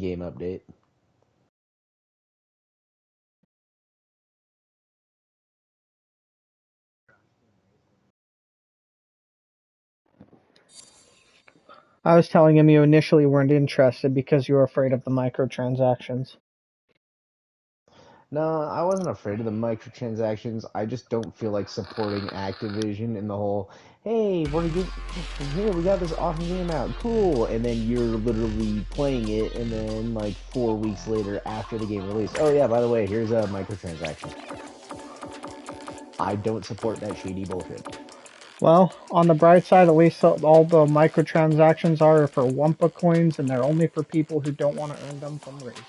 game update. I was telling him you initially weren't interested because you were afraid of the microtransactions. No, I wasn't afraid of the microtransactions. I just don't feel like supporting Activision in the whole, hey, here, we got this awesome game out, cool, and then you're literally playing it, and then like 4 weeks later after the game released, oh yeah, by the way, here's a microtransaction. I don't support that shady bullshit. Well, on the bright side, at least all the microtransactions are for Wumpa coins, and they're only for people who don't want to earn them from racing.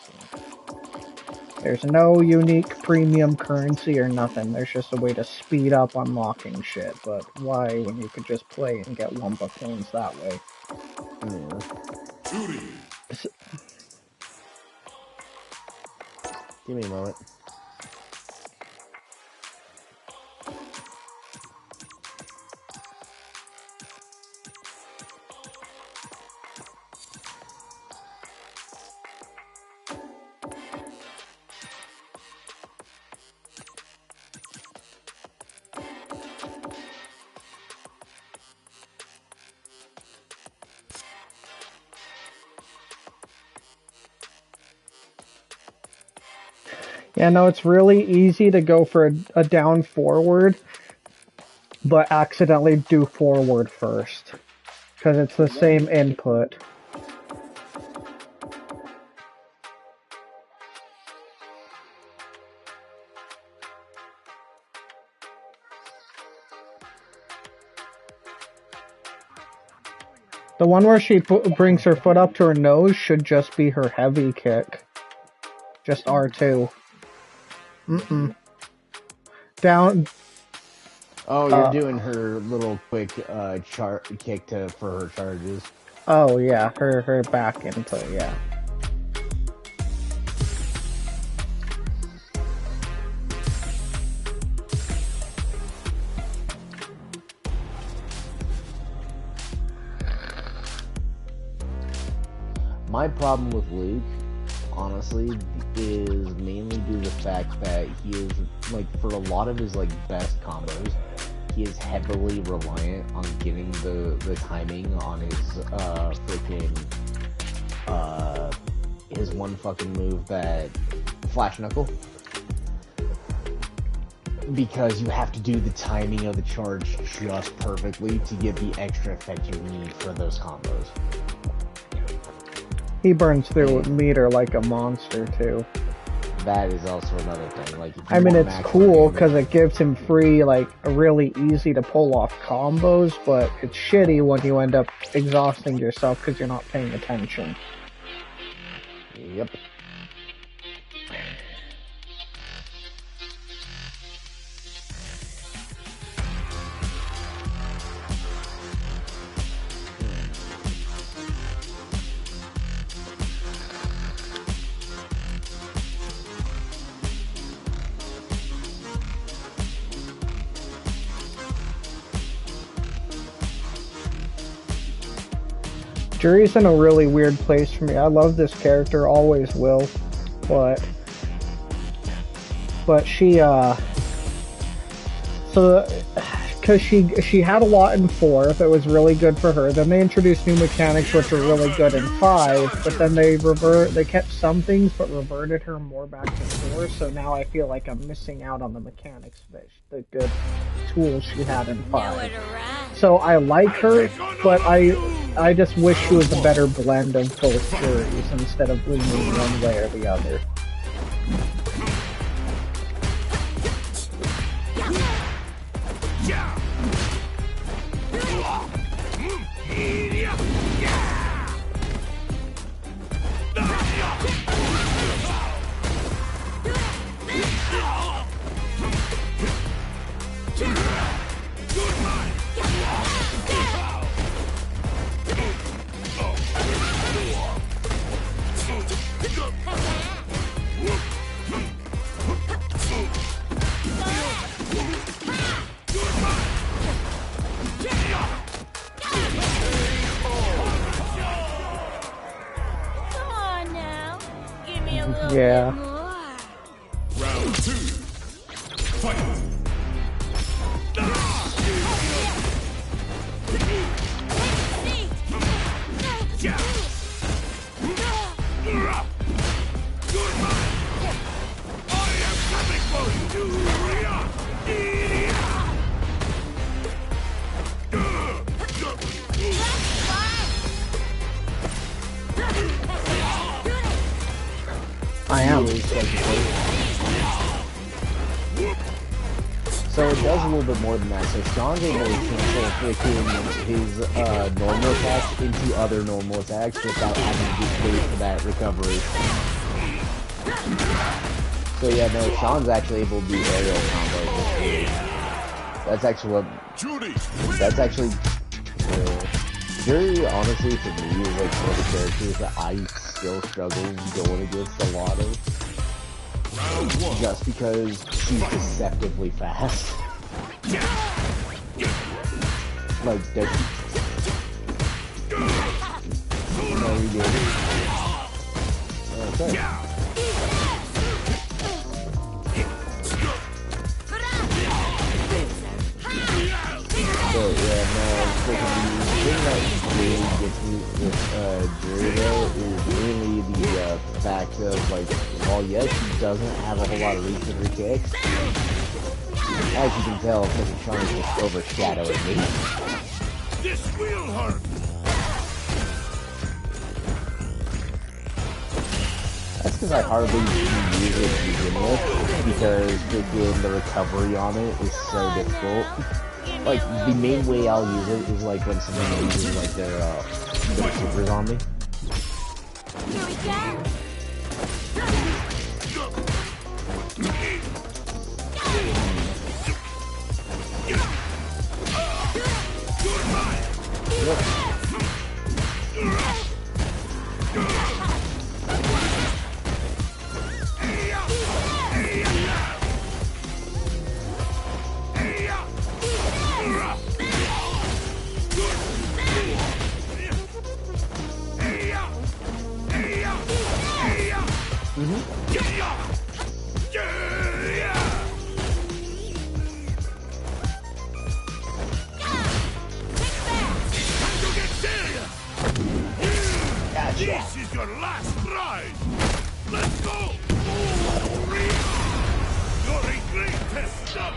There's no unique premium currency or nothing. There's just a way to speed up unlocking shit. But why when you could just play and get Wumpa coins that way? Yeah. Give me a moment. Yeah, no, it's really easy to go for a down forward, but accidentally do forward first. Because it's the same input. The one where she brings her foot up to her nose should just be her heavy kick. Just R2. Down. Oh, you're doing her little quick kick for her charges. Oh yeah, her back input, yeah. My problem with Luke, honestly, is mainly due to the fact that he is, like, for a lot of his, like, best combos, he is heavily reliant on getting the timing on his, his one fucking move that, Flash Knuckle. Because you have to do the timing of the charge just perfectly to get the extra effect you need for those combos. He burns through meter like a monster, too. That is also another thing. Like, if you I mean, it's cool because it gives him free, like, really easy to pull off combos, but it's shitty when you end up exhausting yourself because you're not paying attention. Yep. Jury's in a really weird place for me. I love this character, always will, but she, because she had a lot in 4 that was really good for her. Then they introduced new mechanics which were really good in 5, but then they kept some things but reverted her more back to 4, so now I feel like I'm missing out on the mechanics of the good tools she had in 5. So I like her, but I just wish she was a better blend of both Juries instead of leaning one way or the other. me a little Yeah. bit more. Round 2. Fight. I am. So it does a little bit more than that. So Sean's able to cancel freaking his normal attacks into other normal attacks without having to wait for that recovery. So yeah, no, Sean's actually able to do aerial combos. That's actually what. That's actually. Very honestly, for me, is like one of the characters that I still struggle going against a lot of. Just because she's deceptively fast. Like, does she... No, we did. Okay. But yeah, no, the thing that really gets me with Jerry though is mainly the fact of like, while yes, he doesn't have a whole lot of reach with her kicks, as you can tell, because Sean is just overshadowing me. This will hurt. That's because I hardly use it to begin with, because freaking the recovery on it is so difficult. Like, the main way I'll use it is like when someone uses like their supers on me. Here we go. This is your last ride! Let's go! Your great test stop!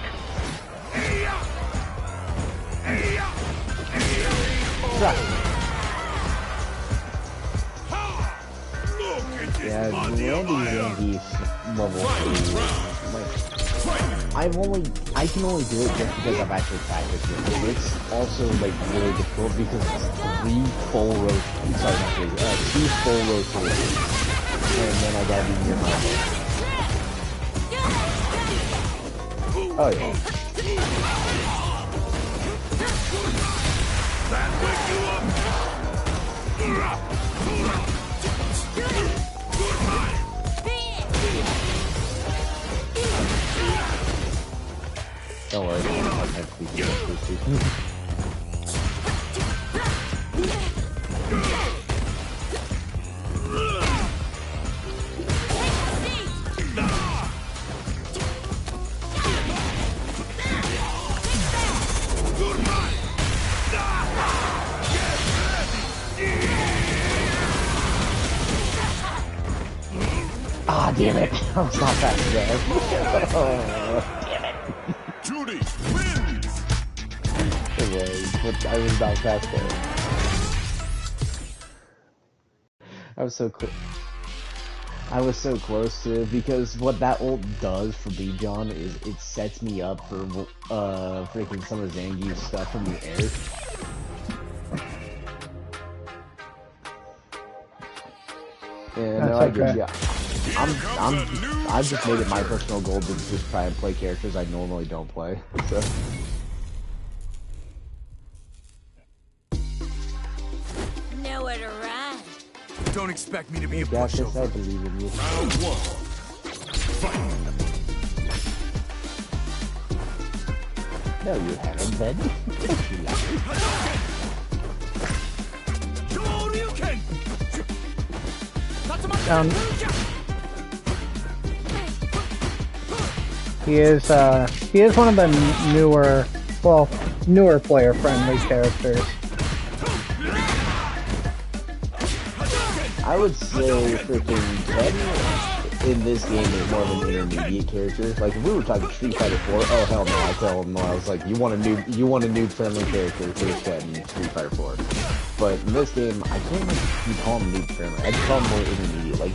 Yeah, Randy Zangief's level 3. I can only do it just because I've actually practiced it. But it's also like really difficult because it's 2 full rotations. And then I gotta be near my head. Oh yeah. That wake you up! Don't worry, I don't have to be too. Ah, damn it! I was not fast enough. Damn it! Judy wins! It was, but I was not fast enough. I was so close. I was so close to it because what that ult does for B John is it sets me up for freaking some of Zangief's stuff from the air. Yeah, no, I get you. I've just made it my personal goal to just try and play characters I normally don't play. So. Nowhere to run. Don't expect me to be a Got this, I pushover. believe in you. Round 1. Fight! No, you haven't, Ben. You like Shoryuken! Down. He is one of the newer player-friendly characters. I would say freaking Ken in this game is more of an intermediate character. Like if we were talking Street Fighter 4, oh hell no, I tell him no. I was like, you want a noob friendly character, here's Ken in Street Fighter 4. But in this game, I can't remember if you call him noob friendly. I'd call him more intermediate. Like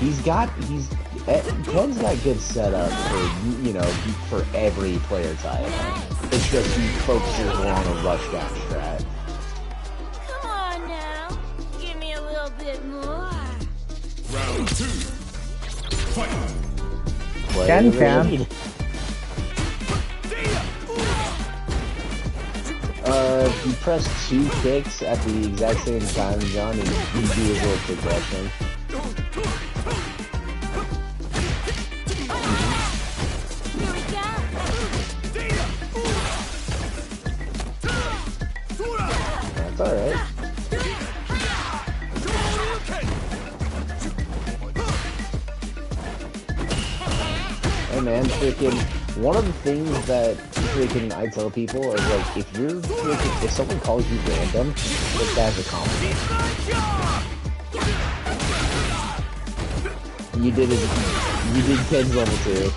Ken's got good setup for every player type. It's just he focuses more on a rush down strat. Come on now. Give me a little bit more. Round 2. Fight. Ken can. If you press 2 kicks at the exact same time, John, and you do his little kick rushing. Here we go. That's alright. Hey man, freaking, one of the things that freaking I tell people is like, if someone calls you random, take that as a compliment. You did Ken's level 2.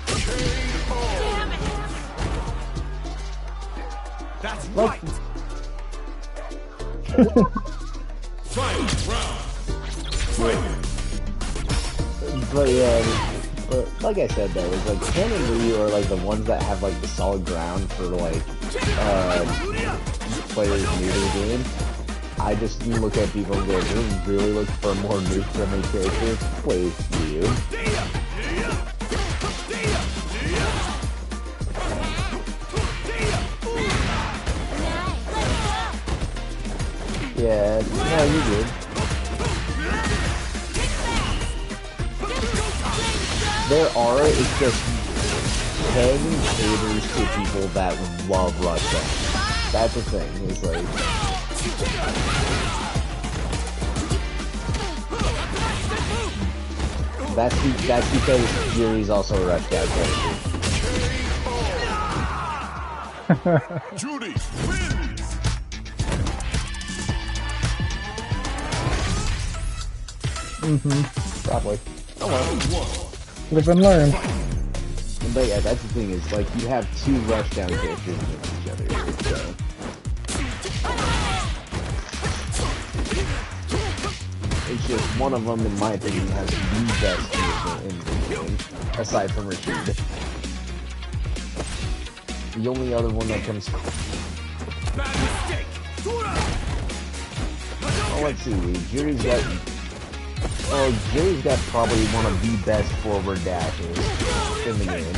That's Like, right. Fight. Round. Fight. but yeah, but like I said though, it's like Ken and Ryu are like the ones that have like the solid ground for like players new to the game. I just look at people and go, they're really looking for a more noob friendly character. Play Ryu. Yeah, no, you did. There are, it's just Ken caters to people that love Russia. That's the thing, it's like... That's because Yuri's also a Rush Down character. Judy wins. Probably. Oh well. Live and learn. But yeah, that's the thing, is like you have 2 Rush Down characters against each other, so... It's just one of them, in my opinion, has the best movement in the game, aside from Rashid. The only other one that comes... Bad mistake. Oh, let's see, Jerry's got probably one of the best forward dashes in the game.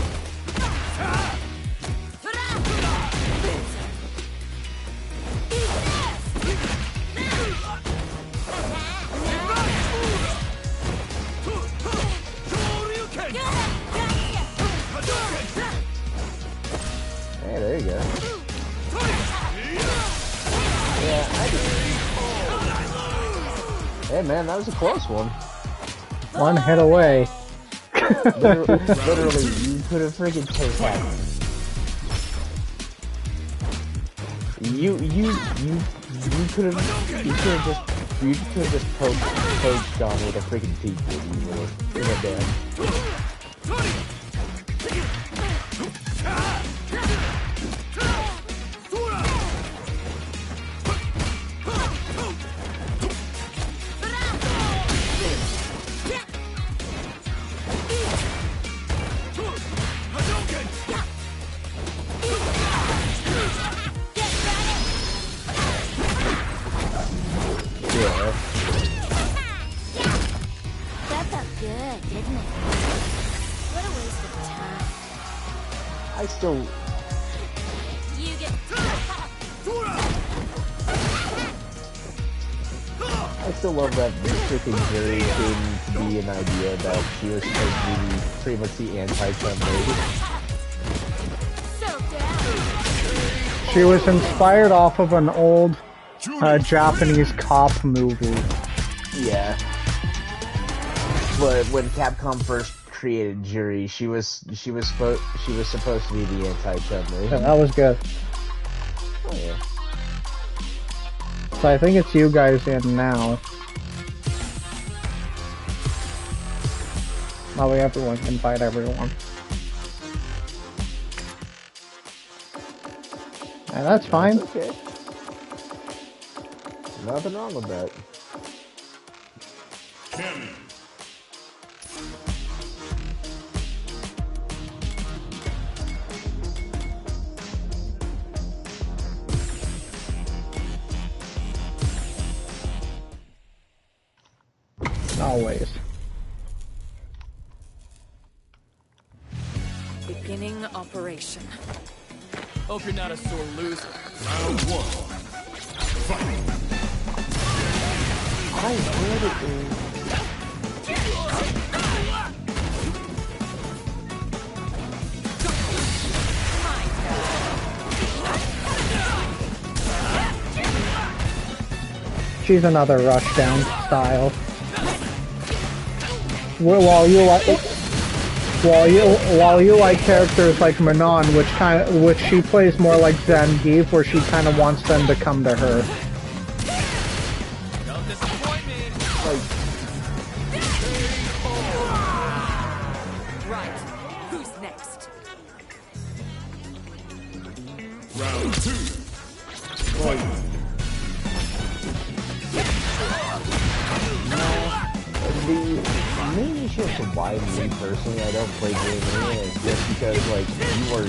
Hey, there you go. Yeah, hey man, that was a close one. One hit away. Literally, you could have freaking taken that. You could have just poked John with a freaking teeth if you were in a dead. That felt good, didn't it? What a waste of time. I still... You get... I still love that freaking Jerry came to be an idea that she was supposed to be pretty much the anti-Trump lady. So down. She was inspired off of an old Japanese cop movie. Yeah. But when Capcom first created Juri, she was supposed to be the anti-Chun-Li. Yeah, that was good. Oh yeah. So I think it's you guys in now. That way everyone can fight everyone. And that's fine. That's okay. Nothing wrong with that. Cammy. Always. Beginning operation. Hope you're not a sore loser. Round 1. Fight. I heard it, dude. She's another rushdown style. While you like characters like Manon, which she plays more like Zangief, where she kind of wants them to come to her. Don't disappoint me. Right. Who's next? Round 2. Fight. The main issue as to why me personally I don't play Juri is just because like you are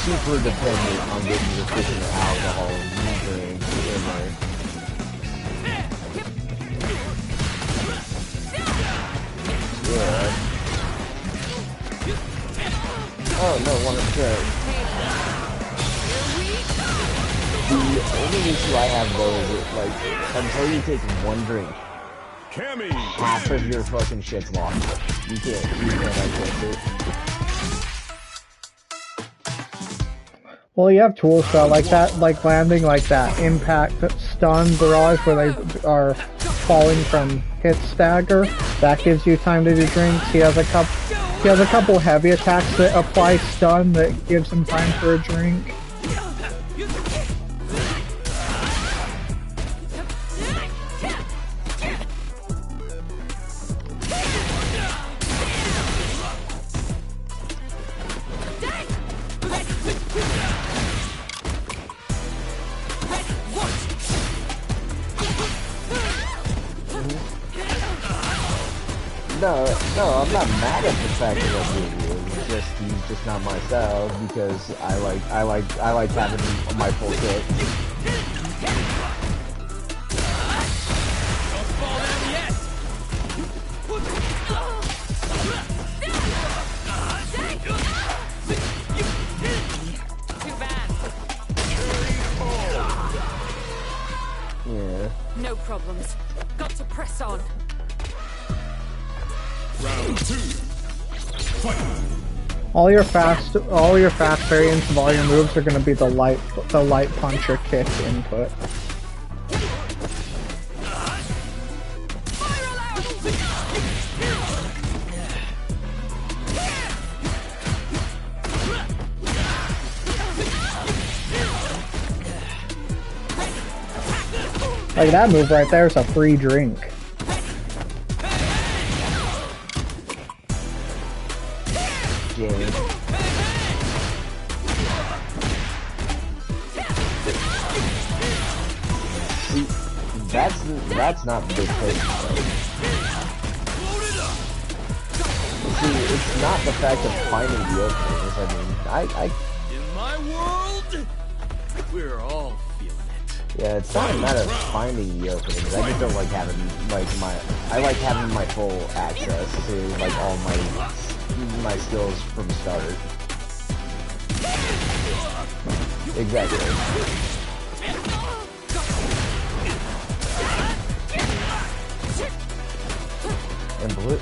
super dependent on getting sufficient alcohol and drinks in there. Yeah. Oh no, 100%. The only issue I have though is that, like, until you take one drink, Cammy. half of your fucking shit's lost. You can't access it. Well, you have tools like that, like landing like that, impact, stun, barrage, where they are falling from hit stagger. That gives you time to do drinks. He has a couple heavy attacks that apply stun that gives him time for a drink. No, I'm not mad at the fact that I'm doing it. It's just he's just not my style because I like having my full kit. Don't fall down yet. Too bad. Yeah. No problems. Got to press on. Round 2. Fight. All your fast variants of all your moves are going to be the light punch or kick input. Like that move right there is a free drink. Yeah. See, that's not the big thing. See, it's not the fact of finding the openings. I mean, In my world, we're all feeling it. yeah, it's not a matter of finding the openings. I just don't like having I like having my full access to like all my skills from start. Exactly. And blue.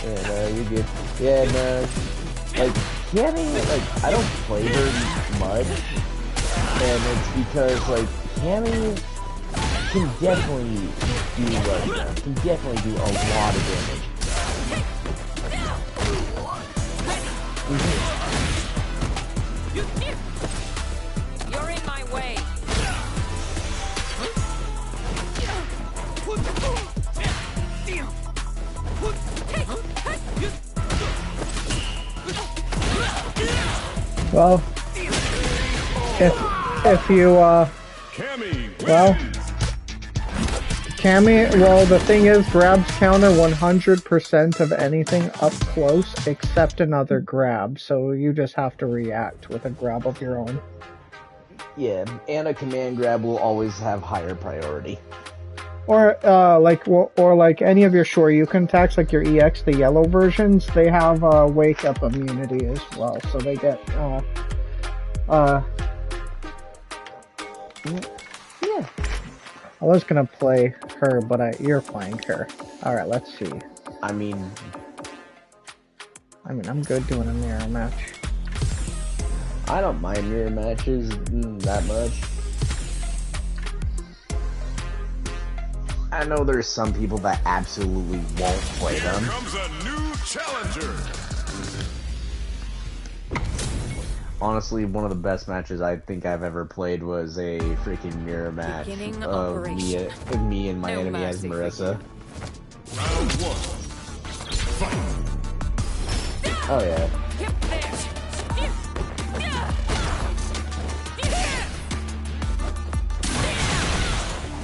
Yeah, no, you're good. Yeah, no. Like, Cammy, like, I don't play her much. And it's because, like, Cammy, can definitely do a lot of damage. You're in my way. Well, if you Cammy well, Cammy, well, the thing is, grabs counter 100% of anything up close except another grab, so you just have to react with a grab of your own. Yeah, and a command grab will always have higher priority. Or like any of your Shoryuken attacks, like your EX, the yellow versions, they have wake up immunity as well, so they get Yeah. I was gonna play her, but you're playing her. Alright, let's see. I mean, I'm good doing a mirror match. I don't mind mirror matches that much. I know there's some people that absolutely won't play them. comes a new challenger. Honestly, one of the best matches I think I've ever played was a freaking mirror match Beginning of me and my No enemy as mercy for Marissa. Round one. Fight. Oh yeah. Yep, there.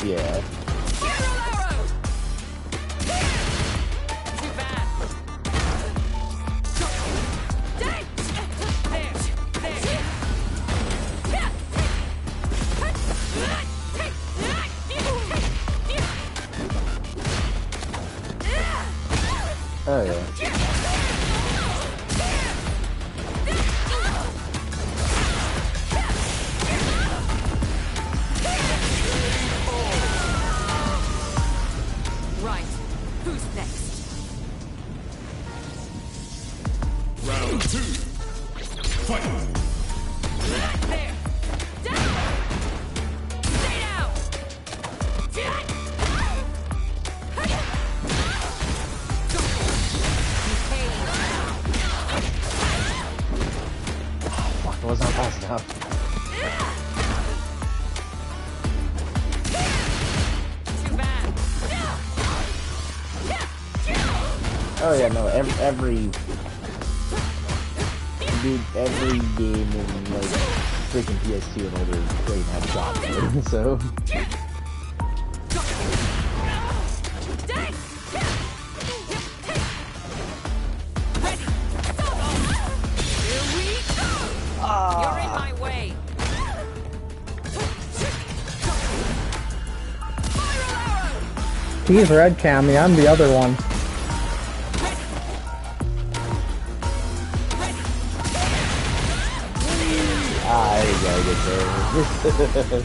Yeah. Spiral arrow. Too bad. There. Oh yeah. Right. Who's next? Round two. Fight. There. Down. Stay down. Fuck, I was not fast enough. Too bad. Oh yeah, no, every game in like freaking PS2 and older freaking had shots, so Here we go. You're in my way. Spiral arrow. He's red Cammy, I'm the other one. I gotta get there.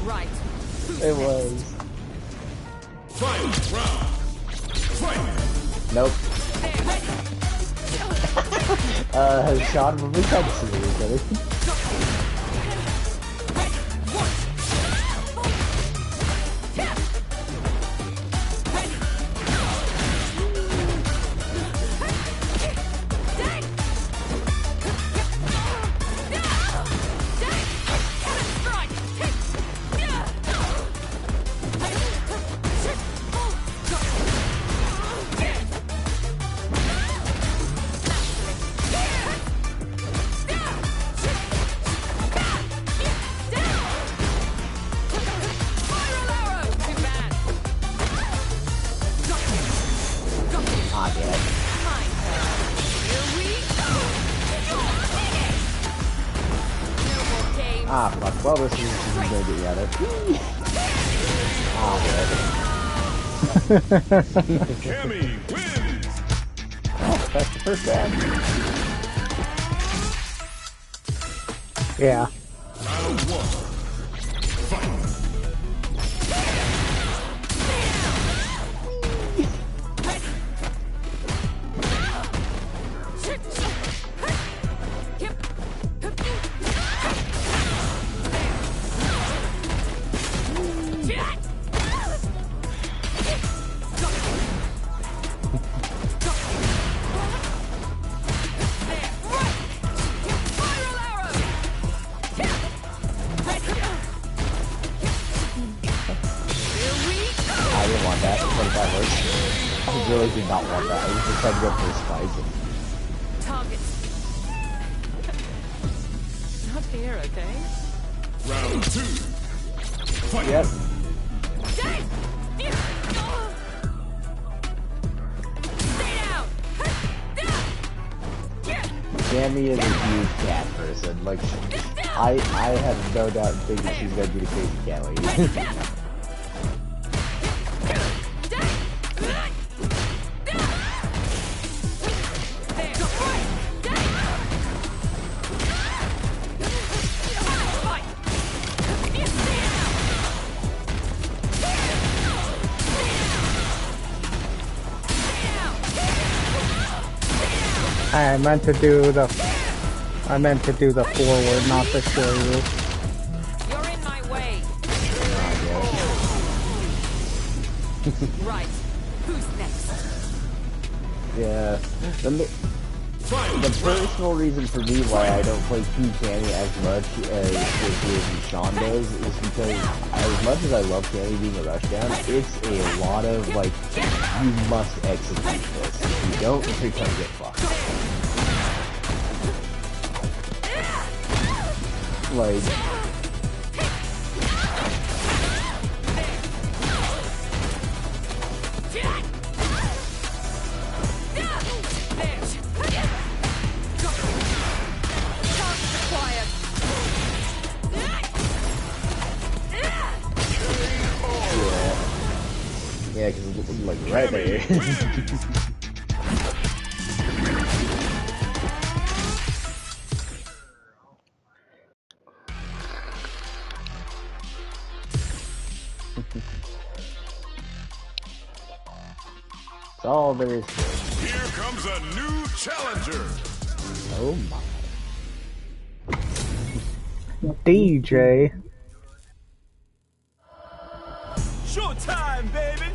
Right. It was. Fight. Round. Fight. Nope. Sean, when we come to see each other. Ah, damn. Ah, fuck. Well, this is gonna get you out of it. Ah, Cammy wins. oh, that's the first bad. Yeah. Round one. Fight. I didn't want that, but if that works. I really did not want that. I was just trying to go for a spike. Target. Not here, okay? Round 2. Fight. Yep. Stay down. Cammy is a huge cat person. Like, I have no doubt thinking she's gonna be the crazy cat lady. I meant to do the forward, not the Shoryu. You're in my way. Right. Who's next? Yeah. The personal reason for me why I don't play Q Cammy as much as Sean does is because as much as I love Cammy being a rushdown, it's a lot of like, you must execute this. If you don't, you're gonna get fucked. Like, yeah, because it's like right there. That's all there is to it. Here comes a new challenger. Oh my. DJ. Showtime, baby!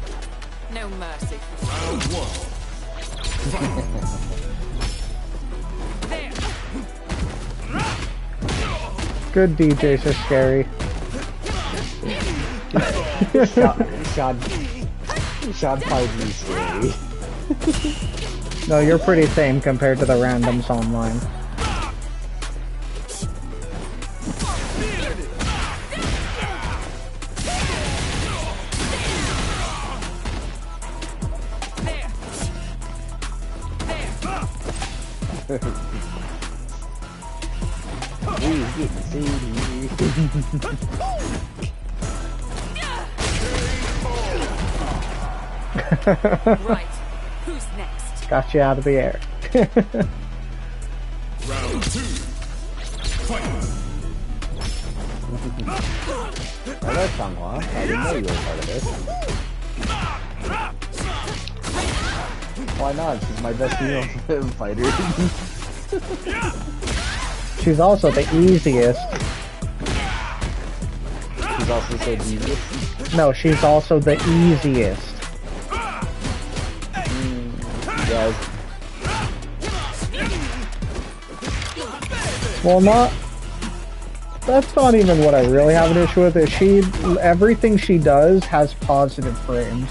No mercy. Round 1. There. Good DJs are scary. Sean finds me scary. No, you're pretty tame compared to the randoms online. He's getting seedy. Right. Who's next? Got you out of the air. Round 2. Fight. I like Changhua. I didn't know you were part of this. Why not? She's my best female fighter. She's also the easiest. She's also so devious. No, she's also the easiest. Yes. Well, not... That's not even what I really have an issue with. Is everything she does has positive frames.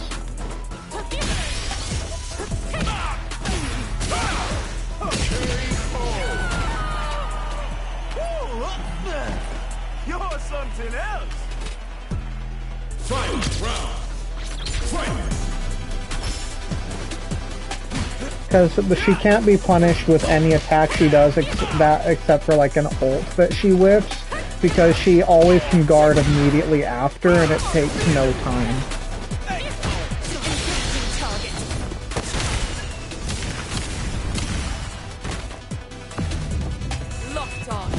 You're something else! Final round. Fight. Because she can't be punished with any attack she does except for like an ult that she whips, because she always can guard immediately after and it takes no time. Locked on.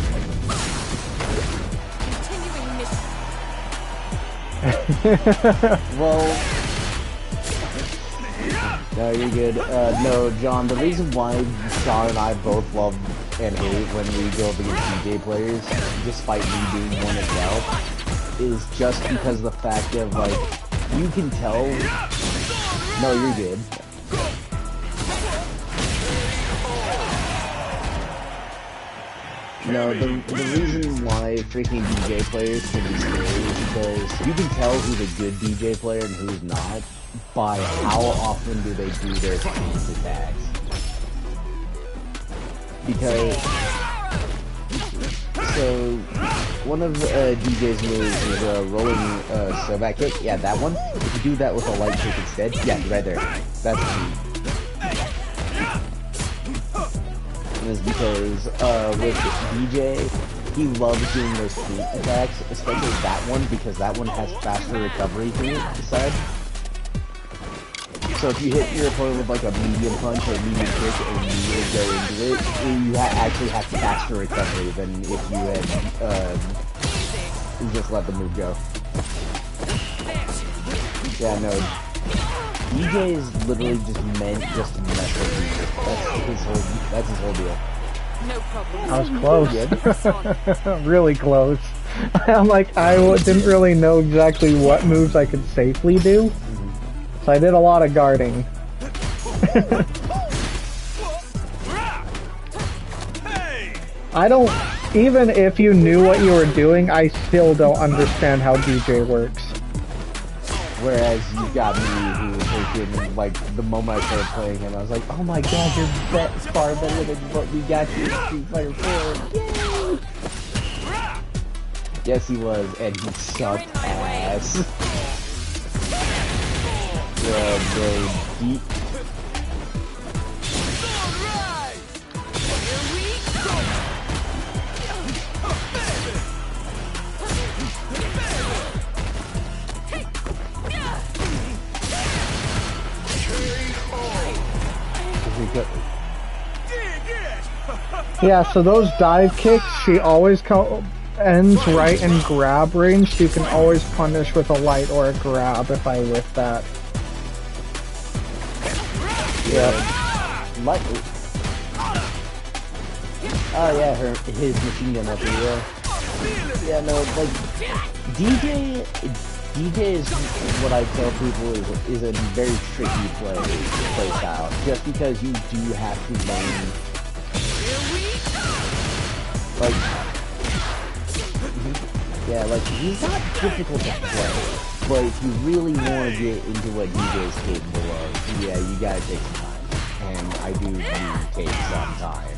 Continuing mission. Well, no, you're good. No, John, the reason why Sean and I both love and hate when we go up against DJ players, despite me being one as well, is just because of the fact of, like, you can tell... No, you're good. No, the reason why freaking DJ players can be scary is because you can tell who's a good DJ player and who's not by how often do they do their team's attacks. Because, so, one of DJ's moves is a rolling back kick. Yeah, that one. If you do that with a light kick instead, yeah, right there. That's key. Is because with DJ, he loves doing those feet attacks, especially that one because that one has faster recovery to it side. So if you hit your opponent with like a medium punch or a medium kick and you go into it, you actually have faster recovery than if you had just let the move go. Yeah, no. DJ is literally just meant just to mess with people. That's his whole deal. No problem. I was close. Really close. I'm like, I didn't really know exactly what moves I could safely do. So I did a lot of guarding. I don't, even if you knew what you were doing, I still don't understand how DJ works. Whereas you got me who freaking, like, the moment I started playing him, I was like, oh my god, you're far better than what we got you in Street Fighter 4. Yay! Yes, he was, and he sucked ass. Yeah, bro, deep. Yeah, so those dive kicks, she always ends right in grab range, so you can always punish with a light or a grab if I whiff that. Yeah. Light. Oh yeah, his machine gun weapon, yeah. Yeah, no, like, DJ is what I tell people is a very tricky play style. Just because you do have to learn, like, yeah, like, he's not difficult to play, but if you really want to get into what DJ is capable of, yeah, you gotta take some time. And I do need to take some time.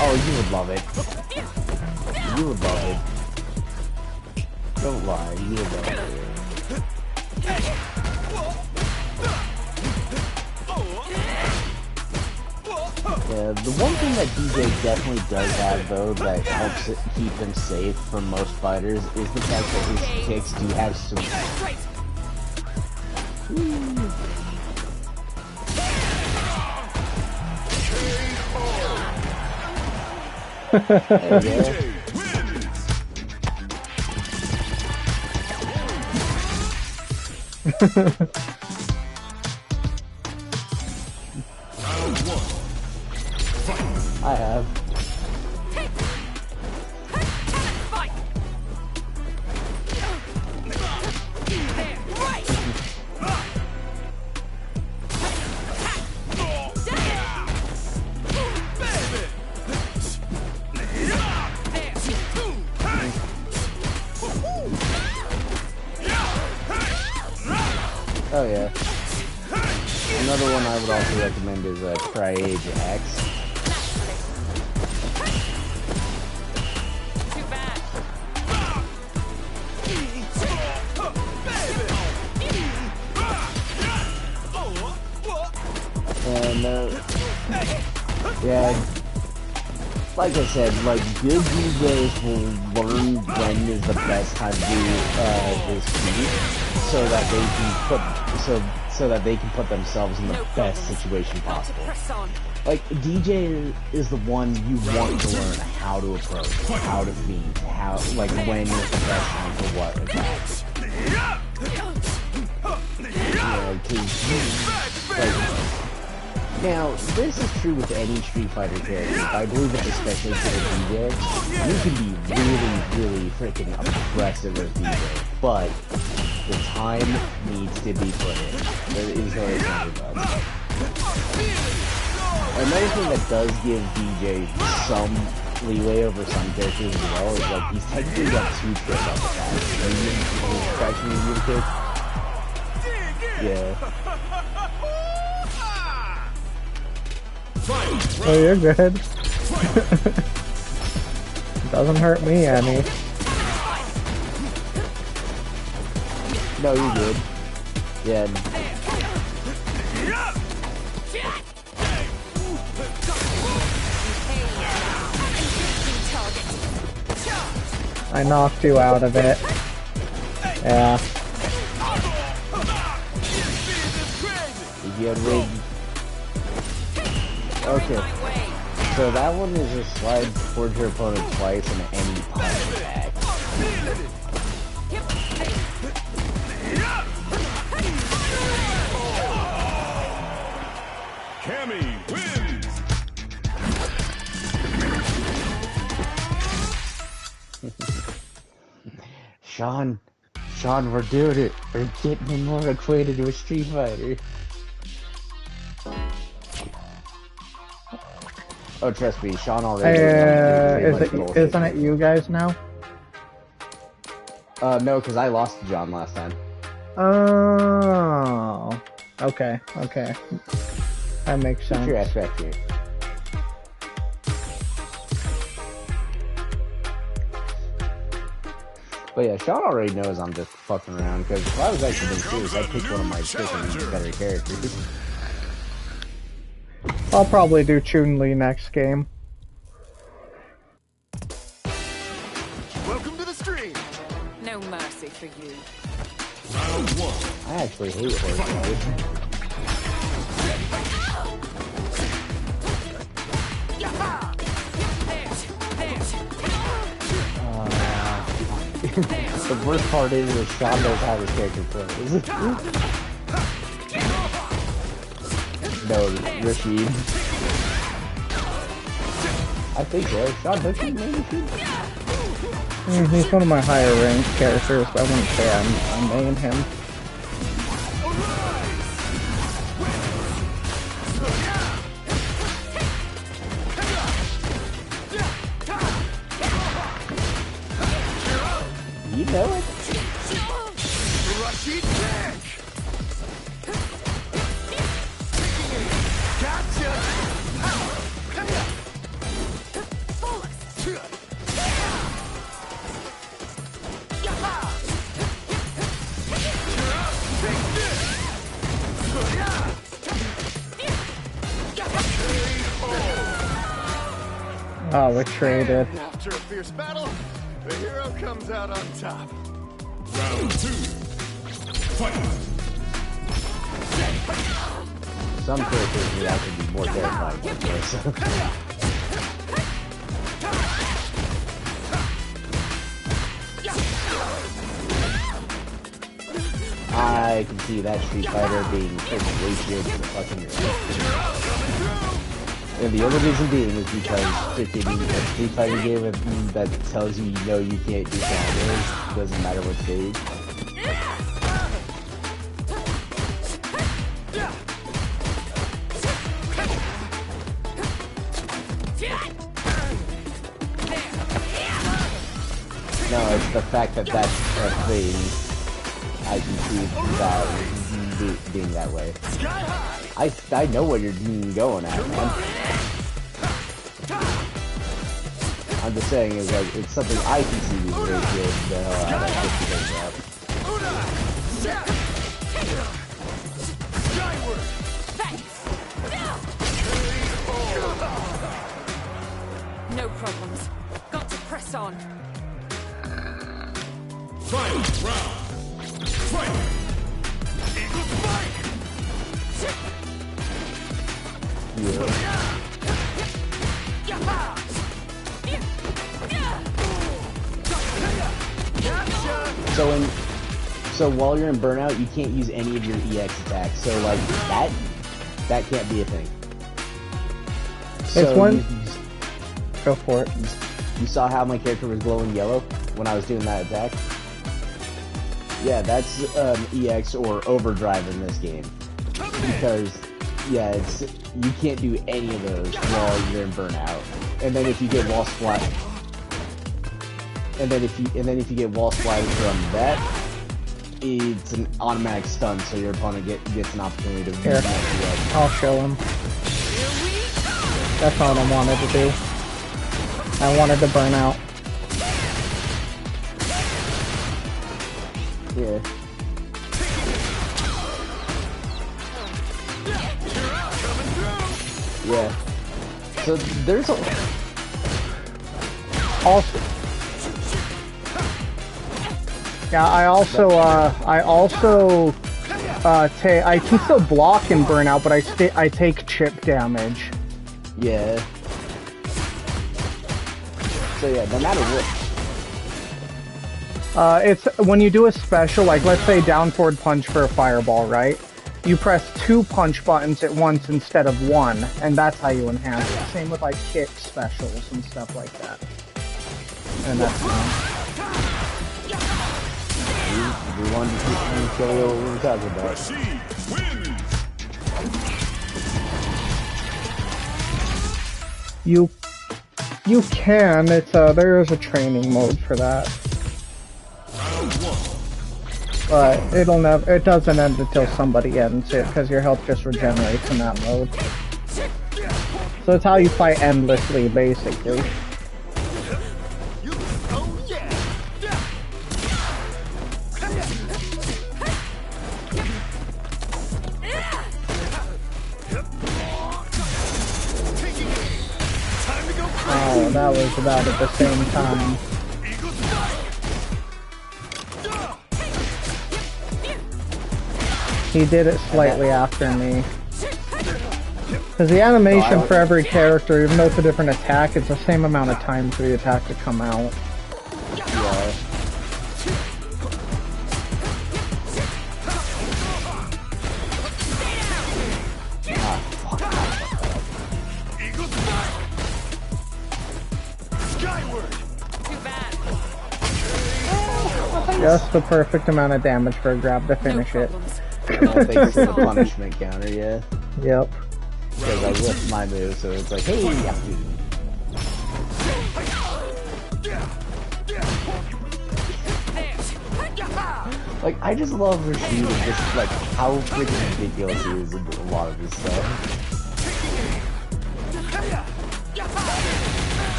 Oh, you would love it. You would love it. Don't lie, you would love it. Yeah, the one thing that DJ definitely does have, though, that helps keep him safe from most fighters is the fact that his kicks do have some... There you go. I have. Oh yeah. Another one I would also recommend is Tri-Age X. And yeah, like I said, like, good DJs will learn when is the best time to do his feat, so that they can put themselves in the best situation possible. Like, DJ is the one you want to learn how to approach, how to feed, like, when is the best time for what attacks. Yeah, because, like, Now, this is true with any Street Fighter character, but I believe it's especially true with DJ. You can be really freaking aggressive with DJ, but the time needs to be put in. There is no example about it. Another thing that does give DJ some leeway over some characters as well is like he's technically got 2 tricks on the back. Fraction of the kick. Yeah. Oh, you're good. Doesn't hurt me any. No, you're good. Yeah. I knocked you out of it. Yeah. You get rigged. Okay. So that one is a slide towards your opponent twice and any punch back. Cammy wins! Sean, we're doing it. We're getting him more acquainted with Street Fighter. Oh, trust me, Sean already. Isn't it you guys now? No, because I lost to John last time. Oh. Okay. That makes sense. Put your ass back here. But yeah, Sean already knows I'm just fucking around, because if I was actually being serious, I'd pick one of my freaking better characters. I'll probably do Chun-Li next game. Welcome to the stream. No mercy for you. Round 1. I actually hate horse mode. The worst part is that Sean knows how this character plays. No, Rashid. I think so. Sean, don't you main Rashid? He's one of my higher ranked characters, but I wouldn't say I main him. You know it. Rashid kick. Gotcha. Oh, we traded. After a fierce battle, the hero comes out on top. Round 2. Fight! Some characters would actually be more terrifying than this. I can see that Street Fighter being freaking ratioed to the fucking and the only reason being is because freaking a Street Fighter game that tells you know you can't do combos, doesn't matter what stage. No, it's the fact that that's a thing. I can see that being that way. I know what you're going at, man. I'm just saying, is like it's something I can see being very good. The hell out of 50 No problems. Got to press on. Final round! Fight! Eagle Spike! So while you're in burnout, you can't use any of your EX attacks. So like that can't be a thing. It's one. Go for it. You saw how my character was glowing yellow when I was doing that attack? Yeah, that's EX or overdrive in this game. Because, yeah, you can't do any of those while you're in burnout. And then if you get wall splat, and then if you get wall splatted from that, it's an automatic stun, so your opponent gets an opportunity to Here, I'll show him. That's all I wanted to do. I wanted to burn out. Yeah. Yeah. So there's a Also, yeah, I can still block and burn out, but I take chip damage. yeah. So yeah, no matter what. It's when you do a special, like let's say down forward punch for a fireball, right? You press 2 punch buttons at once instead of 1, and that's how you enhance it. Same with like kick specials and stuff like that. And that's We wanted to show you what we were talking about. Rashid wins. You can. It's there is a training mode for that, but it doesn't end until somebody ends it because your health just regenerates in that mode. So it's how you fight endlessly, basically. Oh, that was about at the same time. He did it slightly after me. Because the animation for every character, even though it's a different attack, it's the same amount of time for the attack to come out. Yeah. Just the perfect amount of damage for a grab to finish it. Well, thanks for the punishment counter, yeah. Yep. Because I whipped my move, so it's like, hey, yucky. Like, I just love Rashid and just, like, how freaking ridiculous he is in a lot of his stuff.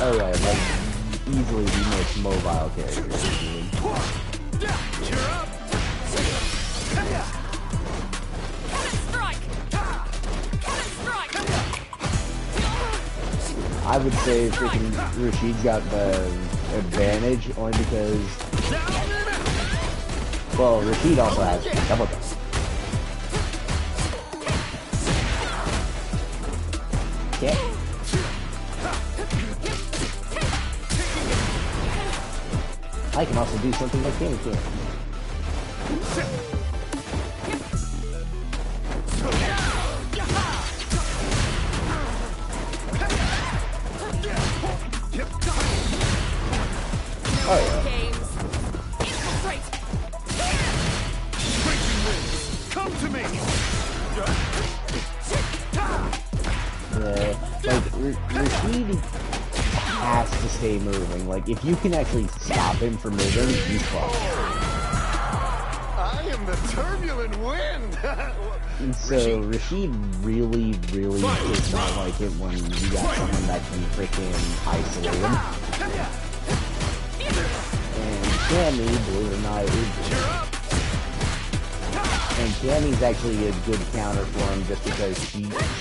Oh yeah, like, easily the most mobile character in the game. I would say freaking Rashid's got the advantage only because, well, Rashid also has double jump. Yeah. I can also do something like Cammy can. Oh yeah. Come to me. Yeah, like Rashid has to stay moving. Like if you can actually stop him from moving, he's fucked. I am the turbulent wind. And so Rashid really does not like it when you got someone that can freaking isolate him. And Cammy, believe it or not, and Cammy's actually a good counter for him just because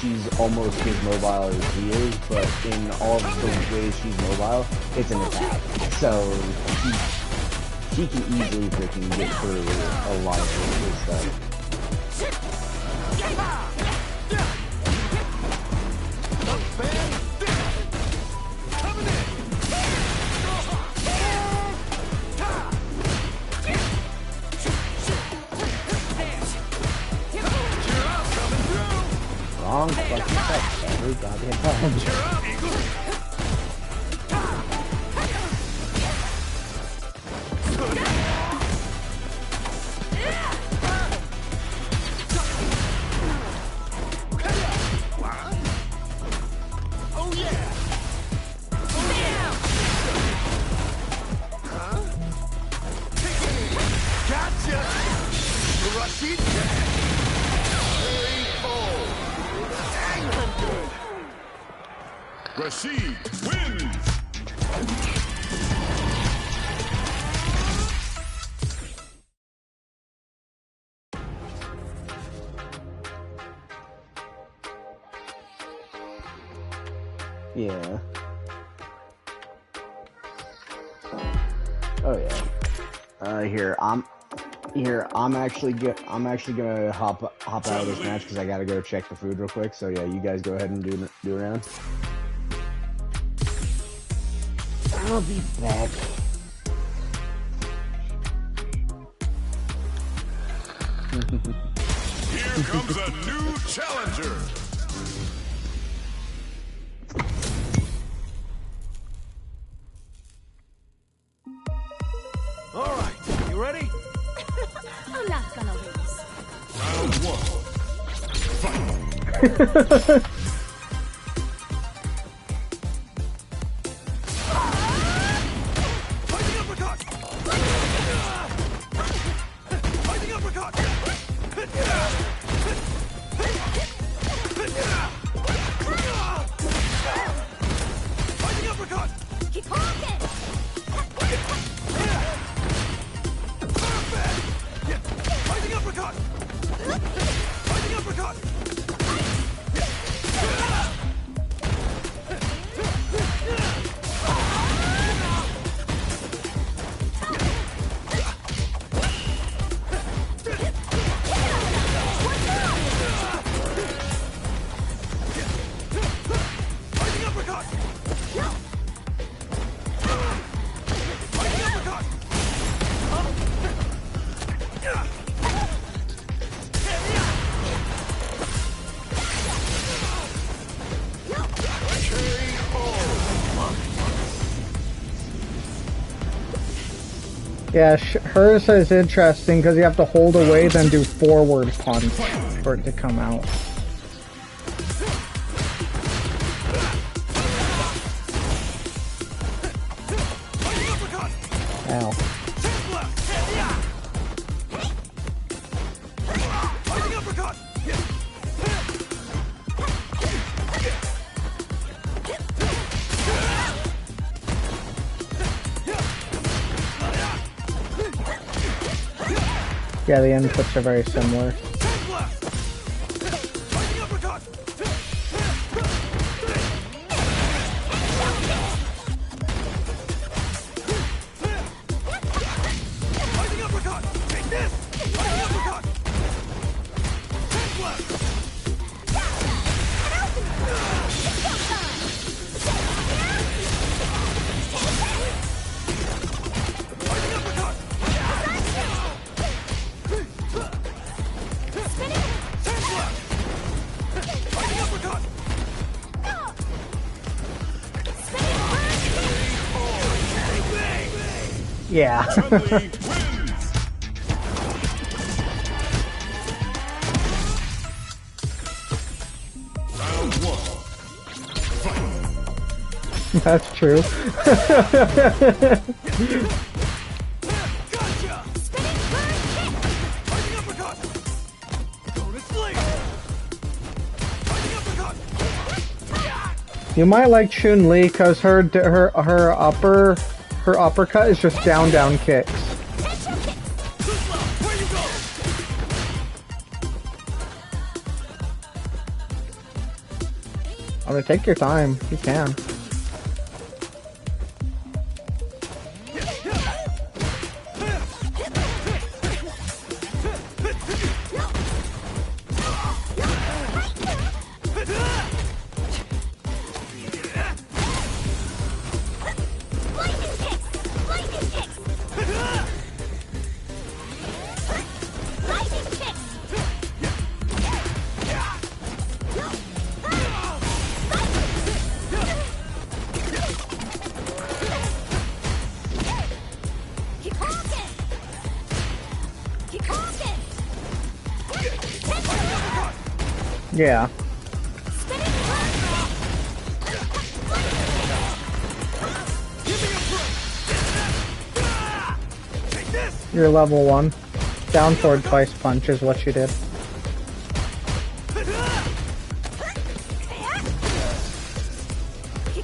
she's almost as mobile as he is, but in all of the ways she's mobile, it's an attack. So she can easily freaking get through a lot of his stuff. Wrong fucking text every goddamn time. Rashid wins! Yeah. Oh yeah. I'm actually gonna hop out of this match because I gotta go check the food real quick. So yeah, you guys go ahead and do a round. I'll be back. Here comes a new challenger. All right, you ready? I'm not gonna lose. Round one. Fight. Fighting uppercut! Fighting uppercut! Fighting uppercut! Keep walking! Fighting uppercut! Fighting uppercut! Fighting uppercut! Fighting uppercut! Yeah, hers is interesting because you have to hold away, then do forward punch for it to come out. Fighting uppercut! Ow. Fighting uppercut! Yeah, the inputs are very similar. Fighting uppercut! Fighting uppercut! Take this! Fighting uppercut! Take left! Fighting uppercut! Take left! Fighting uppercut! Yeah. Chun-Li wins! Round one. Fight. That's true. Gotcha! Fighting uppercut! Go to sleep! Fighting uppercut! You might like Chun-Li because her uppercut is just down kicks. Where you go? I'm gonna take your time. You can. Keep walking! Keep walking! Yeah. You're level 1. Down forward twice punch is what you did. Keep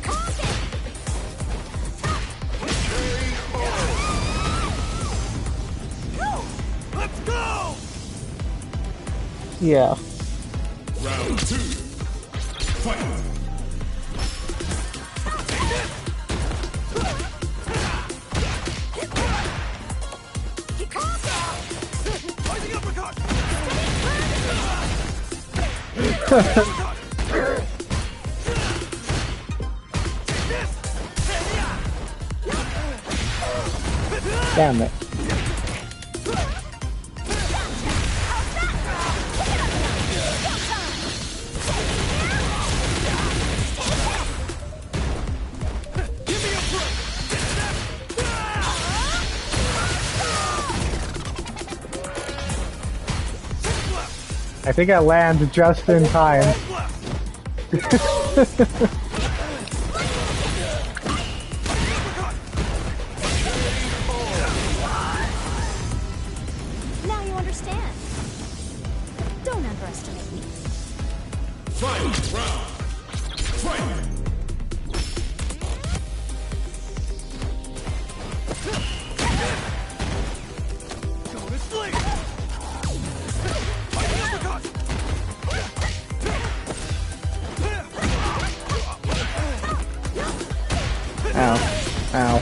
Yeah. Round 2. Fight! Damn it. I think I land just in time. Now you understand. Don't underestimate me. Fight! Round! Fight! Ow. Ow.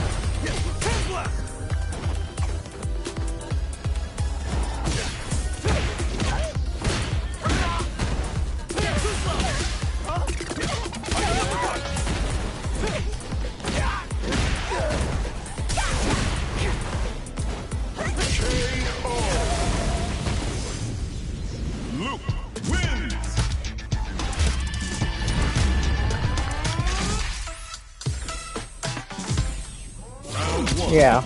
Luke wins! Round 1. Yeah.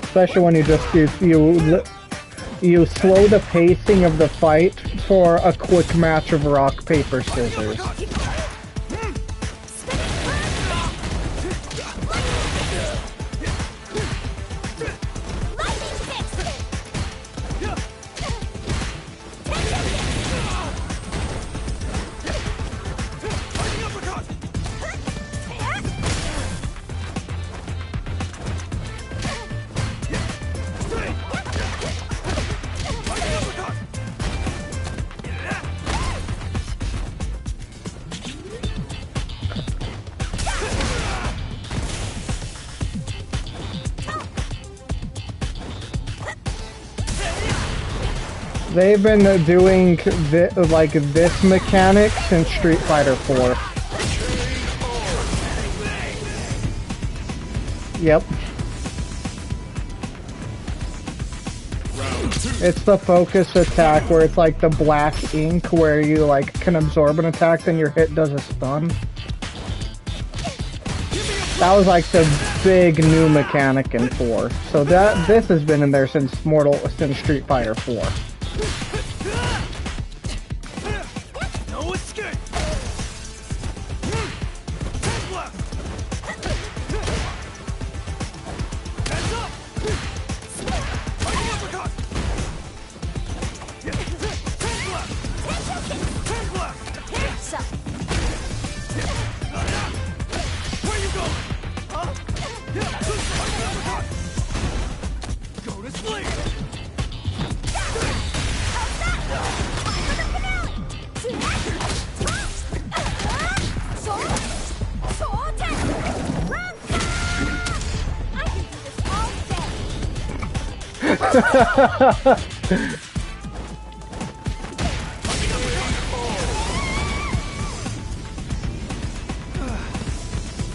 Especially when you just you slow the pacing of the fight for a quick match of rock, paper, scissors. They've been doing this mechanic since Street Fighter 4. Yep. It's the focus attack where it's like the black ink where you like can absorb an attack, then your hit does a stun. That was like the big new mechanic in 4. So this has been in there since Street Fighter 4. No escape! Hands up! So, Where you going? Huh? Go to sleep!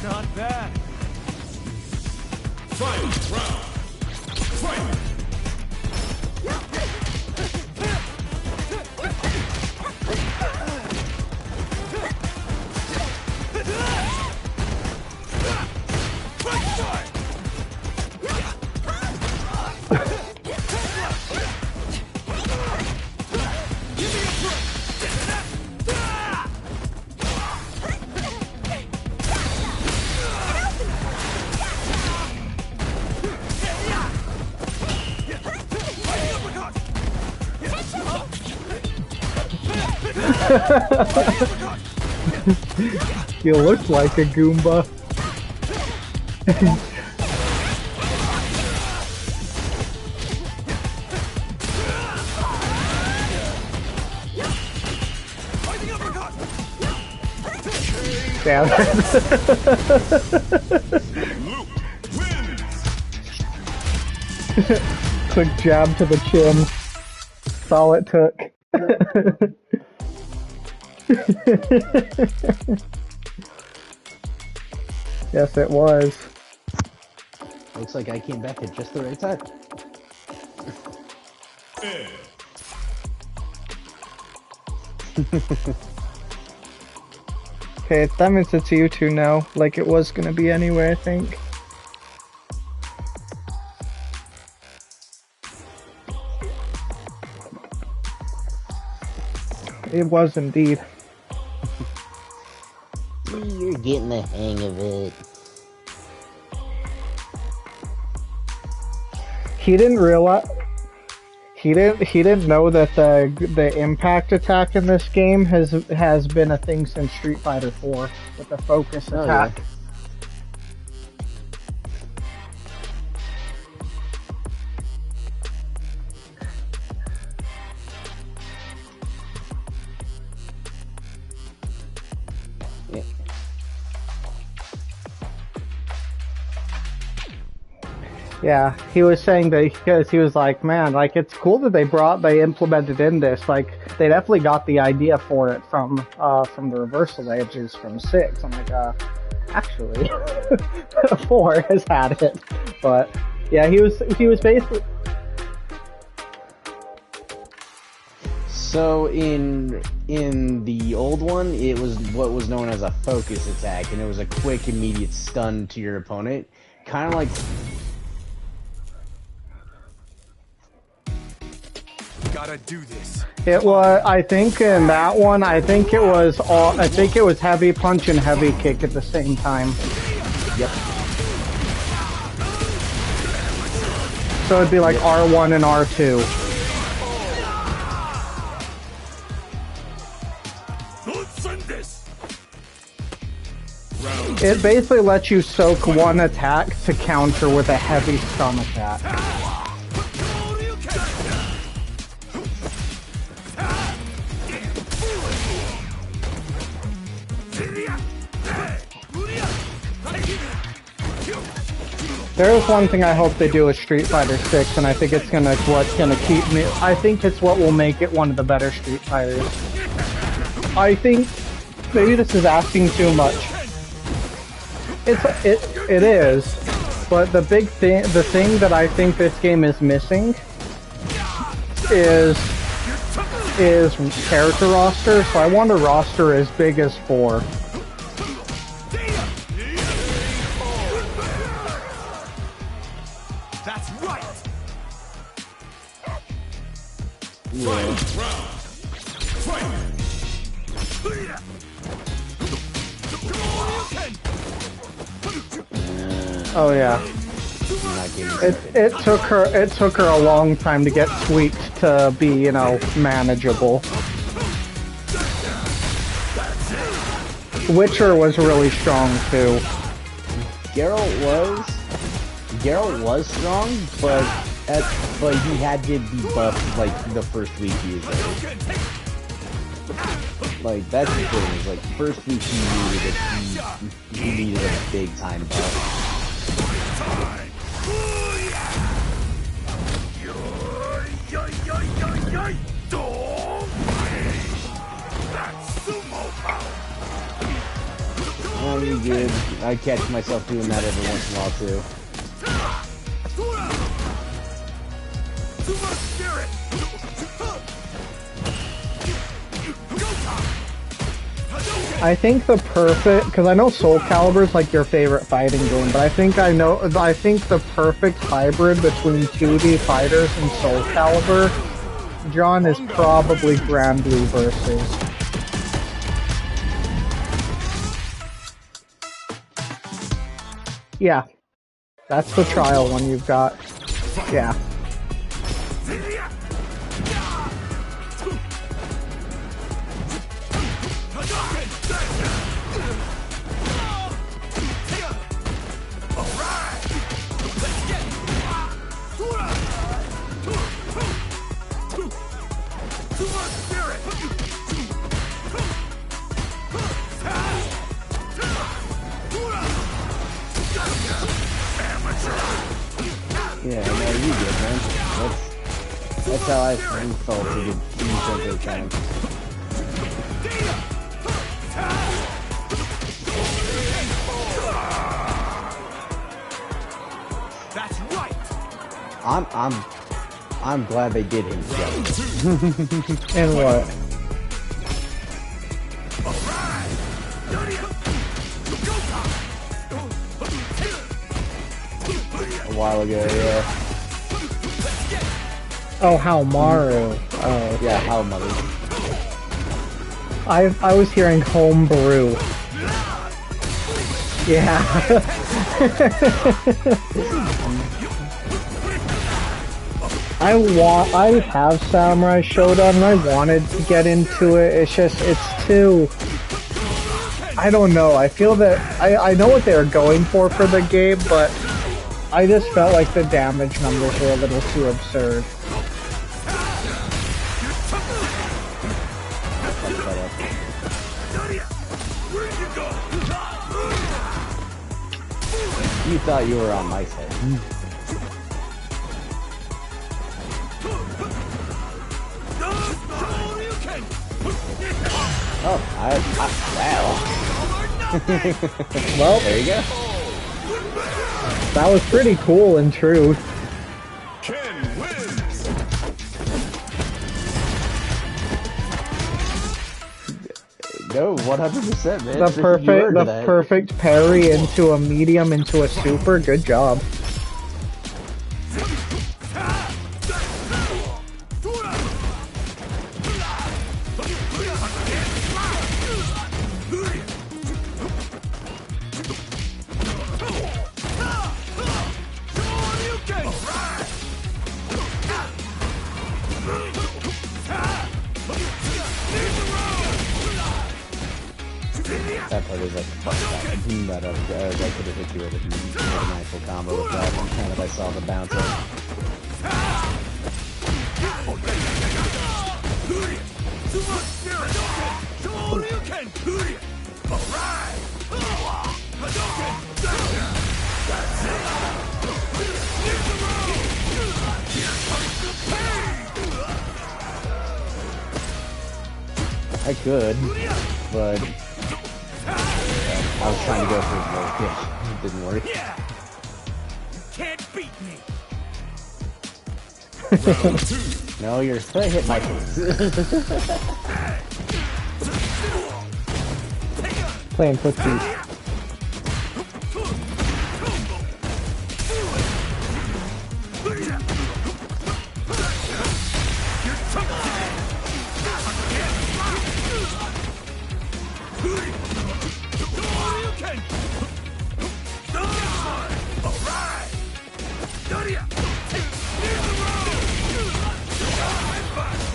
Not bad. Fight round. Fight. You look like a Goomba. Damn it. Luke wins. Quick jab to the chin. That's all it took. Yes, it was. Looks like I came back at just the right time. Okay, that means it's you two now, like it was gonna be anyway, I think. It was indeed. You're getting the hang of it. He didn't realize he didn't know that the impact attack in this game has been a thing since Street Fighter 4 with the focus attack. Yeah. Yeah, he was saying that because he was like, man, like it's cool that they implemented in this. Like they definitely got the idea for it from the reversal edges from 6. I'm like, actually, 4 has had it, but yeah, he was basically. So in the old one, it was what was known as a focus attack, and it was a quick, immediate stun to your opponent, kind of like. Gotta do this. It was, I think, in that one, I think it was heavy punch and heavy kick at the same time. Yep. So it'd be like R1 and R2. Let's send this. It basically lets you soak one attack to counter with a heavy stun attack. There is one thing I hope they do with Street Fighter 6, and I think it's what's gonna keep me. I think it's what will make it one of the better Street Fighters. I think maybe this is asking too much. It is, but the thing that I think this game is missing is character roster. So I want a roster as big as 4. That's right. Oh yeah. It took her a long time to get tweaked to be, you know, manageable. Witcher was really strong too. Geralt was strong, but he had to be buffed like the first week he was there. Like that's the thing, is like first week he needed a big time buff. Oh, you good. I catch myself doing that every once in a while too. I think because I know Soul Calibur is like your favorite fighting game, but I think the perfect hybrid between 2D fighters and Soul Calibur, John, is probably Grand Blue Versus. Yeah, that's the trial one you've got. Yeah. how I felt to get Nintendo mechanics. That's right. I'm glad they did him together. And what? A while ago, yeah. Oh, how Maru. Oh, Yeah, how mother. I was hearing homebrew. Yeah. I have Samurai Shodown and I wanted to get into it. It's just, it's too... I don't know. I feel that... I know what they're going for the game, but I just felt like the damage numbers were a little too absurd. You thought you were on my side. Oh, wow. Well, There you go. that was pretty cool in truth. Ken wins. No, 100%, man. The perfect parry into a medium into a super. Good job. That part is like, fuck that. I could have hit you with an actual combo with that one time that I saw the bounce up. I could, but I was trying to go for the yeah, it didn't work. Can't beat me. No, you're gonna hit my face. Playing footsie.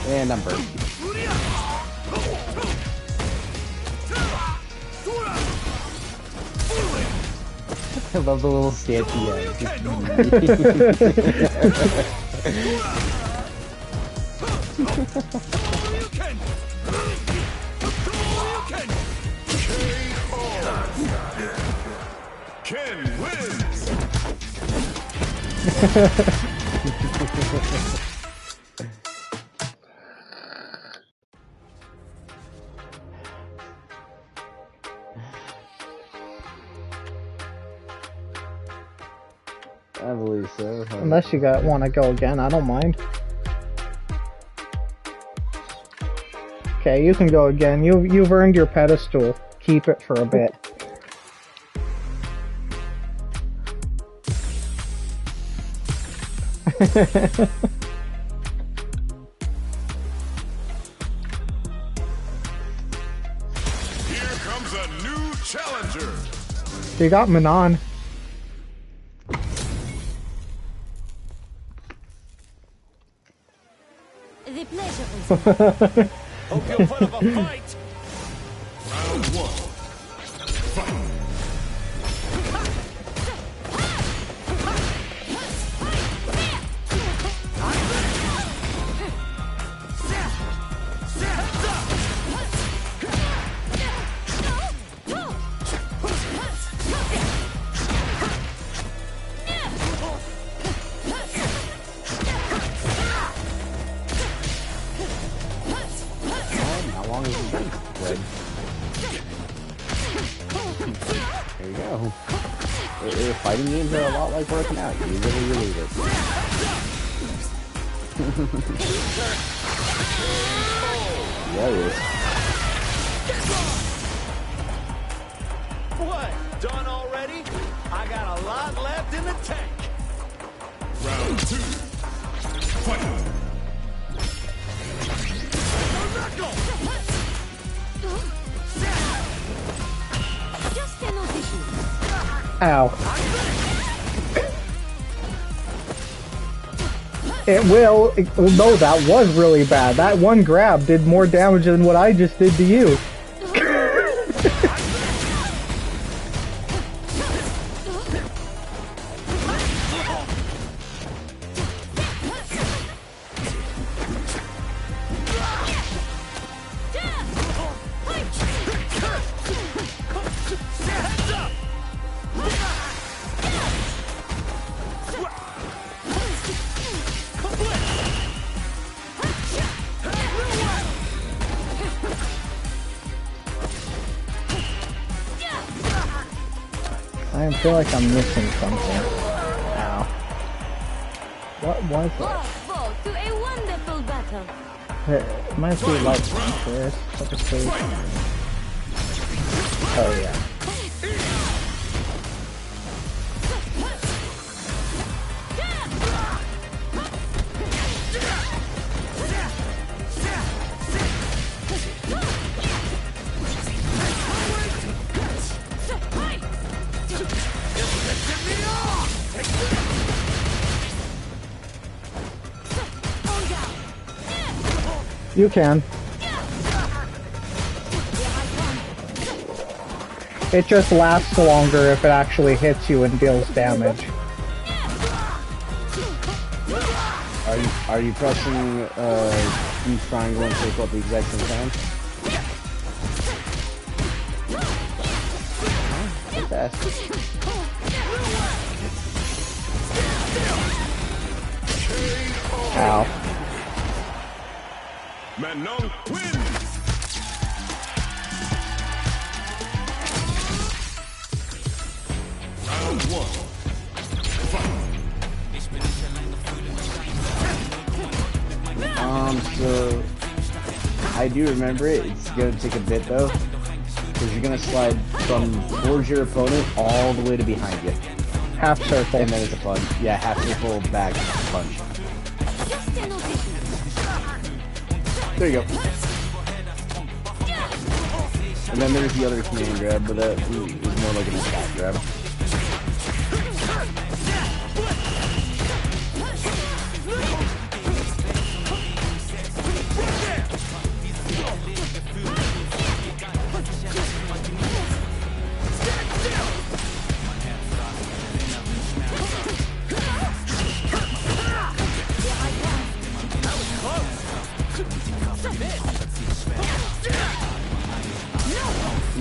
And I'm burnt. I love the little stampy Ken wins. I believe so. Unless you want to go again, I don't mind. Okay, you can go again. You've earned your pedestal. Keep it for a bit. Here comes a new challenger. You got Manon. The pleasure is Hope you'll put up a fight. Round one. Fight. Good. There you go. Fighting games are a lot like working out. You really believe it. Yeah, it is. What? Done already? I got a lot left in the tank. Round 2. Fight! Just an audition. Ow. It will. No, that was really bad. That one grab did more damage than what I just did to you. I feel like I'm missing something. Ow. What was it? Bravo to a wonderful battle. It might be like this. Let us see. Oh yeah. You can. It just lasts longer if it actually hits you and deals damage. Are you pressing use triangle and circle at the exact same time? Pretty fast. Ow. Manon wins! Round 1. So I do remember it. It's gonna take a bit though, because you're gonna slide from towards your opponent all the way to behind you, Half circle. and then it's a punch. Yeah, half circle back punch. Just an audition. There you go. And then there's the other command grab, but that is more like an attack grab.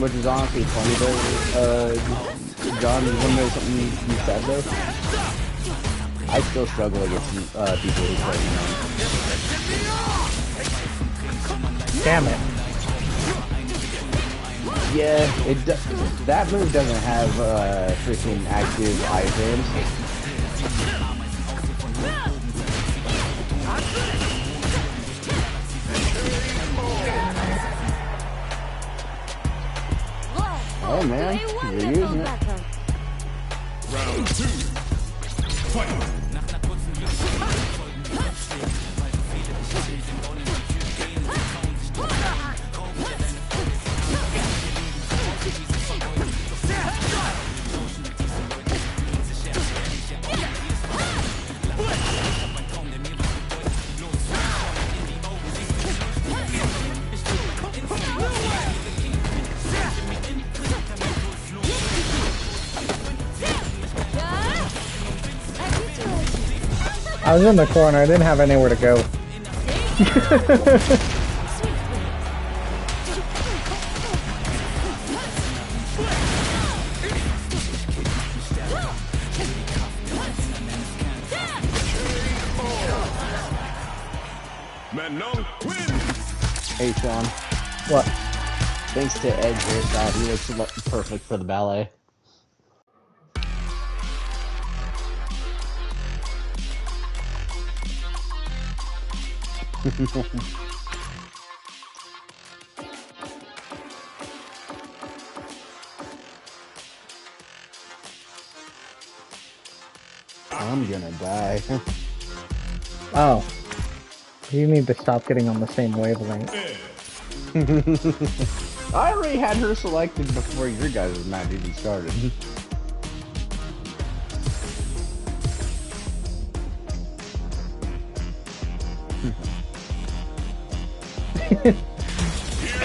Which is honestly funny though. John, you wanna know something you said though? I still struggle against people who play Damn it. Yeah, that move doesn't have freaking active iframes. Oh man, you're using it. Round 2. Fight! I was in the corner. I didn't have anywhere to go. Manon wins! Hey Sean, What? Thanks to Edge hairstyle, he looks perfect for the ballet. I'm gonna die. Oh. You need to stop getting on the same wavelength. I already had her selected before your guys' match even started.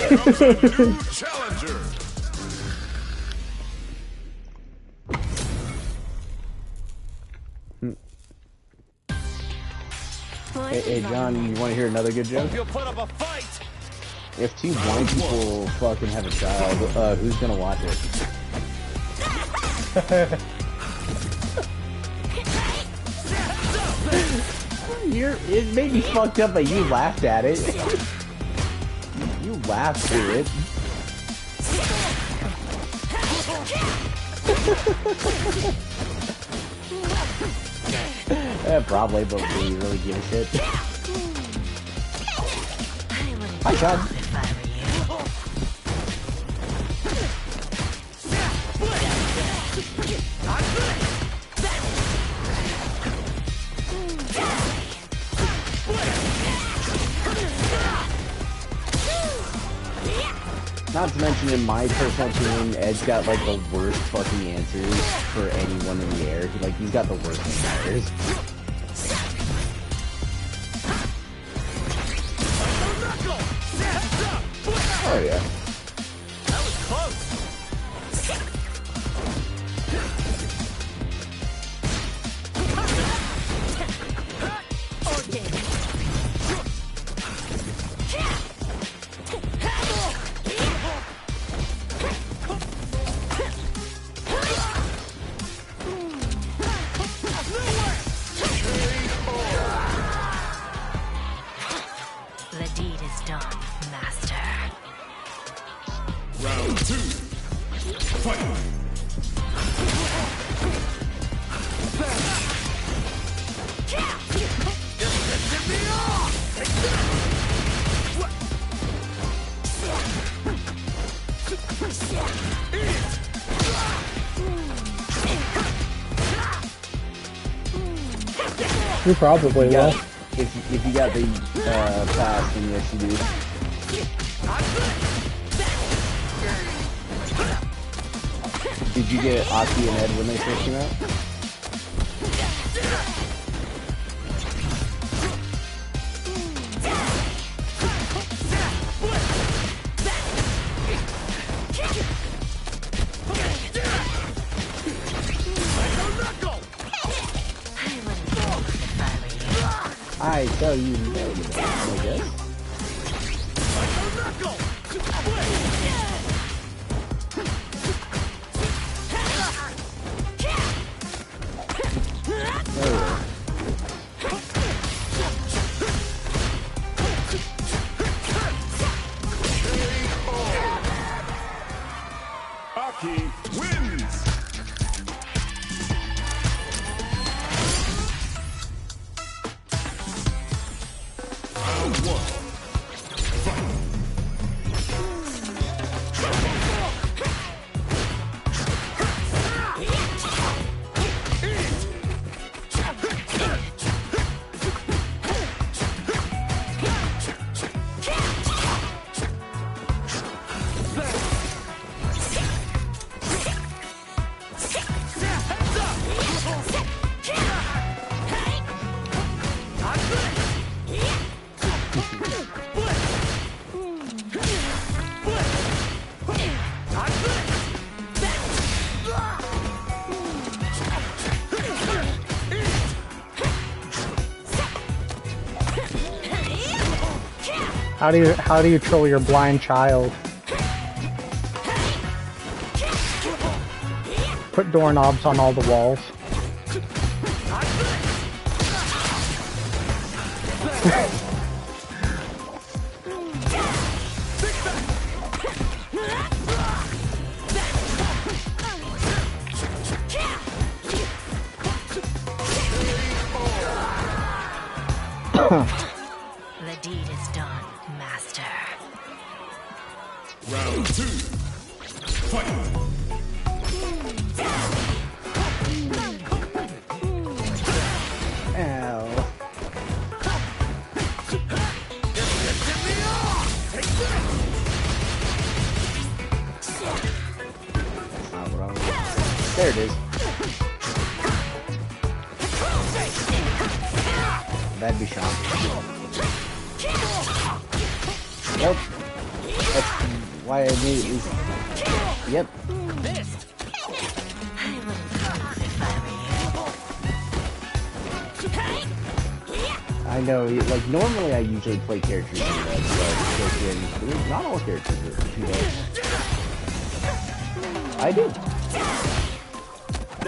Here comes a new challenger. Hey, John, you want to hear another good joke? You'll put up a fight. If two blind people fucking have a child, who's gonna watch it? It made me fucked up that you laughed at it. You laughed through it. Probably, but do you really give a shit? Hi, John. Not to mention, in my personal opinion, Ed's got like the worst fucking answers for anyone in the air. Like, he's got the worst answers. Oh yeah. That was close. The deed is done, master. Round 2. Fight. You probably will. If you got the pass, then yes you do. Did you get Aki and Ed when they first came out? I tell you no, you don't, I guess. Aki wins. Round 1. Fight. How do you troll your blind child? Put doorknobs on all the walls. The deed is done, master. Round 2. Fight! Ow. Not what I was- There it is. That'd be Sean. Nope. That's why I immediately. Yep. I know, like, normally I usually play characters in that, but not all characters are, you know. I do.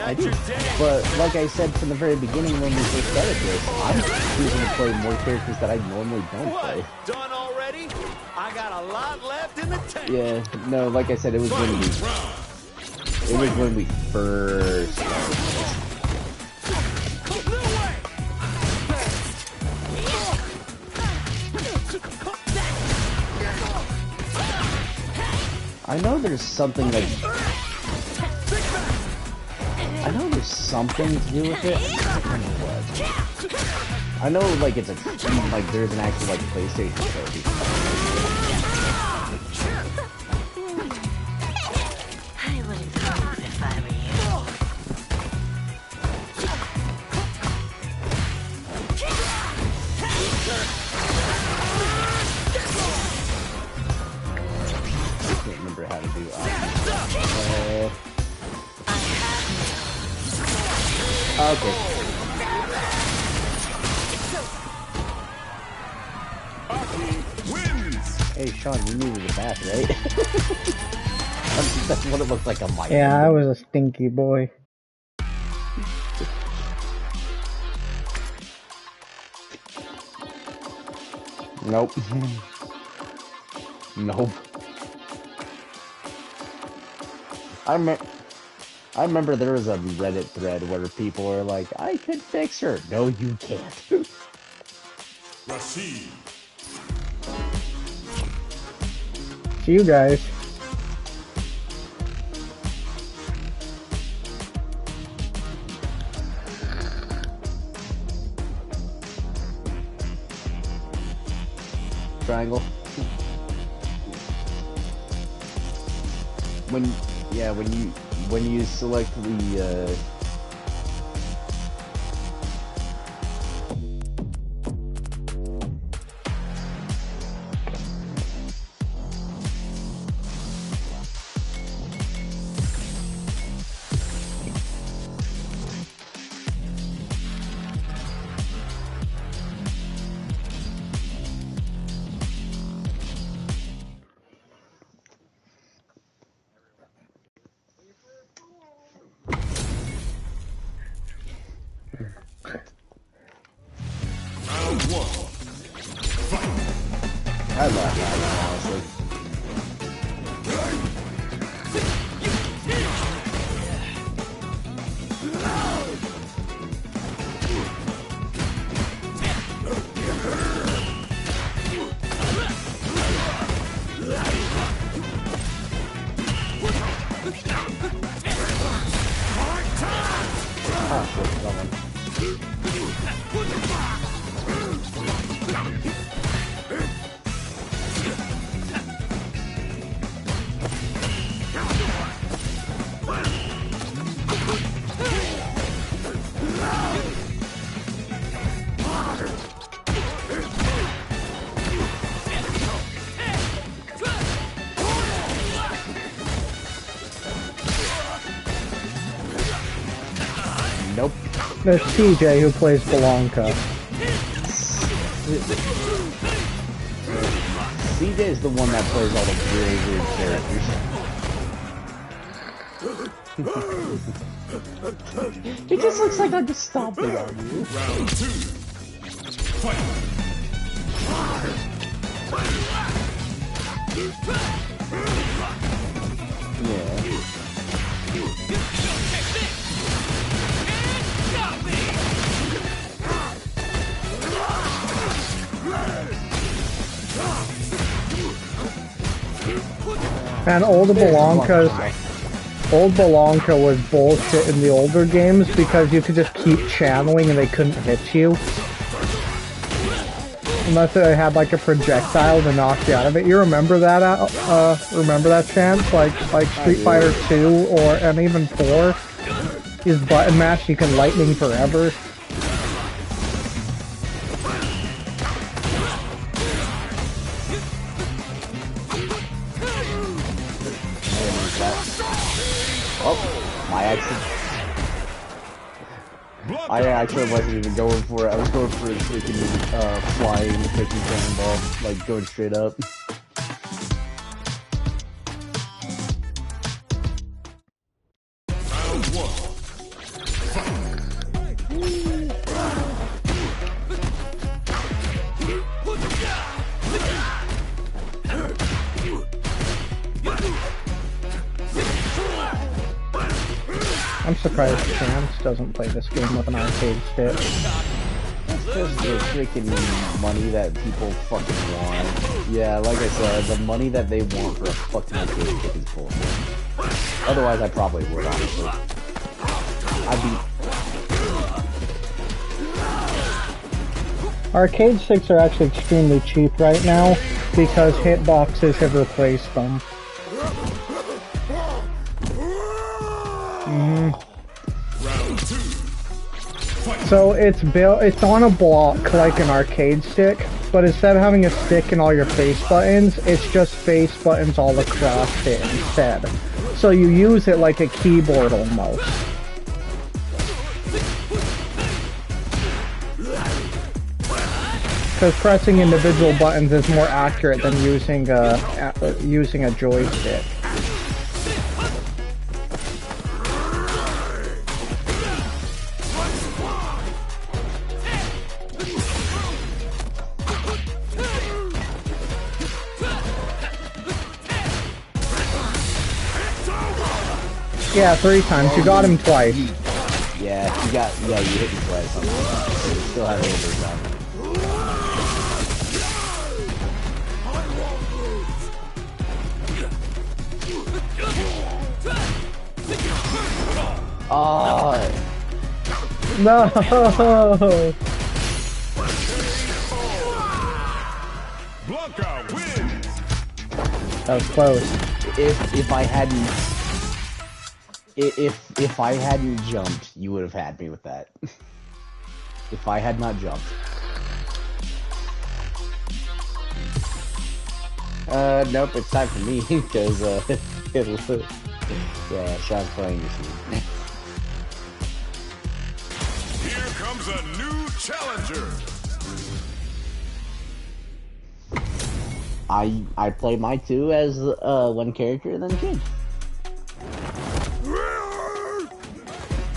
I do. But, like I said from the very beginning when we first started this, I'm choosing to play more characters that I normally don't play. Done already? I got a lot left in the tank. Yeah, no, like I said, it was when we first started this. I know there's something that... I know there's something to do with it. I don't know what. I know, like, it's a... Like, there's an actual, like, PlayStation trophy. I wouldn't move if I were you. I can't remember how to do okay. Hey, Sean, you needed a bath, right? That's what it looks like on my Yeah, end. I was a stinky boy. Nope. Nope. I remember there was a Reddit thread where people were like, I could fix her. No, you can't. Rashid. See you guys. Triangle. When you select the Round 1. Fight! I love that, honestly. Nope. There's TJ who plays Blanca. CJ is the one that plays all the very weird characters. It just looks like I'm just stomping on you. Round 2. Fight! Yeah. And Old Belanca was bullshit in the older games because you could just keep channeling and they couldn't hit you. Unless they had like a projectile to knock you out of it. You remember that? Remember that chance? Like Street Fighter 2 and even 4. His button mash, you can lightning forever. I actually wasn't even going for it. I was going for a freaking flying freaking cannonball, like going straight up. I'm surprised Chance doesn't play this game with an arcade stick. That's because the freaking money that people fucking want. Yeah, like I said, the money that they want for a fucking arcade stick is bullshit. Otherwise, I probably would, honestly. Arcade sticks are actually extremely cheap right now because hitboxes have replaced them. So it's on a block like an arcade stick, but instead of having a stick and all your face buttons, it's just face buttons all across it instead. So you use it like a keyboard almost. Because pressing individual buttons is more accurate than using a joystick. Yeah, 3 times. You got him twice. Yeah, you hit me twice. So you still have overtime. Oh no! Blanca wins. That was close. If I hadn't jumped, you would have had me with that. If I had not jumped. Nope, it's time for me, because, yeah, Sean's playing this week. Here comes a new challenger. I play my 2 as, one character and then Kid.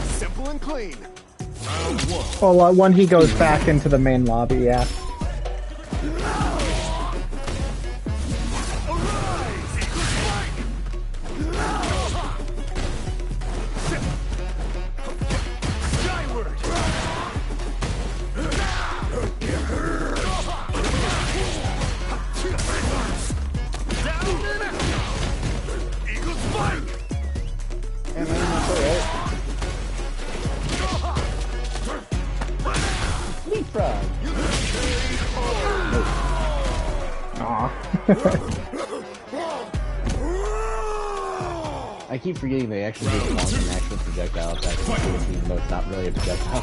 Simple and clean. Well, when he goes back into the main lobby, yeah. I keep forgetting they actually do launch an actual projectile attack, even though it's not really a projectile.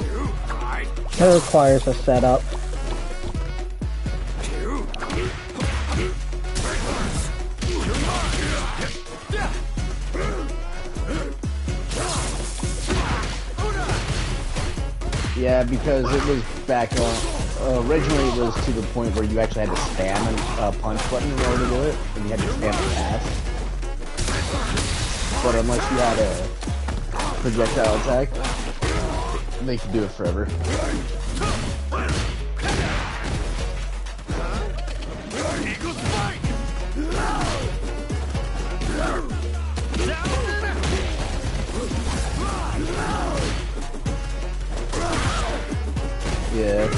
It requires a setup. Yeah, because it was back on. Originally, it was to the point where you actually had to spam a punch button in order to do it, and you had to spam the pass. But unless you had a projectile attack, they could do it forever. Yeah.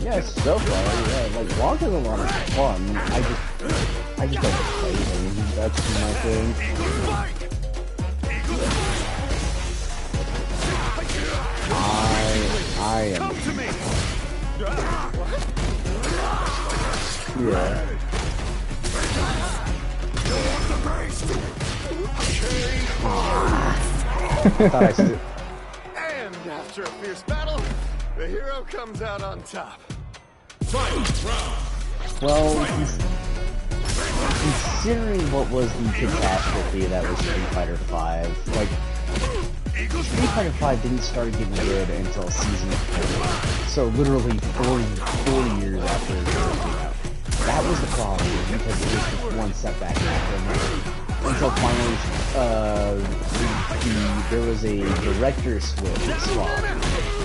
Yeah, it's so far. Yeah, like Wonka's a lot of fun. I I just don't play him. That's my thing. I am. Come to me. Yeah. Thought I should. And after a fierce battle, the hero comes out on top. Well, considering what was the catastrophe that was Street Fighter V, like, Street Fighter V didn't start getting good until Season 4, so literally 4 years after it first came out. That was the problem, because it was just one setback after another. Until finally, there was a director swap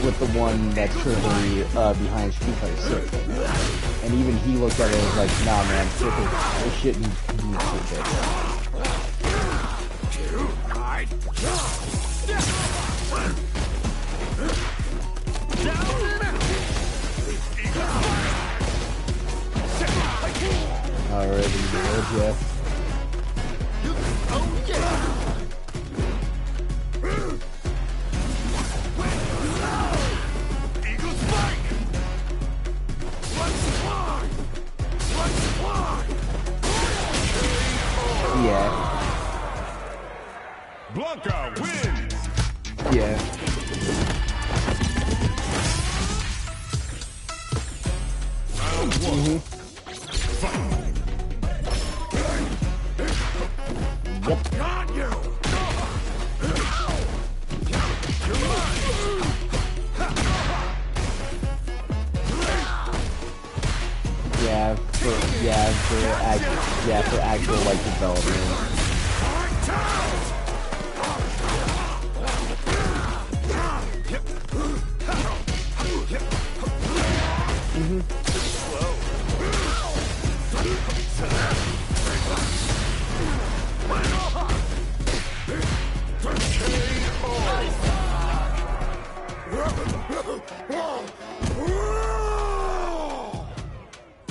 with the one that's currently behind Street Fighter 6 right now. And even he looked at it and was like, nah man, this shit needs to fix. Already good, yeah. Yeah. Blanca wins. Yeah. Round one. Yep. Got you. For actual like development.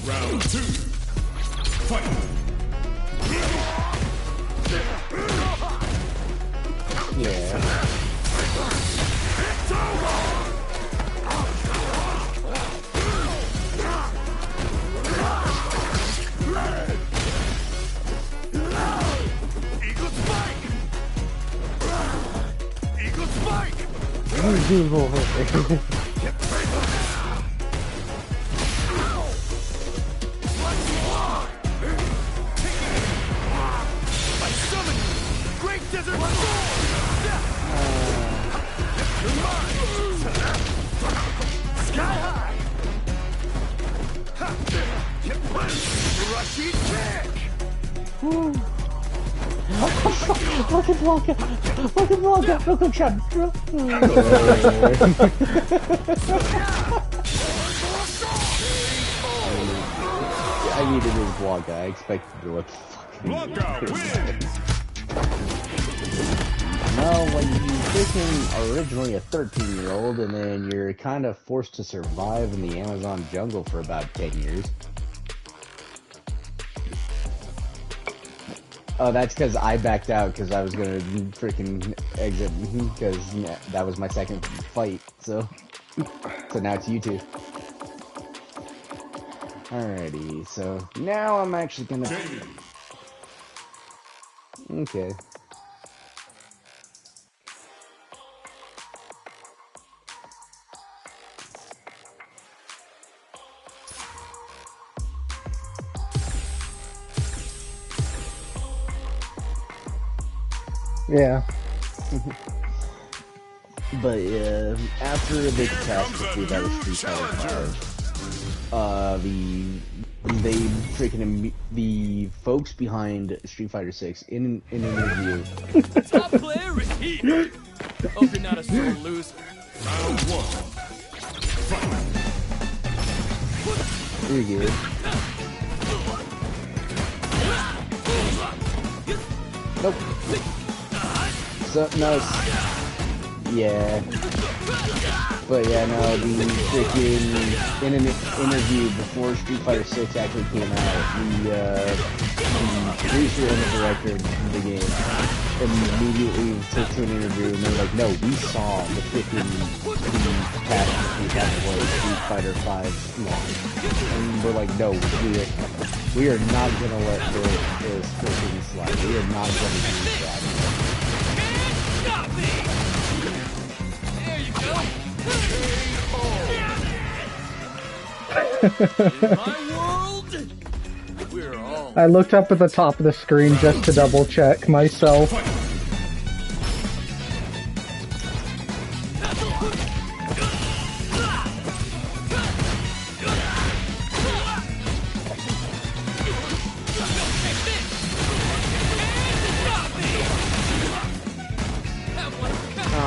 Round two. Fight. Yeah. Eagle spike. Eagle spike. I summon you. Great Desert Storm. You're mine. Sky high. Rushy kick. Look at Blanca! Look at Blanca! Look at Chad! I needed his Blanca. I expected to look fucking Blanca wins. No, when you freaking are originally a 13-year-old and then you're kind of forced to survive in the Amazon jungle for about 10 years. Oh, that's because I backed out because I was gonna freaking exit because that was my second fight. So now it's you two. Alrighty, so now I'm actually gonna. Okay. Yeah. But yeah, after the catastrophe that was Street Fighter V, the folks behind Street Fighter 6 in an interview. Stop playing repeat. Hope you're not a sore loser. Round one. You're good. Nope. So no. Yeah. But yeah, no, the freaking in an interview before Street Fighter 6 actually came out, the producer and the director of the game immediately took to an interview and they were like, no, we saw the freaking patch we had to play Street Fighter 5 launch. And we're like, no, we are not gonna let this freaking slide. We are not gonna do that. There you go. In my world, we're all. I looked up at the top of the screen just to double check myself.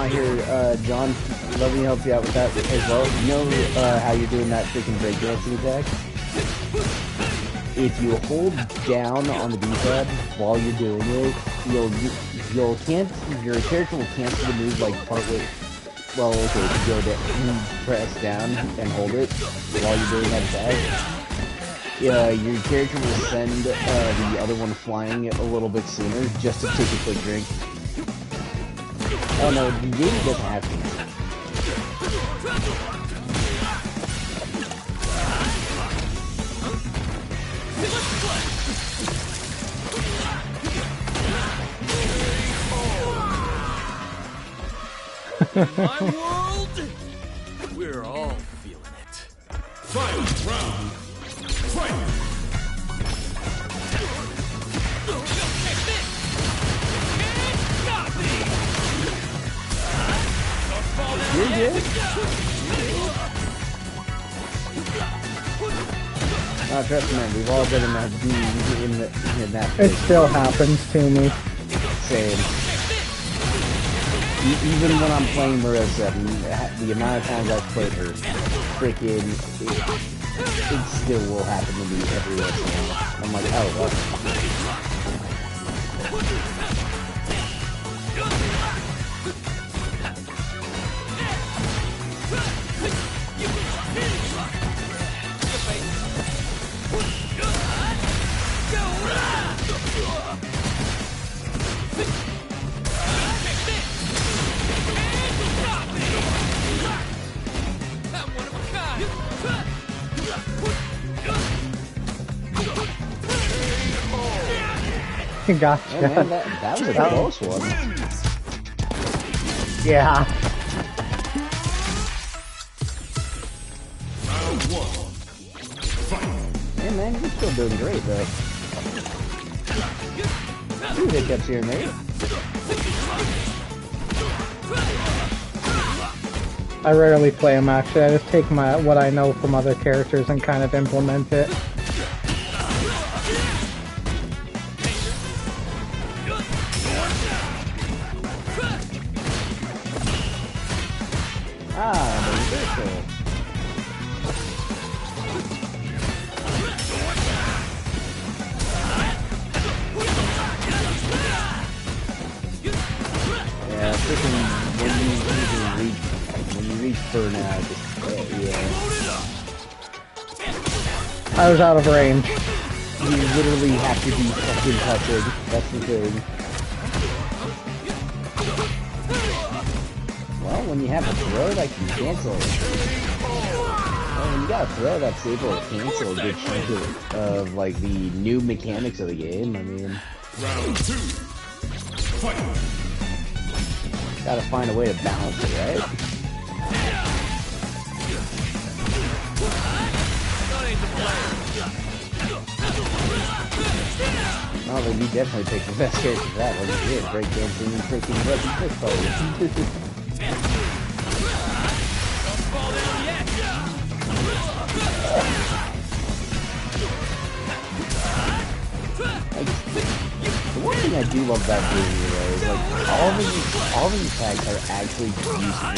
Here, John, let me help you out with that as well. You know how you're doing that freaking breakdancing attack? If you hold down on the D-pad while you're doing it, your character will cancel the move like partway. Well, okay, if you go down, press down and hold it while you're doing that attack. Yeah, your character will send the other one flying a little bit sooner just to take a quick drink. Oh no, the game doesn't have to. In my world, we're all feeling it. Final round. Fight! You're good. Oh, trust me, man, we've all been in that It place. still happens to me. Same. Even when I'm playing Marissa, the amount of times I've played her, freaking, it still will happen to me every once in a while. I'm like, oh, well. Gotcha. Oh, man, that was a close one. Yeah. Round one. Fight! Hey man, you're still doing great though. Few hiccups here and there. I rarely play them actually. I just take what I know from other characters and kind of implement it. Ah, the reversal. Yeah, freaking when you reach burnout, yeah. I was out of range. You literally have to be fucking touching. That's the thing. Well, when you have a throw that can cancel. Well, when you got a throw that's able to cancel a good chunk of like the new mechanics of the game, I mean. Round two. Fight! Gotta find a way to balance it, right? Oh, then you definitely picked the best character for that one. You did breakdancing and freaking weapon fist fighting. The one thing I do love about Disney though is like all of these tags are actually useful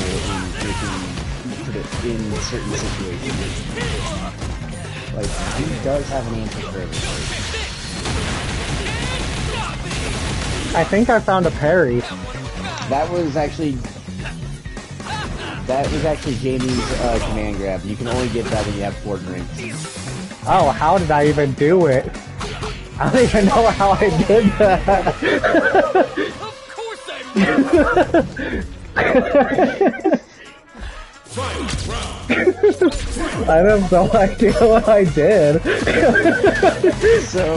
in certain situations. Like he does have an answer for everything. I think I found a parry. That was actually That was actually Jamie's command grab. You can only get that when you have 4 drinks. Oh, how did I even do it? I don't even know how I did that. Of course I will! I have no idea what I did. So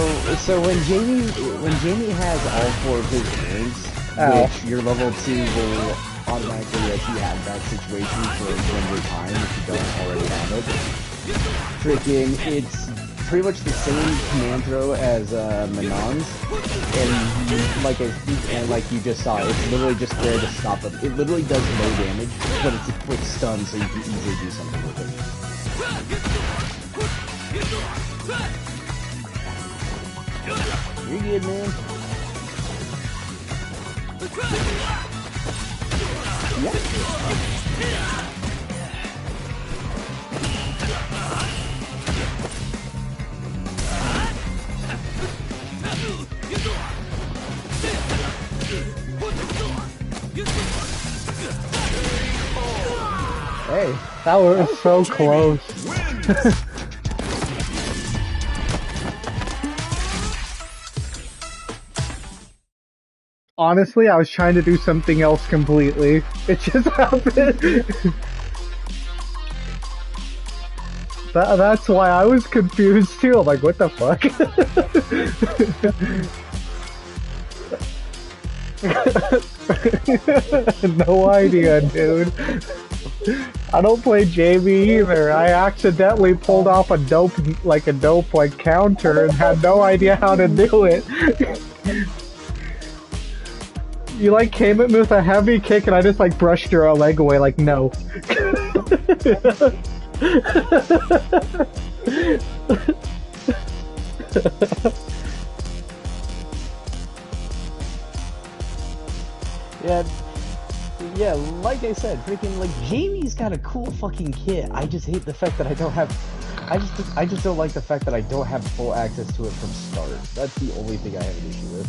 when Jamie has all 4 of his drinks, which your level 2 will automatically let you have that situation for one more time if you don't already have it. Freaking, it's pretty much the same command throw as Manon's, and like you just saw, it's literally just there to stop it. It literally does no damage, but it's a quick stun, so you can easily do something with it. You're good, man. Yeah. Hey, that was so close. Honestly, I was trying to do something else completely. It just happened. That's why I was confused too. I'm like, what the fuck? No idea, dude. I don't play Jamie either. I accidentally pulled off a dope counter and had no idea how to do it. You like came at me with a heavy kick and I just like brushed your leg away like no. Yeah, like I said, freaking like Jamie's got a cool fucking kit. I just hate the fact that I don't have. I just don't like the fact that I don't have full access to it from start. That's the only thing I have an issue with.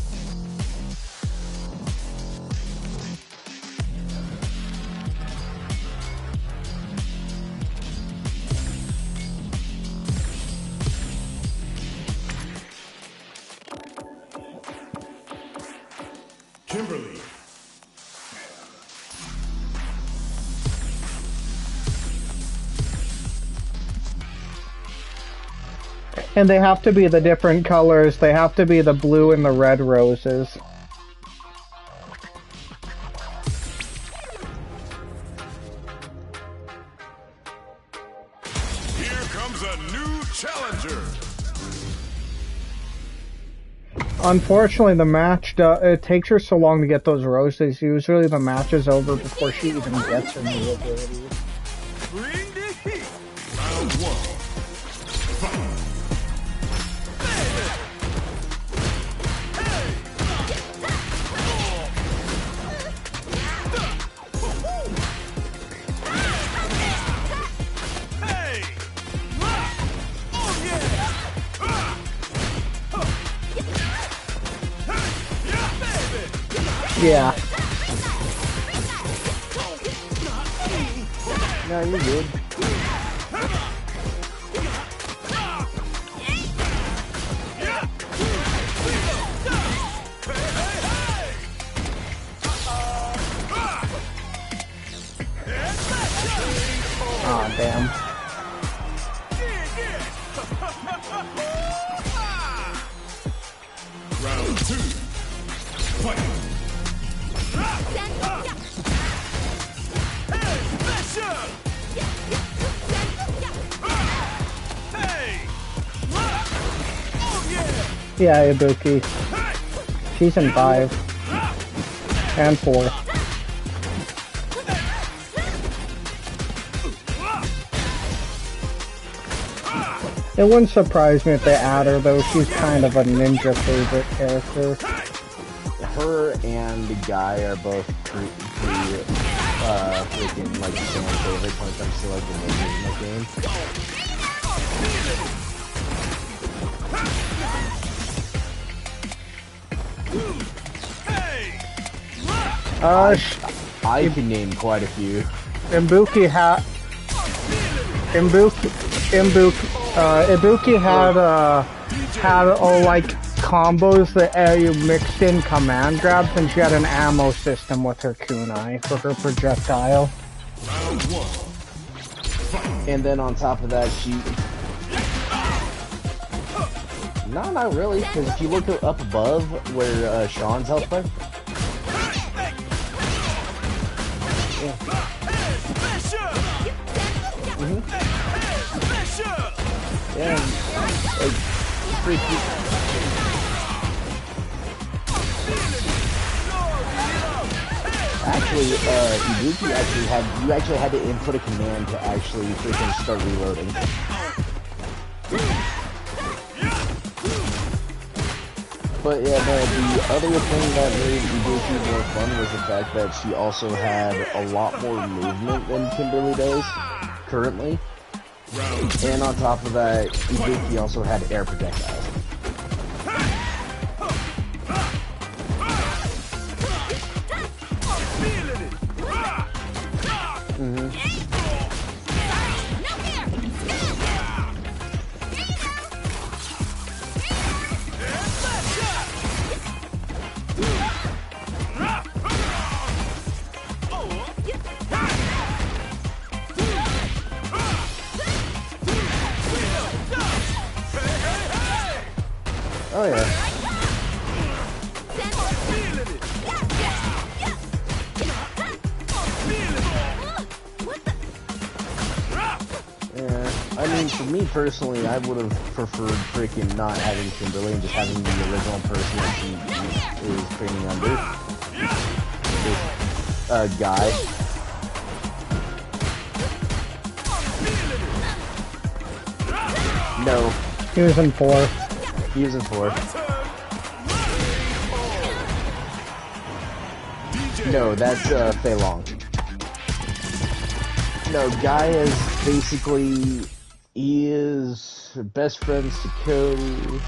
Kimberly. And they have to be the different colors. They have to be the blue and the red roses. Here comes a new challenger. Unfortunately, the match, it takes her so long to get those roses. Usually the match is over before she even gets her new abilities. Bring the heat. Round 1. Fight. Yeah. No, you're good. Aw, damn. Round 2. Fight. Yeah, Ibuki. She's in 5. And 4. It wouldn't surprise me if they add her, though. She's kind of a ninja favorite character. Her and the guy are both pretty freaking like fan favorites when it comes to like the ninjas in the game. I can name quite a few. Ibuki had like combos that you mixed in command grabs, and she had an ammo system with her kunai for her projectile. And then on top of that, she... No, not really, because if you look up above where Sean's health bar... Yeah. Yeah, like, freaky. Actually, Ibuki actually had to input a command to actually freaking start reloading. But yeah, no, the other thing that made Ibuki more fun was the fact that she also had a lot more movement than Kimberly does currently. And on top of that, Ibuki also had air projectiles. Oh yeah. Yeah, I mean, for me personally, I would have preferred freaking not having Kimberly and just having the original person that she is training under. This, guy. No. He was in 4. He was in 4. No, that's Fei Long. No, Guy is basically, he is best friends to Cody.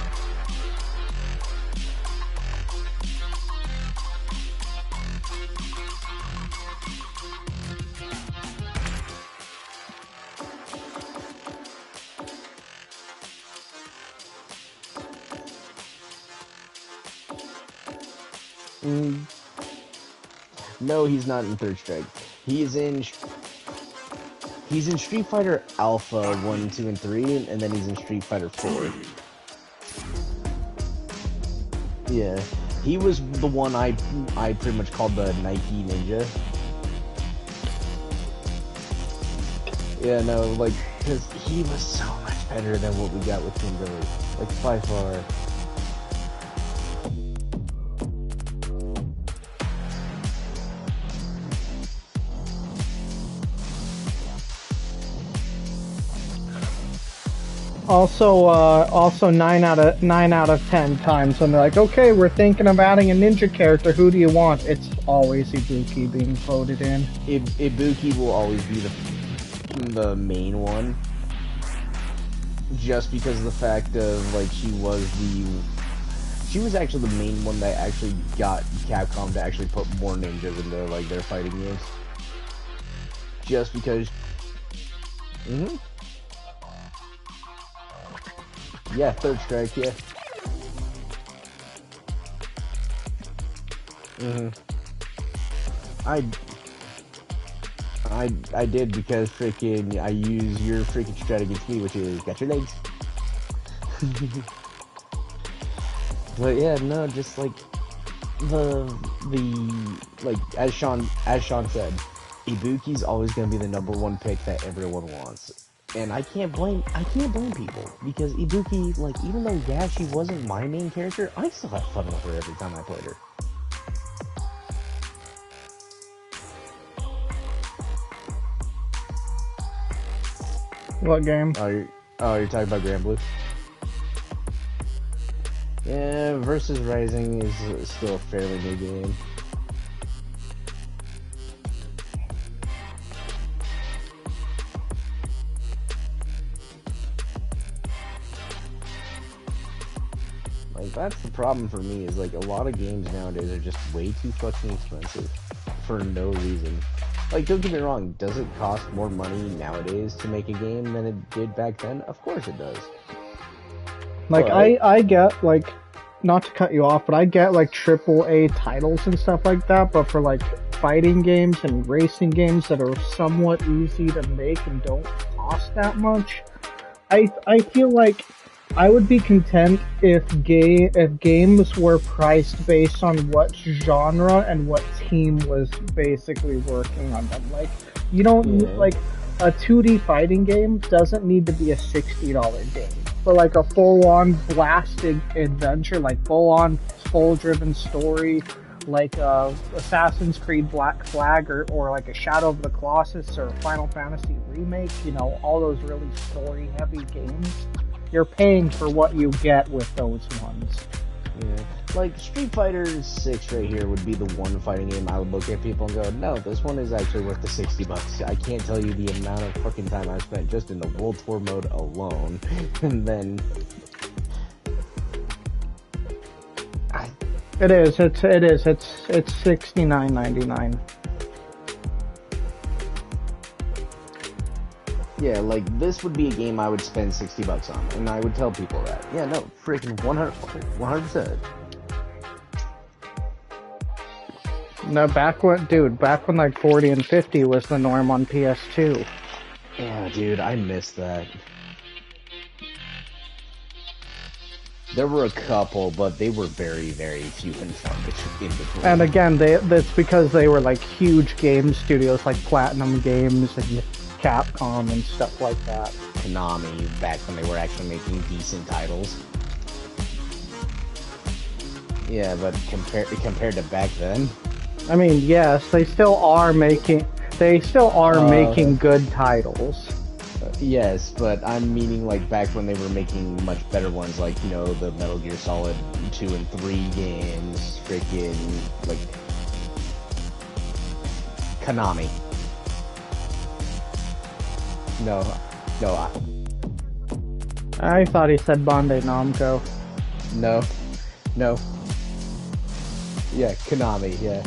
No, he's not in Third Strike. He's in Street Fighter Alpha 1, 2, and 3, and then he's in Street Fighter 4. Yeah, he was the one I pretty much called the Nike Ninja. Yeah, no, like, because he was so much better than what we got with Kimberly. Like, by far. Also 9 out of 10 times when they're like, okay, we're thinking of adding a ninja character, who do you want? It's always Ibuki being voted in. Ibuki will always be the main one, just because of the fact of, like, she was actually the main one that actually got Capcom to actually put more ninjas into, like, their fighting games. Just because. Yeah, Third Strike, yeah. I did because freaking I use your freaking strat against me, which is got your legs. But yeah, no, just like like as Sean said, Ibuki's always gonna be the #1 pick that everyone wants. And I can't blame people, because Ibuki, like, even though, yeah, she wasn't my main character, I still had fun with her every time I played her. What game? Oh, you're talking about Granblue? Yeah, Versus Rising is still a fairly new game. Like, that's the problem for me, is like a lot of games nowadays are just way too fucking expensive for no reason. Like, don't get me wrong, does it cost more money nowadays to make a game than it did back then? Of course it does. Like, But, I get, like, not to cut you off, but I get, like, AAA titles and stuff like that, but for, like, fighting games and racing games that are somewhat easy to make and don't cost that much, I feel like I would be content if games were priced based on what genre and what team was basically working on them. Like, you don't like a 2D fighting game doesn't need to be a $60 game. For like a full-on blasted adventure, like full-on soul-driven story, like Assassin's Creed Black Flag or like a Shadow of the Colossus or Final Fantasy Remake, you know, all those really story-heavy games. You're paying for what you get with those ones. yeah. Like, Street Fighter 6 right here would be the one fighting game I would look at people and go, no, this one is actually worth the $60. I can't tell you the amount of fucking time I've spent just in the World Tour mode alone. And then... It's $69.99. Yeah, like, this would be a game I would spend $60 on, and I would tell people that. Yeah, no, freaking 100%. No, back when like 40 and 50 was the norm on PS2. Yeah, dude, I missed that. There were a couple, but they were very, very few and far in between. And again, that's because they were like huge game studios like Platinum Games and Capcom and stuff like that. Konami, back when they were actually making decent titles. Yeah, but compared to back then... I mean, yes, they still are making good titles. Yes, but I'm meaning like back when they were making much better ones, like, you know, the Metal Gear Solid 2 and 3 games, freaking, like, Konami. No, I thought he said Bandai Namco. no. Yeah, Konami, yeah.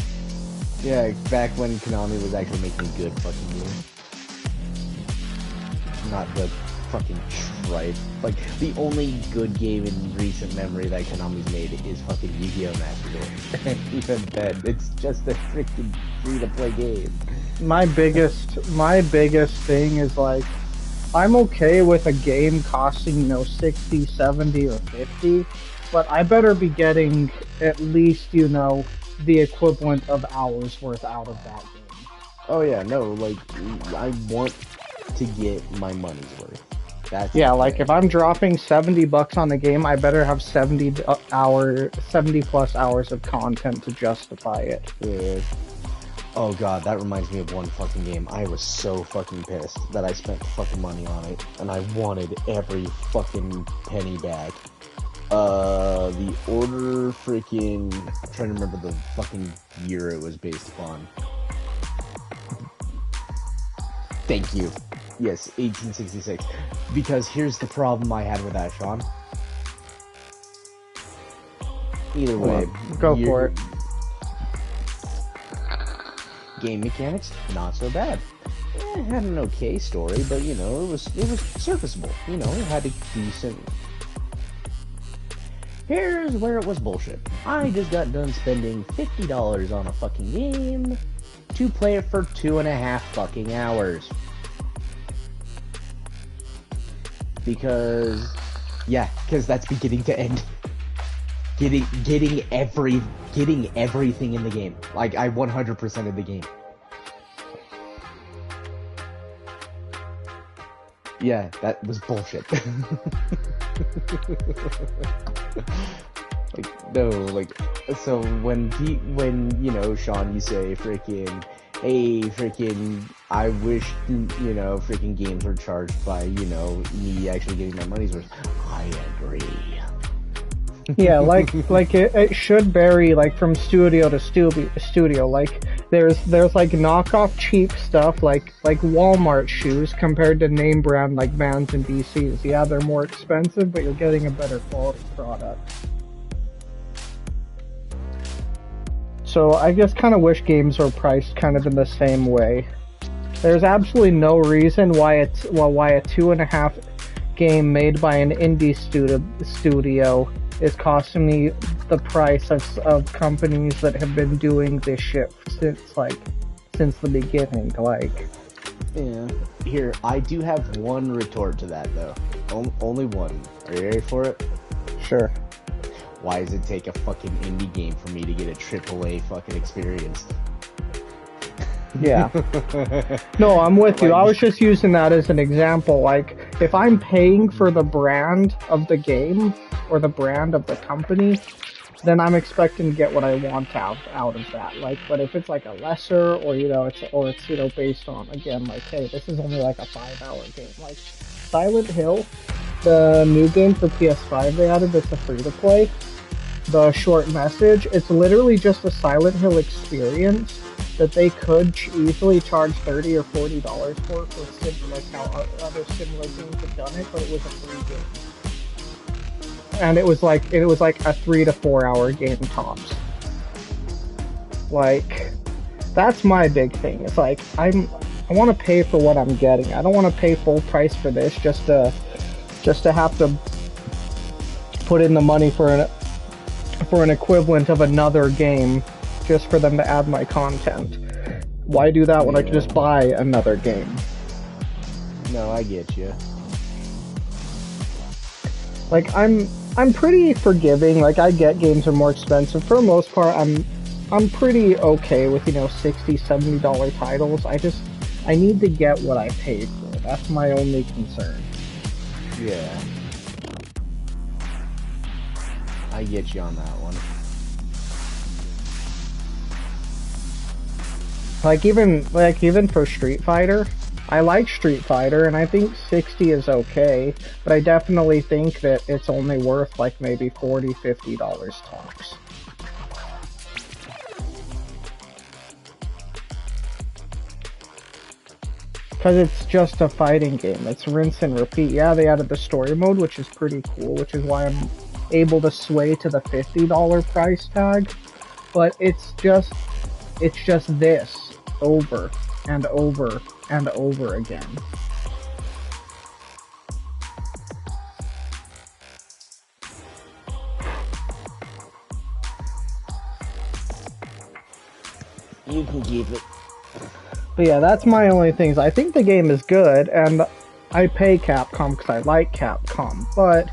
Yeah, back when Konami was actually making good fucking games. Not the fucking tripe. Like, the only good game in recent memory that Konami's made is fucking Yu-Gi-Oh! Master Duel. And even then, it's just a freaking free-to-play game. My biggest thing is like, I'm okay with a game costing, you know, 60, 70, or 50, but I better be getting at least, you know, the equivalent of hours worth out of that game. Oh yeah, no, like, I want to get my money's worth. That's yeah, like if I'm dropping $70 on the game, I better have 70 plus hours of content to justify it. Yeah. Oh god, that reminds me of one fucking game. I was so fucking pissed that I spent fucking money on it, and I wanted every fucking penny back. The Order freaking... I'm trying to remember the fucking year it was based upon. Thank you. Yes, 1866. Because here's the problem I had with that, Sean. Either way, Go for it. Game mechanics, not so bad. It had an okay story, but you know, it was serviceable. You know, it had a decent... Here's where it was bullshit. I just got done spending $50 on a fucking game to play it for 2.5 fucking hours. Because that's beginning to end. Getting everything in the game. Like, I 100%ed the game. Yeah, that was bullshit. Like, no, like, so when you know, Sean, you say freaking, hey, freaking, I wish, you know, freaking games were charged by, you know, me actually getting my money's worth. I agree. Yeah, like it should vary like from studio to studio. Like there's like knockoff cheap stuff like Walmart shoes compared to name brand like Vans and DCs. Yeah, they're more expensive, but you're getting a better quality product. So I just kind of wish games were priced kind of in the same way. There's absolutely no reason why a 2.5 game made by an indie studio is costing me the price of companies that have been doing this shit since the beginning. Like, Yeah. Here, I do have one retort to that though. Only one. Are you ready for it? sure. Why does it take a fucking indie game for me to get a AAA fucking experience? Yeah. No, I'm with you. I was just using that as an example. Like, if I'm paying for the brand of the game or the brand of the company, then I'm expecting to get what I want out of that. Like, but if it's like a lesser, or it's based on, again, like, hey, this is only like a 5-hour game. Like Silent Hill, the new game for PS5 they added that's a free-to-play, the short message, it's literally just a Silent Hill experience that they could easily charge $30 or $40 for like how other similar games have done it, but it was a free game. And it was like a 3 to 4 hour game tops. Like, that's my big thing. It's like I want to pay for what I'm getting. I don't want to pay full price for this just to have to put in the money for an equivalent of another game just for them to add my content. Why do that when I can just buy another game? No, I get you. Like, I'm pretty forgiving. Like, I get games are more expensive. For the most part, I'm pretty okay with, $60, $70 titles. I need to get what I paid for. That's my only concern. Yeah. I get you on that one. Like even for Street Fighter, I like Street Fighter, and I think 60 is okay, but I definitely think that it's only worth like maybe $40, $50 tops. Because it's just a fighting game. It's rinse and repeat. Yeah, they added the story mode, which is pretty cool, which is why I'm able to sway to the $50 price tag. But it's just this over and over and over again. You can keep it. But yeah, that's my only things. I think the game is good, and I pay Capcom because I like Capcom. But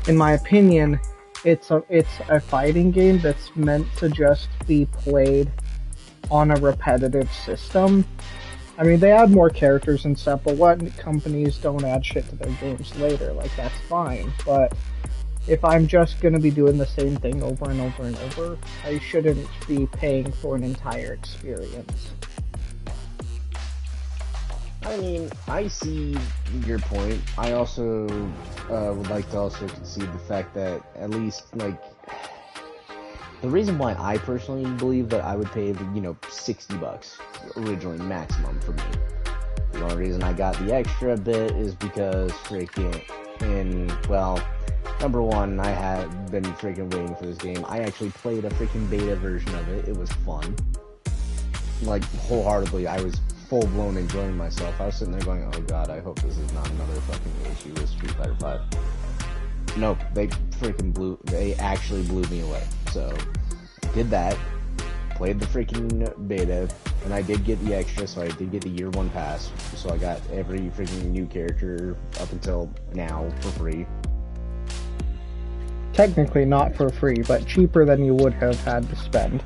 in my opinion, it's a fighting game that's meant to just be played on a repetitive system. I mean, they add more characters and stuff, but what companies don't add shit to their games later? Like, that's fine. But if I'm just gonna be doing the same thing over and over and over, I shouldn't be paying for an entire experience. I mean, I see your point. I also would like to also concede the fact that at least, like, the reason why I personally believe that I would pay, $60 originally maximum for me. The only reason I got the extra bit is because number one, I had been freaking waiting for this game. I actually played a freaking beta version of it. It was fun. Like, wholeheartedly, I was full-blown enjoying myself. I was sitting there going, oh god, I hope this is not another fucking issue with Street Fighter 5. Nope, they actually blew me away. So, did that, played the freaking beta, and I did get the extra, so I did get the year 1 pass, so I got every freaking new character up until now for free. Technically not for free, but cheaper than you would have had to spend.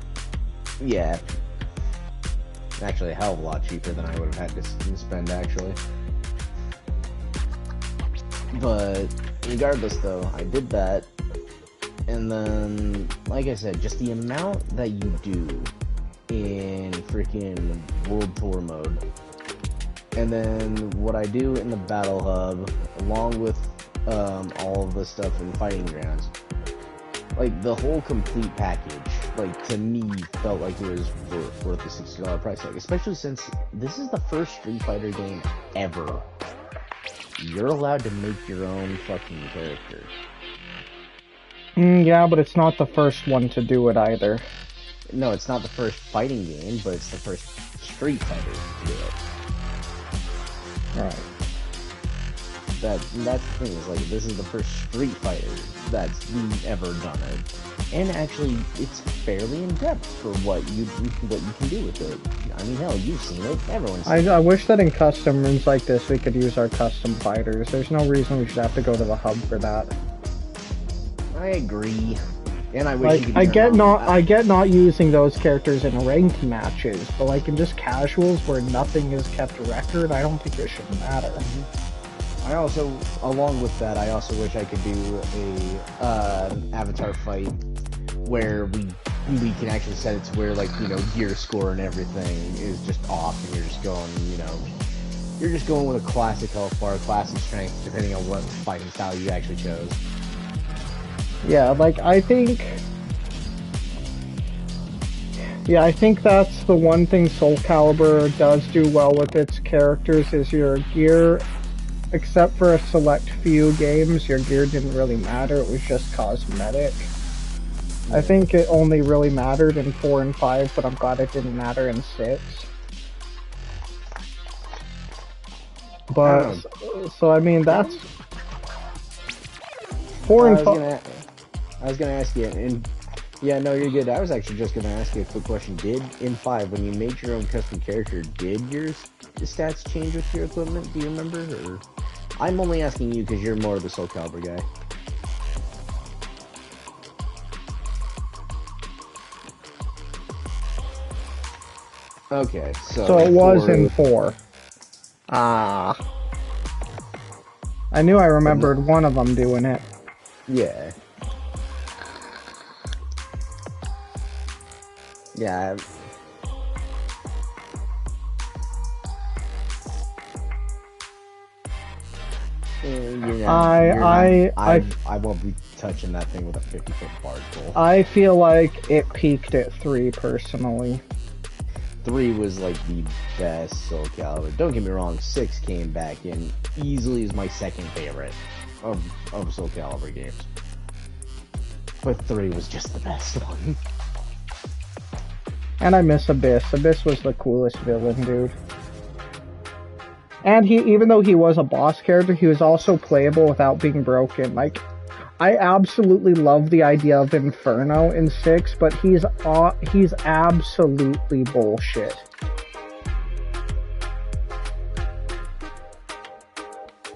Yeah. Actually, a hell of a lot cheaper than I would have had to spend, actually. But, regardless though, I did that, and then, like I said, just the amount that you do in freaking World Tour mode, and then what I do in the Battle Hub, along with all of the stuff in Fighting Grounds, like, the whole complete package, like, to me, felt like it was worth the $60 price tag, especially since this is the first Street Fighter game ever. You're allowed to make your own fucking character. Yeah, but it's not the first one to do it either. no, it's not the first fighting game, but it's the first Street Fighter to do it. Right. That's the thing, is like, this is the first Street Fighter that's ever done it. And actually, it's fairly in-depth for what you can do with it. I mean, hell, you've seen it, everyone's seen it. I wish that in custom rooms like this, we could use our custom fighters. There's no reason we should have to go to the hub for that. I agree. And I wish you could I get not using those characters in ranked matches, but like in just casuals where nothing is kept record, I don't think it should matter. I also, along with that, I also wish I could do a avatar fight where we can actually set it to where, like, you know, gear score and everything is just off, and you're just going, you know, you're just going with a classic health bar, classic strength, depending on what fighting style you actually chose. Yeah, like, I think that's the one thing Soul Calibur does do well with its characters, is your gear, except for a select few games, your gear didn't really matter, it was just cosmetic. I think it only really mattered in 4 and 5, but I'm glad it didn't matter in 6. But, so I mean, that's... 4 and 5... I was gonna ask you, and yeah, no, you're good. I was actually just gonna ask you a quick question. In 5, when you made your own custom character, did your stats change with your equipment? Do you remember? Or I'm only asking you because you're more of the Soul Calibur guy. Okay, so it was in 4. Ah. I knew I remembered one of them doing it. Yeah. Yeah. I won't be touching that thing with a 50-foot barge pole. I feel like it peaked at 3 personally. 3 was like the best Soul Calibur. Don't get me wrong, 6 came back in easily as my second favorite of Soul Calibur games. But 3 was just the best one. And I miss Abyss. Abyss was the coolest villain, dude. And even though he was a boss character, he was also playable without being broken. Like, I absolutely love the idea of Inferno in 6, but he's absolutely bullshit.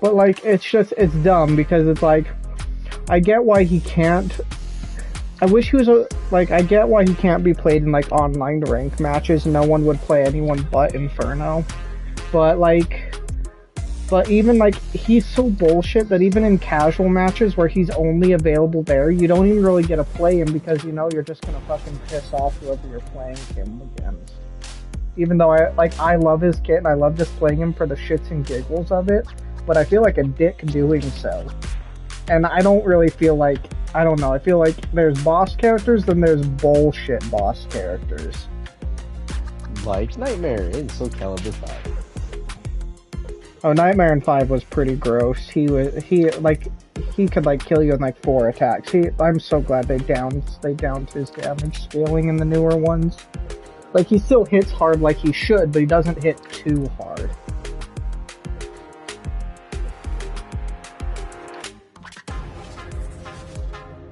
But like, it's dumb because it's like, I get why he can't. I wish he was I get why he can't be played in like online rank matches. No one would play anyone but Inferno. But even like, he's so bullshit that even in casual matches where he's only available there, you don't even really get to play him because you know you're just gonna fucking piss off whoever you're playing him against. Even though I love his kit and I love just playing him for the shits and giggles of it, but I feel like a dick doing so. And I don't really feel like, I don't know, I feel like there's boss characters, then there's bullshit boss characters. Like Nightmare in Soul Calibur 5. Oh, Nightmare in 5 was pretty gross. He could like kill you in like 4 attacks. I'm so glad they downed his damage scaling in the newer ones. Like, he still hits hard like he should, but he doesn't hit too hard.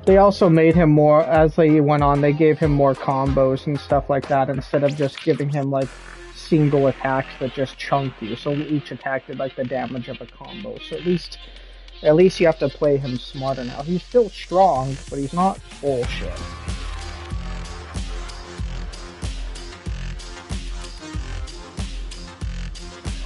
They also made him more, as they went on, they gave him more combos and stuff like that instead of just giving him like single attacks that just chunk you. So each attack did like the damage of a combo. So at least you have to play him smarter now. He's still strong, but he's not bullshit.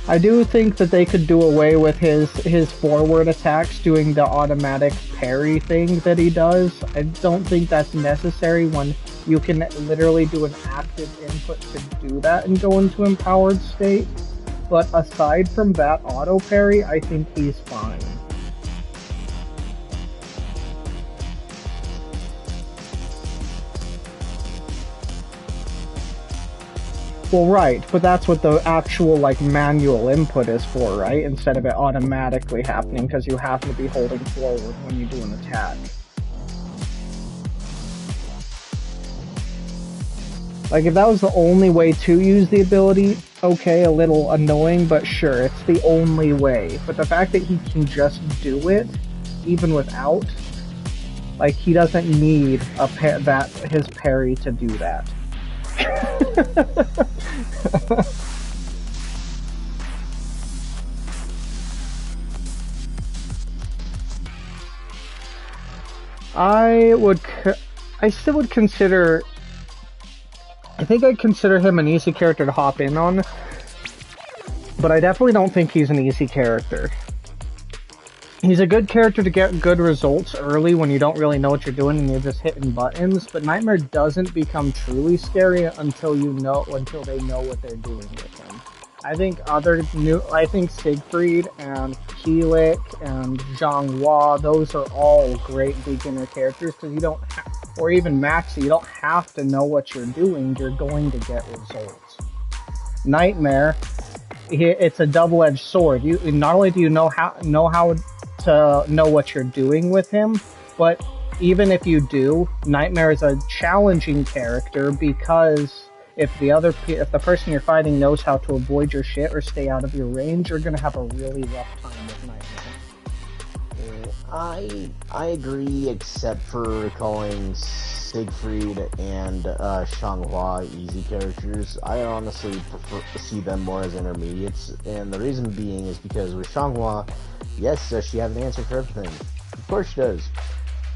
I do think that they could do away with his forward attacks doing the automatic parry thing that he does. I don't think that's necessary when you can literally do an active input to do that and go into empowered state. But aside from that auto parry, I think he's fine. Well, right, but that's what the actual, like, manual input is for, right? Instead of it automatically happening, because you happen to be holding forward when you do an attack. Like, if that was the only way to use the ability, okay, a little annoying, but sure, it's the only way. But the fact that he can just do it, even without, like, he doesn't need his parry to do that. I still would consider. I think I'd consider him an easy character to hop in on, but I definitely don't think he's an easy character. He's a good character to get good results early when you don't really know what you're doing and you're just hitting buttons, but Nightmare doesn't become truly scary until they know what they're doing with him. I think Siegfried and Keelik and Xianghua, those are all great beginner characters because you don't or even Maxi, you don't have to know what you're doing, you're going to get results. Nightmare, it's a double-edged sword. You not only do you know how to know what you're doing with him, but even if you do, Nightmare is a challenging character because if the person you're fighting knows how to avoid your shit or stay out of your range, you're gonna have a really rough time with Nightmare. I agree, except for calling Siegfried and Xianghua easy characters. I honestly prefer to see them more as intermediates, and the reason being is because with Xianghua, yes, does she have an answer for everything? Of course she does.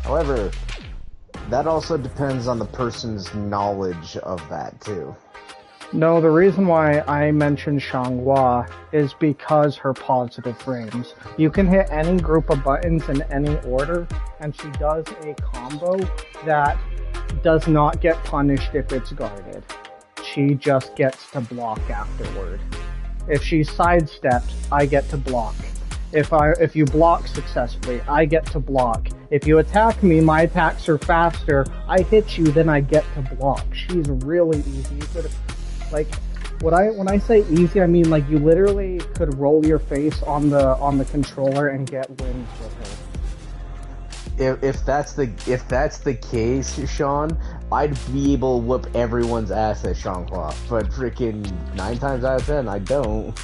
However, that also depends on the person's knowledge of that too. No, the reason why I mentioned Xianghua is because her positive frames. You can hit any group of buttons in any order, and she does a combo that does not get punished if it's guarded. She just gets to block afterward. If she's sidestepped, I get to block. If you block successfully, I get to block. If you attack me, my attacks are faster. I hit you, then I get to block. She's really easy. You could, like, when I say easy, I mean like you literally could roll your face on the controller and get wins with her. If that's the case, Sean, I'd be able to whoop everyone's ass at Xianghua, but freaking 9 times out of 10, I don't.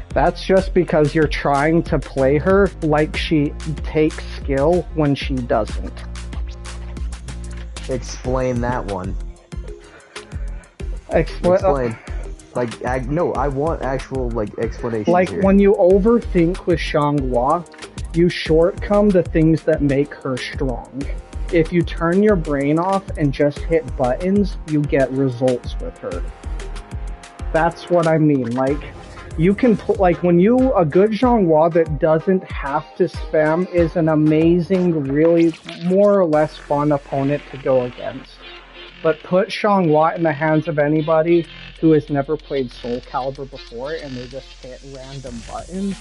That's just because you're trying to play her like she takes skill when she doesn't. Explain that one. Explain. I want actual explanations. Like here. When you overthink with Xianghua, you shortcome the things that make her strong. If you turn your brain off and just hit buttons, you get results with her. That's what I mean. Like, you can a good Xianghua that doesn't have to spam is an amazing, really more or less fun opponent to go against. But put Xianghua in the hands of anybody who has never played Soul Calibur before and they just hit random buttons,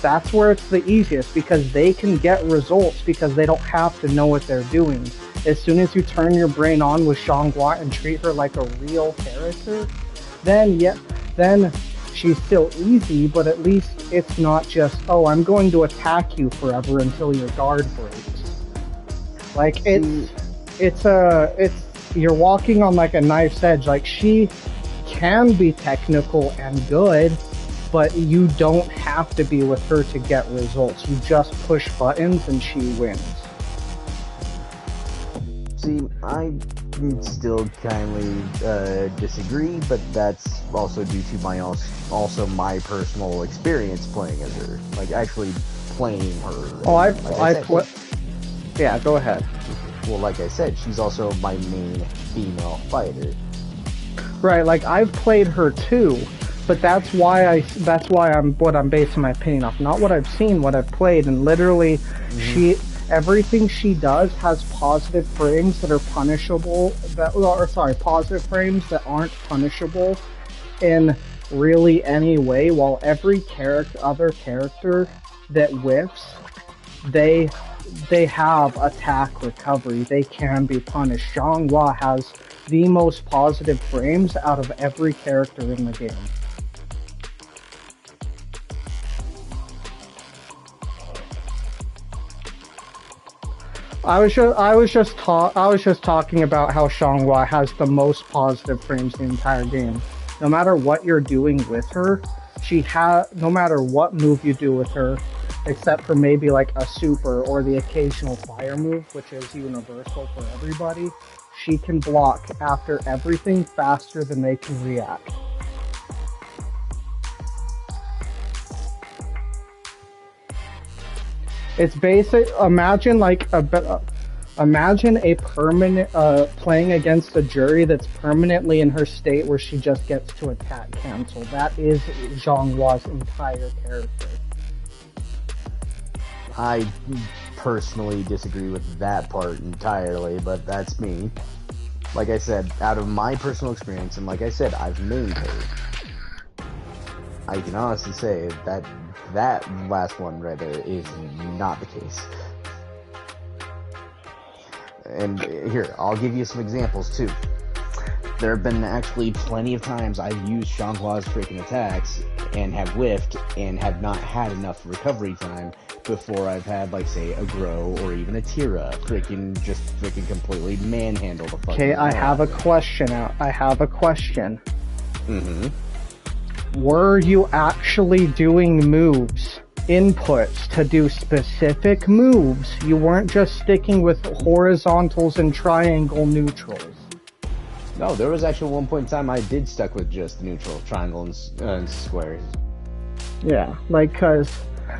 that's where it's the easiest because they can get results because they don't have to know what they're doing. As soon as you turn your brain on with Xianghua and treat her like a real character, then she's still easy, but at least it's not just, oh, I'm going to attack you forever until your guard breaks. Like, you're walking on like a knife's edge. Like, she can be technical and good, but you don't have to be with her to get results. You just push buttons and she wins. See, I still kindly disagree, but that's also due to my personal experience playing as her, like actually playing her. Oh, yeah, go ahead. Well, like I said, she's also my main female fighter. Right, like I've played her too, but that's why I'm basing my opinion off, not what I've seen, what I've played, and literally everything she does has positive frames that are punishable, positive frames that aren't punishable in really any way, while every other character that whiffs, they have attack recovery, they can be punished. Xianghua has the most positive frames out of every character in the game. I was just talking about how Xianghua has the most positive frames in the entire game. No matter what you're doing with her, no matter what move you do with her, except for maybe like a super or the occasional fire move, which is universal for everybody, she can block after everything faster than they can react. It's basic. Imagine a permanent playing against a jury that's permanently in her state where she just gets to attack cancel. That is Xianghua's entire character. I personally disagree with that part entirely, but that's me. Like I said, out of my personal experience, and like I said, I've mained her, I can honestly say that that last one right there is not the case. And here, I'll give you some examples too. There have been actually plenty of times I've used Xianghua's freaking attacks and have whiffed and have not had enough recovery time before I've had, like, say, a Grow or even a Tira freaking completely manhandle the fucking. Okay, I have a question. Mm-hmm. Were you actually doing moves, inputs to do specific moves? You weren't just sticking with horizontals and triangle neutrals. No, there was actually one point in time I did stuck with just neutral, triangle, and squares. Yeah, like, cause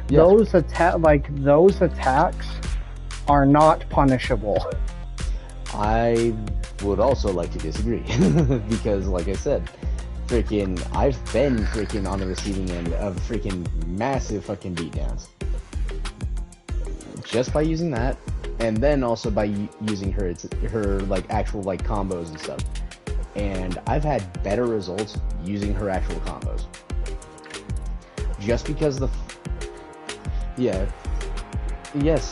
those attacks are not punishable. I would also like to disagree because, like I said, I've been on the receiving end of massive fucking beatdowns just by using that, and then also by using her like actual like combos and stuff. And I've had better results using her actual combos. Just because yes,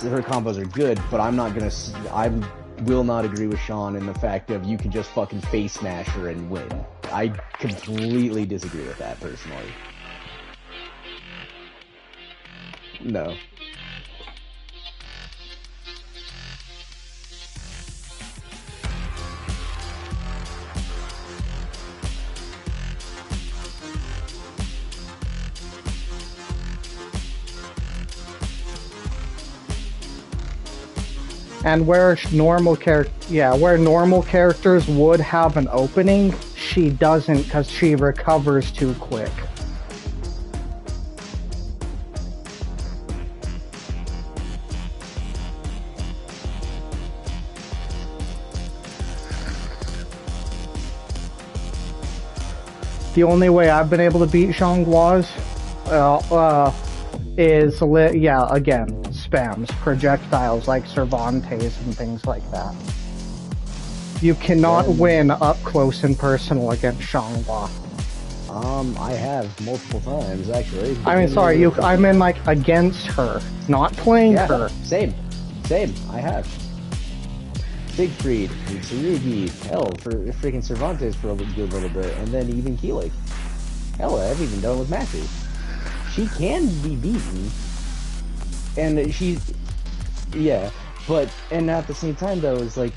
her combos are good, but I will not agree with Sean in the fact of you can just fucking face smash her and win. I completely disagree with that personally. No. And where normal characters would have an opening, she doesn't because she recovers too quick. The only way I've been able to beat Xianghua's is again, spams, projectiles like Cervantes and things like that. You cannot win up close and personal against Xianghua. I have multiple times actually. I mean, sorry, I mean like against her, not playing her. Same. I have. Siegfried, Tsurugi, hell, for freaking Cervantes for a good little bit, and then even Keeley. Hell, I've even done it with Matthew. She can be beaten, and and at the same time though, is like,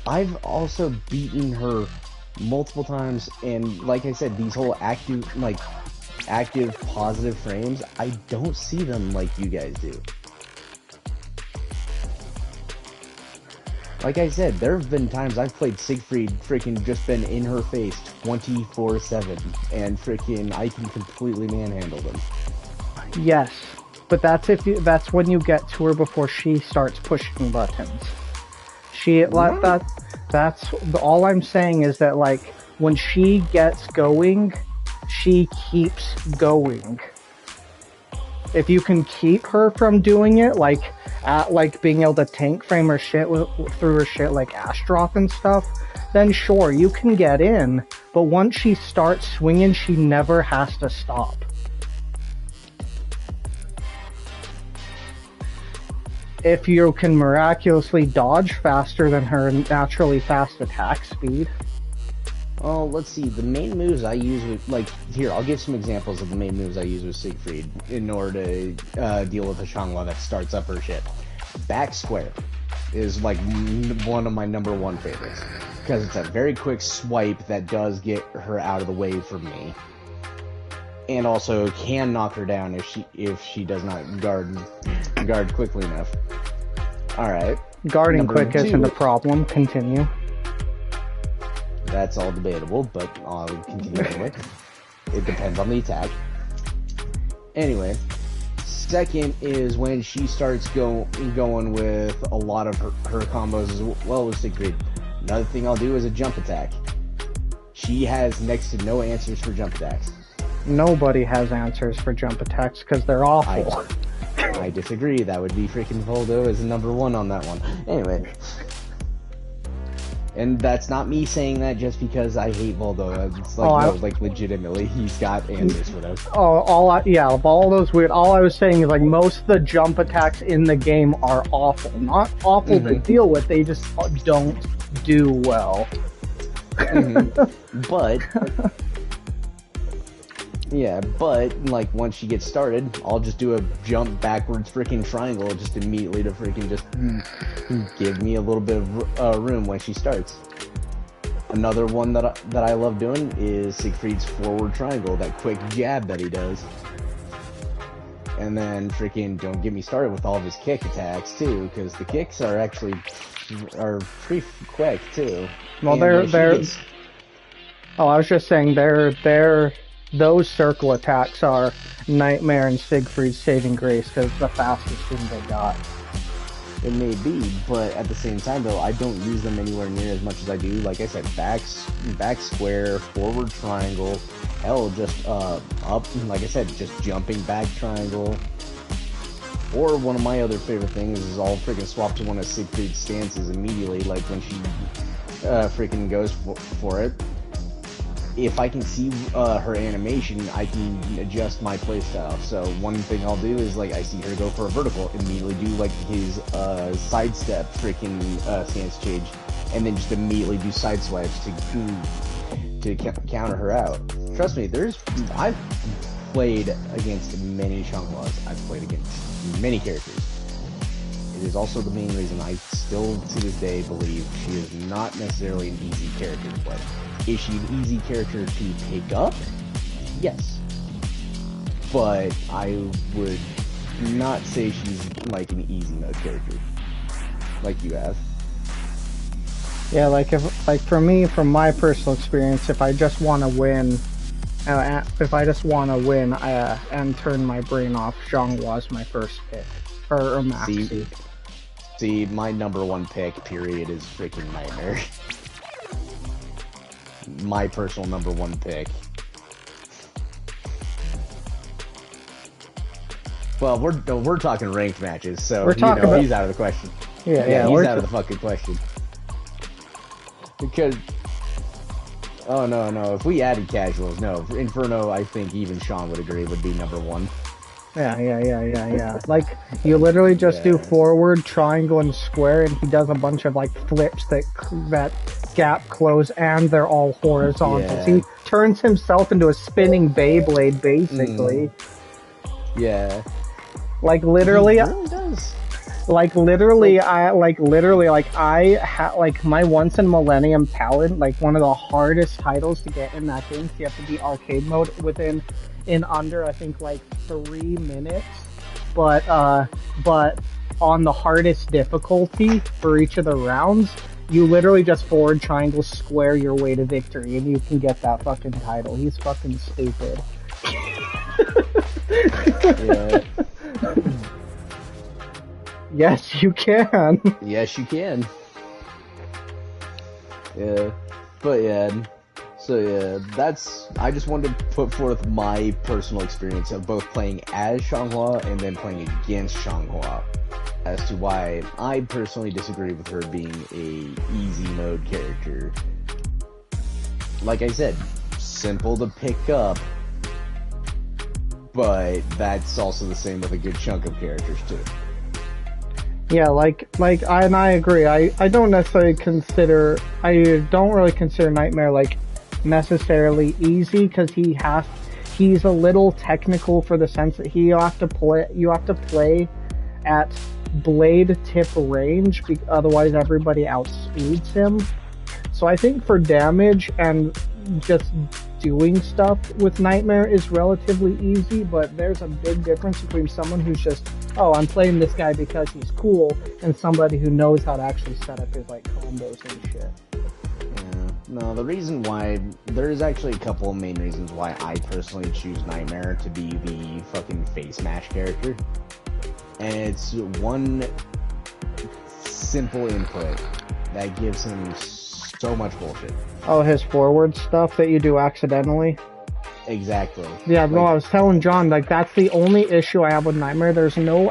I've also beaten her multiple times, and like I said, these whole active positive frames, I don't see them like you guys do. Like I said, there have been times I've played Siegfried freaking just been in her face 24/7, and freaking I can completely manhandle them. Yes, but that's when you get to her before she starts pushing buttons. That's all I'm saying is that, like, when she gets going, she keeps going. If you can keep her from doing it, like being able to tank frame her shit through her shit like Astroth and stuff, then sure, you can get in, but once she starts swinging, she never has to stop. If you can miraculously dodge faster than her naturally fast attack speed. Oh, let's see, the main moves I use with, like, here, I'll give some examples of the main moves I use with Siegfried in order to deal with a Xianghua that starts up her shit. Back square. is like one of my #1 favorites because it's a very quick swipe that does get her out of the way for me, and also can knock her down if she does not guard quickly enough. All right, Guarding quick isn't a problem. Continue. That's all debatable, but I'll continue anyway. It depends on the attack. Anyway, second is when she starts going with a lot of her combos as well as Siegfried. Another thing I'll do is a jump attack. She has next to no answers for jump attacks. Nobody has answers for jump attacks because they're awful. I disagree. That would be freaking Voldo as #1 on that one. Anyway. And that's not me saying that just because I hate Voldo. It's like, like legitimately, he's got answers for those. Of all those weird, all I was saying is like most of the jump attacks in the game are awful. Not awful to deal with, they just don't do well. But like once she gets started, I'll just do a jump backwards freaking triangle just immediately to freaking just give me a little bit of room when she starts. Another one that I love doing is Siegfried's forward triangle, that quick jab that he does. And then freaking don't get me started with all of his kick attacks too, because the kicks are actually pretty quick too. Well, they're I was just saying those circle attacks are Nightmare and Siegfried's saving grace because it's the fastest thing they got. It may be, but at the same time though, I don't use them anywhere near as much as I do. Like I said, back square, forward triangle, hell, just up, like I said, just jumping back triangle. Or one of my other favorite things is I'll freaking swap to one of Siegfried's stances immediately, like when she freaking goes for it. If I can see her animation, I can adjust my playstyle. So one thing I'll do is, like, I see her go for a vertical, immediately do, like, his sidestep freaking stance change, and then just immediately do side swipes to counter her out. Trust me, I've played against many Xianghuas. I've played against many characters. It is also the main reason I still, to this day, believe she is not necessarily an easy character to play. Is she an easy character to pick up? Yes. But I would not say she's like an easy mode character. Like you have. Yeah, for me, from my personal experience, if I just want to win, and turn my brain off, Xianghua's my first pick. Or Maxi. See, my #1 pick, period, is freaking Nightmare. My personal #1 pick. Well, we're talking ranked matches, so he's out of the question. Yeah, he's out of the fucking question. Because no, if we added casuals, no, Inferno, I think even Sean would agree would be #1. Yeah. Like, you literally just do forward, triangle, and square, and he does a bunch of, like, flips that gap close, and they're all horizontal. Yeah. He turns himself into a spinning Beyblade, basically. Yeah. Like, literally... He really does. My Once in Millennium Paladin, like, one of the hardest titles to get in that game, so you have to be arcade mode in under, I think, like 3 minutes, but on the hardest difficulty for each of the rounds, you literally just forward triangle square your way to victory, and you can get that fucking title. He's fucking stupid. Yeah. Yes, you can. Yes, you can. Yeah, but yeah. So yeah, I just wanted to put forth my personal experience of both playing as Xianghua and then playing against Xianghua as to why I personally disagree with her being a easy mode character. Like I said, simple to pick up, but that's also the same with a good chunk of characters too. Yeah, I agree. I don't necessarily consider, I don't really consider Nightmare, like, necessarily easy, because he's a little technical for the sense that you have to play at blade tip range, otherwise everybody outspeeds him. So I think for damage and just doing stuff with Nightmare is relatively easy, but there's a big difference between someone who's just, oh, I'm playing this guy because he's cool, and somebody who knows how to actually set up his like combos and shit. Yeah. No, the reason why, there's actually a couple of main reasons why I personally choose Nightmare to be the fucking face mash character. And it's one simple input that gives him so much bullshit. Oh, his forward stuff that you do accidentally? Exactly. Yeah, no, I was telling John, like, that's the only issue I have with Nightmare. There's no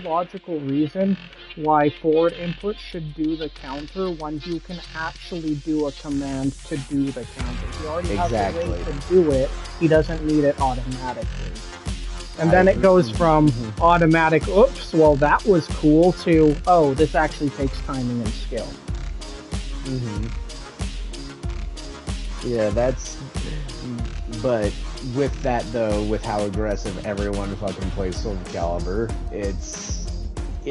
logical reason why forward input should do the counter when you can actually do a command to do the counter. He already has a way to do it, he doesn't need it automatically. And then it goes from automatic, oops, well that was cool, to, oh, this actually takes timing and skill. Yeah, but with that though, with how aggressive everyone fucking plays Soul Calibur, it's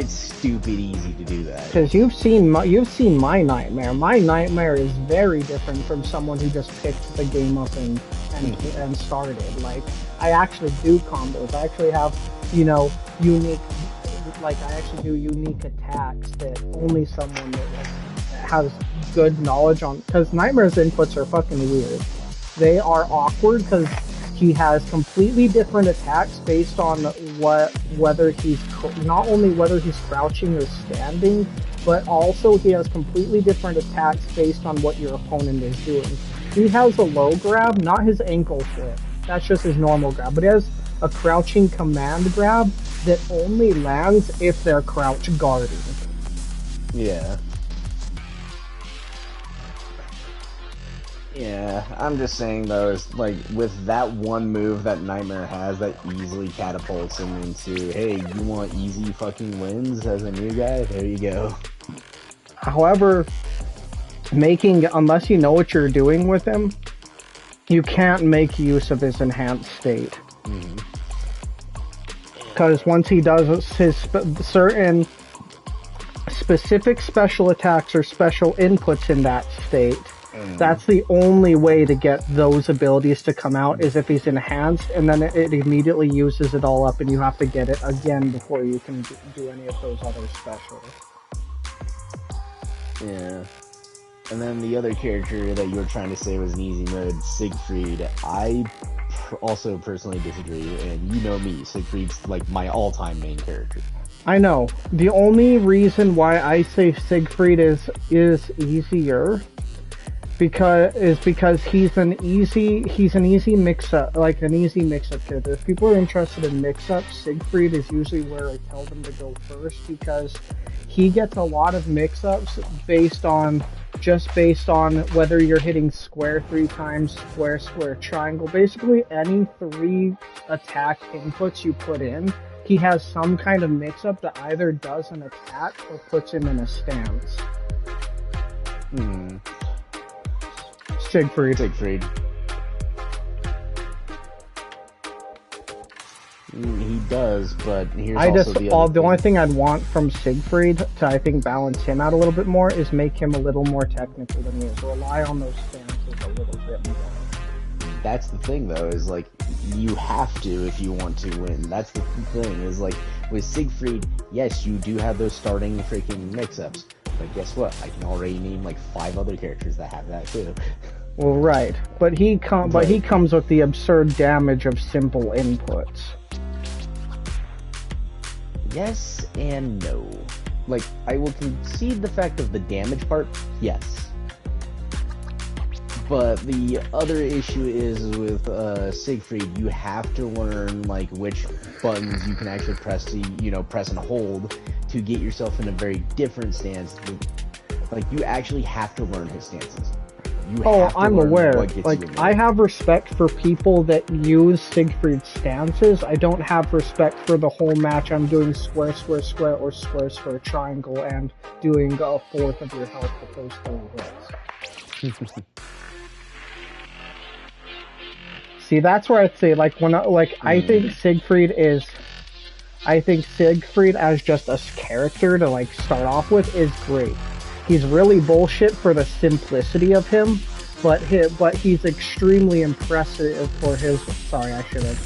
stupid easy to do that. Because you've seen my Nightmare. My Nightmare is very different from someone who just picked the game up and started. Like, I actually do combos. I actually have, unique, like, I actually do unique attacks that only someone that has good knowledge on. Because Nightmare's inputs are fucking weird. They are awkward because he has completely different attacks based on whether he's not only whether he's crouching or standing, but also he has completely different attacks based on what your opponent is doing. He has a low grab, not his ankle flip. That's just his normal grab. But he has a crouching command grab that only lands if they're crouch guarding. Yeah. Yeah, I'm just saying though, is like with that one move that Nightmare has that easily catapults him into, hey, you want easy fucking wins as a new guy? There you go. However, unless you know what you're doing with him, you can't make use of his enhanced state. Because once he does his certain specific special attacks or special inputs in that state, that's the only way to get those abilities to come out, is if he's enhanced, and then it immediately uses it all up and you have to get it again before you can do any of those other specials. Yeah. And then the other character that you were trying to say was an easy mode, Siegfried. I also personally disagree, and you know me, Siegfried's like my all-time main character. I know. The only reason why I say Siegfried is easier because he's an easy mix-up, like an easy mix-up character. If people are interested in mix-ups, Siegfried is usually where I tell them to go first, because he gets a lot of mix-ups based on whether you're hitting square 3 times, square, triangle. Basically, any 3 attack inputs you put in, he has some kind of mix-up that either does an attack or puts him in a stance. Siegfried. He does, but here's the only thing I'd want from Siegfried to, I think, balance him out a little bit more is make him a little more technical than he is. Rely on those stances a little bit more. That's the thing, though, is like, you have to if you want to win. That's the thing, is like, with Siegfried, yes, you do have those starting freaking mix-ups, but guess what? I can already name like 5 other characters that have that too. Well, right, but he comes with the absurd damage of simple inputs. Yes and no. Like, I will concede the fact of the damage part, yes. But the other issue is with Siegfried, you have to learn like which buttons you can actually press to, press and hold to get yourself in a very different stance. Like, you actually have to learn his stances. I'm aware. Like, I have respect for people that use Siegfried's stances. I don't have respect for the whole match. I'm doing square, or square, triangle, and doing a fourth of your health with those 3 hits. See, that's where I'd say, like, I think Siegfried is... I think Siegfried as just a character to like start off with is great. He's really bullshit for the simplicity of him, but he's extremely impressive for his. Sorry, I should have.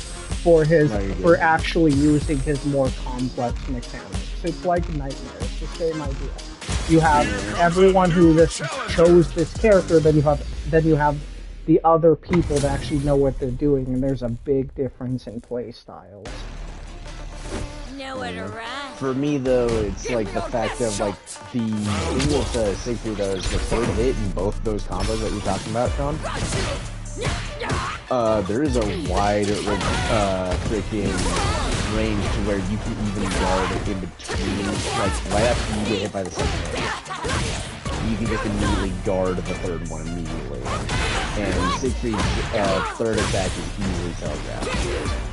For actually using his more complex mechanics. It's like Nightmare. It's the same idea. You have everyone who chose this character, then you have the other people that actually know what they're doing, and there's a big difference in play styles. Nowhere to run. For me, though, it's like the fact of like the thing with Siegfried, though, is the third hit in both of those combos that you're talking about, Sean. There is a wide freaking range to where you can even guard in between, like right after you get hit by the second hit. You can just immediately guard the third one immediately. And Siegfried's third attack is easily telegraphed.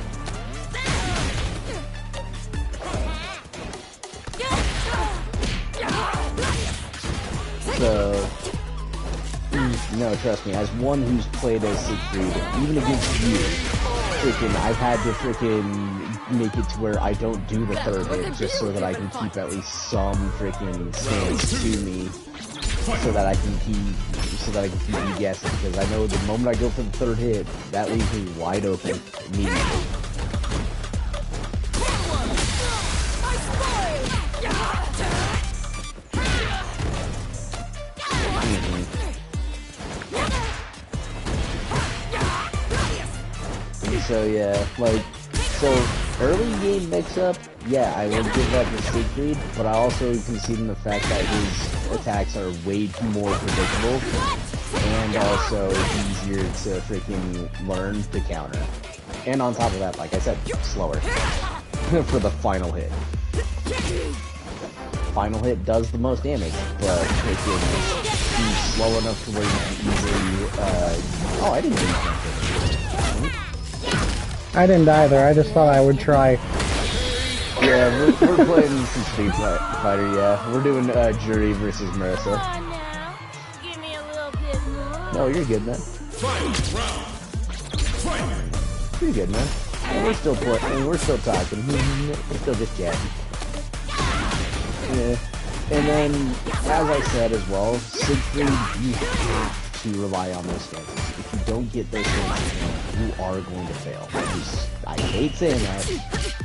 So, no, trust me, as one who's played as Siegfried, even against you, freaking, I've had to freaking make it to where I don't do the third hit just so that I can keep at least some freaking stance to me, so that I can keep you guessing, because I know the moment I go for the third hit, that leaves me wide open immediately. So yeah, like, so early game mix-up, yeah, I would give that to Siegfried, but I also concede in the fact that his attacks are way more predictable, and also easier to freaking learn to counter. And on top of that, like I said, slower for the final hit. Final hit does the most damage, but freaking he's slow enough to where you can easily, oh, I didn't even think I didn't either, I just thought I would try. Yeah, we're playing some Street Fighter, yeah. We're doing Jury versus Marissa. Come on now. Give me a little bit more. No, you're good, man. You're good, man. And we're still playing, we're still talking. We're still just chatting. Yeah. And then, as I said as well, Siegfried, you have to rely on those stances. If you don't get those stances, you are going to fail. I hate saying that,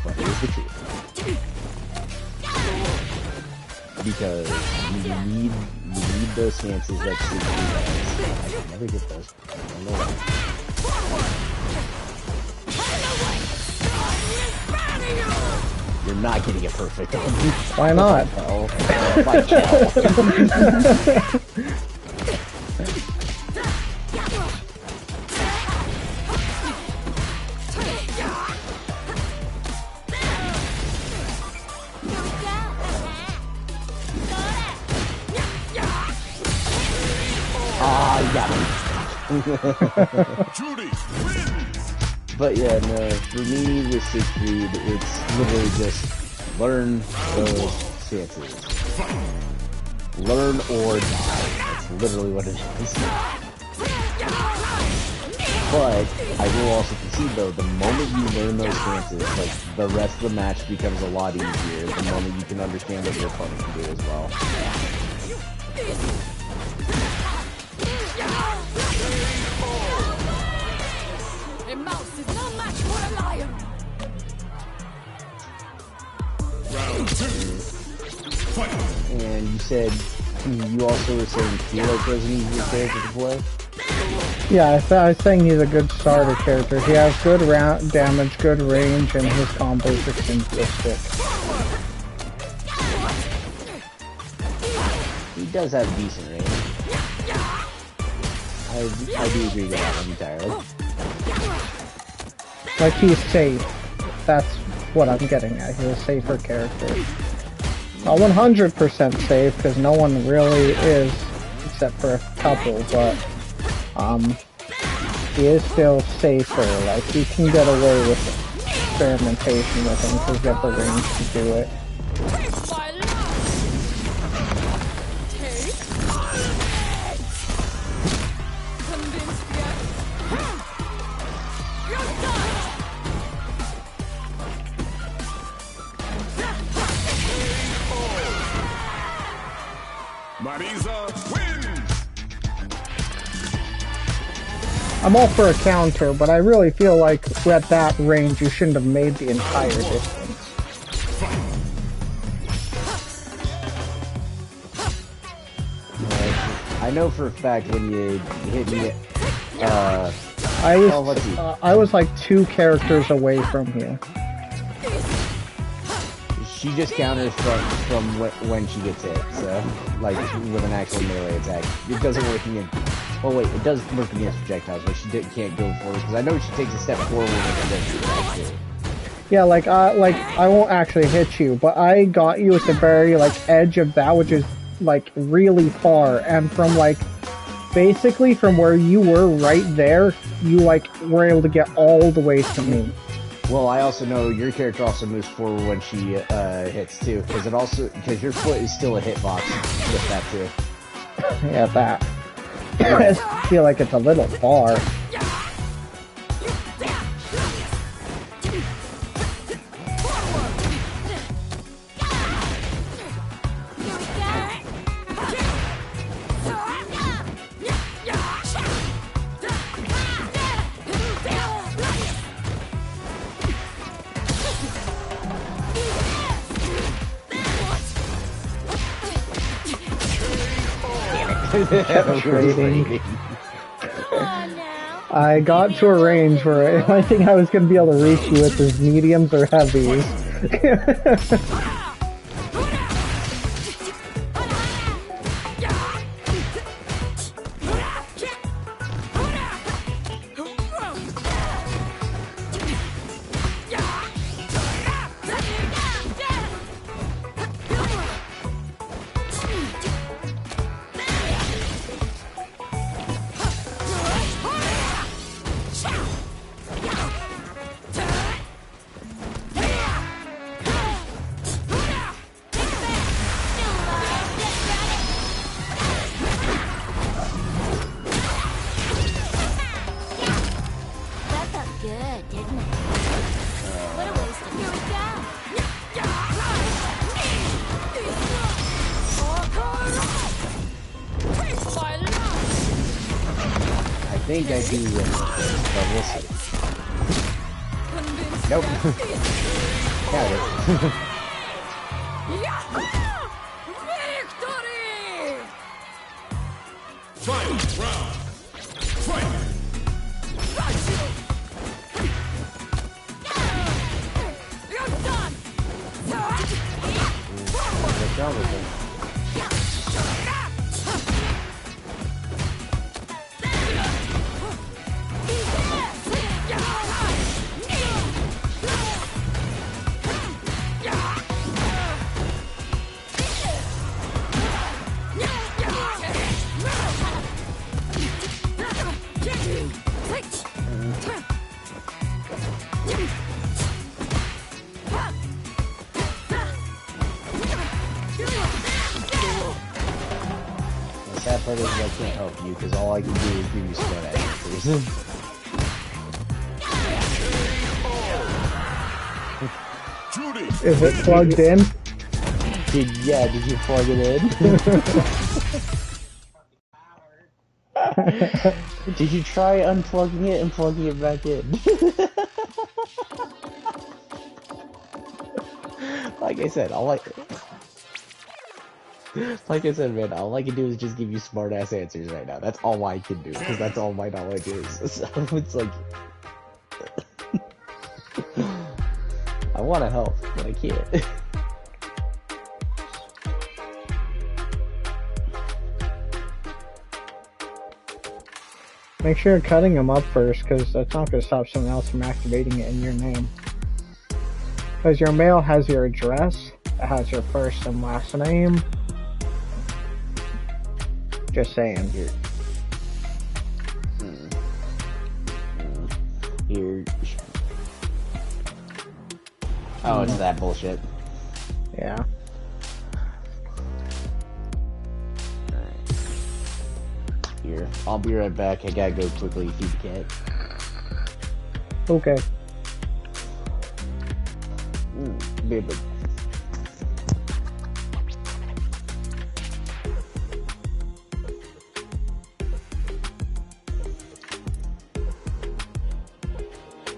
but it is the truth. Because you need those stances that Siegfried has. I can never get those. I don't know why. You're not getting it perfect on me. Why not? Oh, like hell. Judy, But yeah, no, for me with Siegfried, it's literally just learn those stances. Learn or die. That's literally what it is. But I will also concede though, the moment you learn those stances, like the rest of the match becomes a lot easier. The moment you can understand what your opponent can do as well. A mouse is no match for a lion. round two. Fight. And you said, you also were saying Kilo was an easier character to play? Yeah, I was saying he's a good starter character. He has good damage, good range, and his combos are simplistic. He does have decent range. I do agree with that one entirely. Like, he's safe. That's what I'm getting at. He's a safer character. Not 100% safe, because no one really is, except for a couple, but, he is still safer. Like, you can get away with experimentation with him, because you have the range to do it. Taste my love. Taste my legs. Convinced yet? You're done. I'm all for a counter, but I really feel like at that range you shouldn't have made the entire distance. I know for a fact when you hit me, I was like 2 characters away from you. she just counters from when she gets hit, so, like, with an actual melee attack. It doesn't work against, oh wait, it does work against projectiles, but she can't go forward, because I know she takes a step forward and then she attacks too. Yeah, like I won't actually hit you, but I got you at the very, like, edge of that, which is, like, really far, and from, like, basically from where you were right there, you, like, were able to get all the way to me. Well, I also know your character also moves forward when she hits too, because your foot is still a hitbox with that too. Yeah, that. I just feel like it's a little far. Frustrating. I got to a range where I think I was going to be able to reach you with his mediums or heavies. I think I do win, but we'll see. Nope. Got it. Victory! Final round. Fight! You're done! What's wrong with him? The sad part is I can't help you because all I can do is give you smart answers. Judy! Is it plugged in? Did you plug it in? Did you try unplugging it and plugging it back in? Like I said, like I said, man, all I can do is just give you smart ass answers right now. That's all I can do, because that's all my knowledge is. So it's like, I want to help, but I can't. Make sure you're cutting them up first, because that's not going to stop someone else from activating it in your name. Because your mail has your address, it has your first and last name. Just saying. Here. Here. Oh, it's that bullshit. Yeah. Alright. Here. I'll be right back. I gotta go quickly feed the cat. Okay. Baby.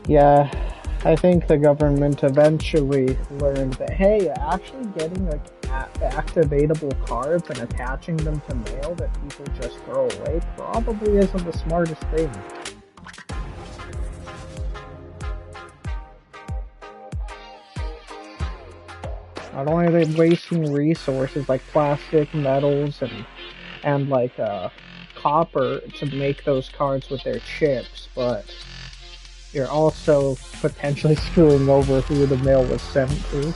Yeah, I think the government eventually learned that, hey, actually getting like activatable cards and attaching them to mail that people just throw away probably isn't the smartest thing. Not only are they wasting resources like plastic, metals, and like copper to make those cards with their chips, but you're also potentially screwing over who the mail was sent to.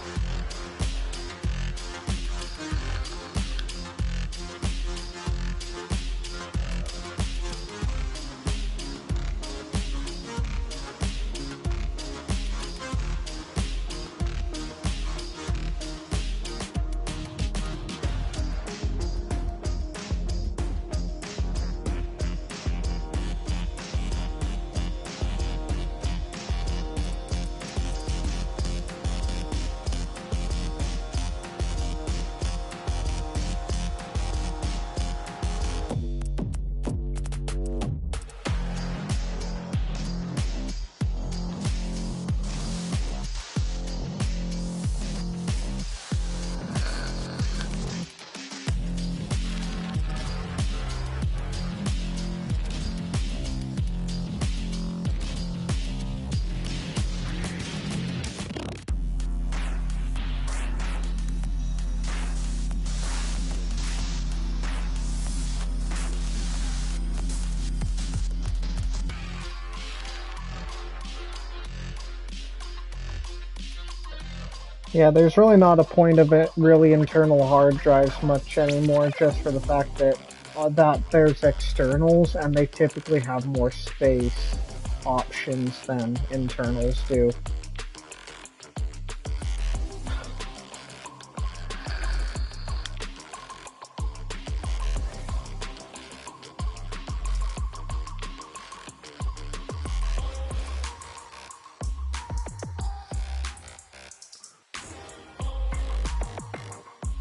Yeah, there's really not a point of it really internal hard drives much anymore, just for the fact that there's externals and they typically have more space options than internals do.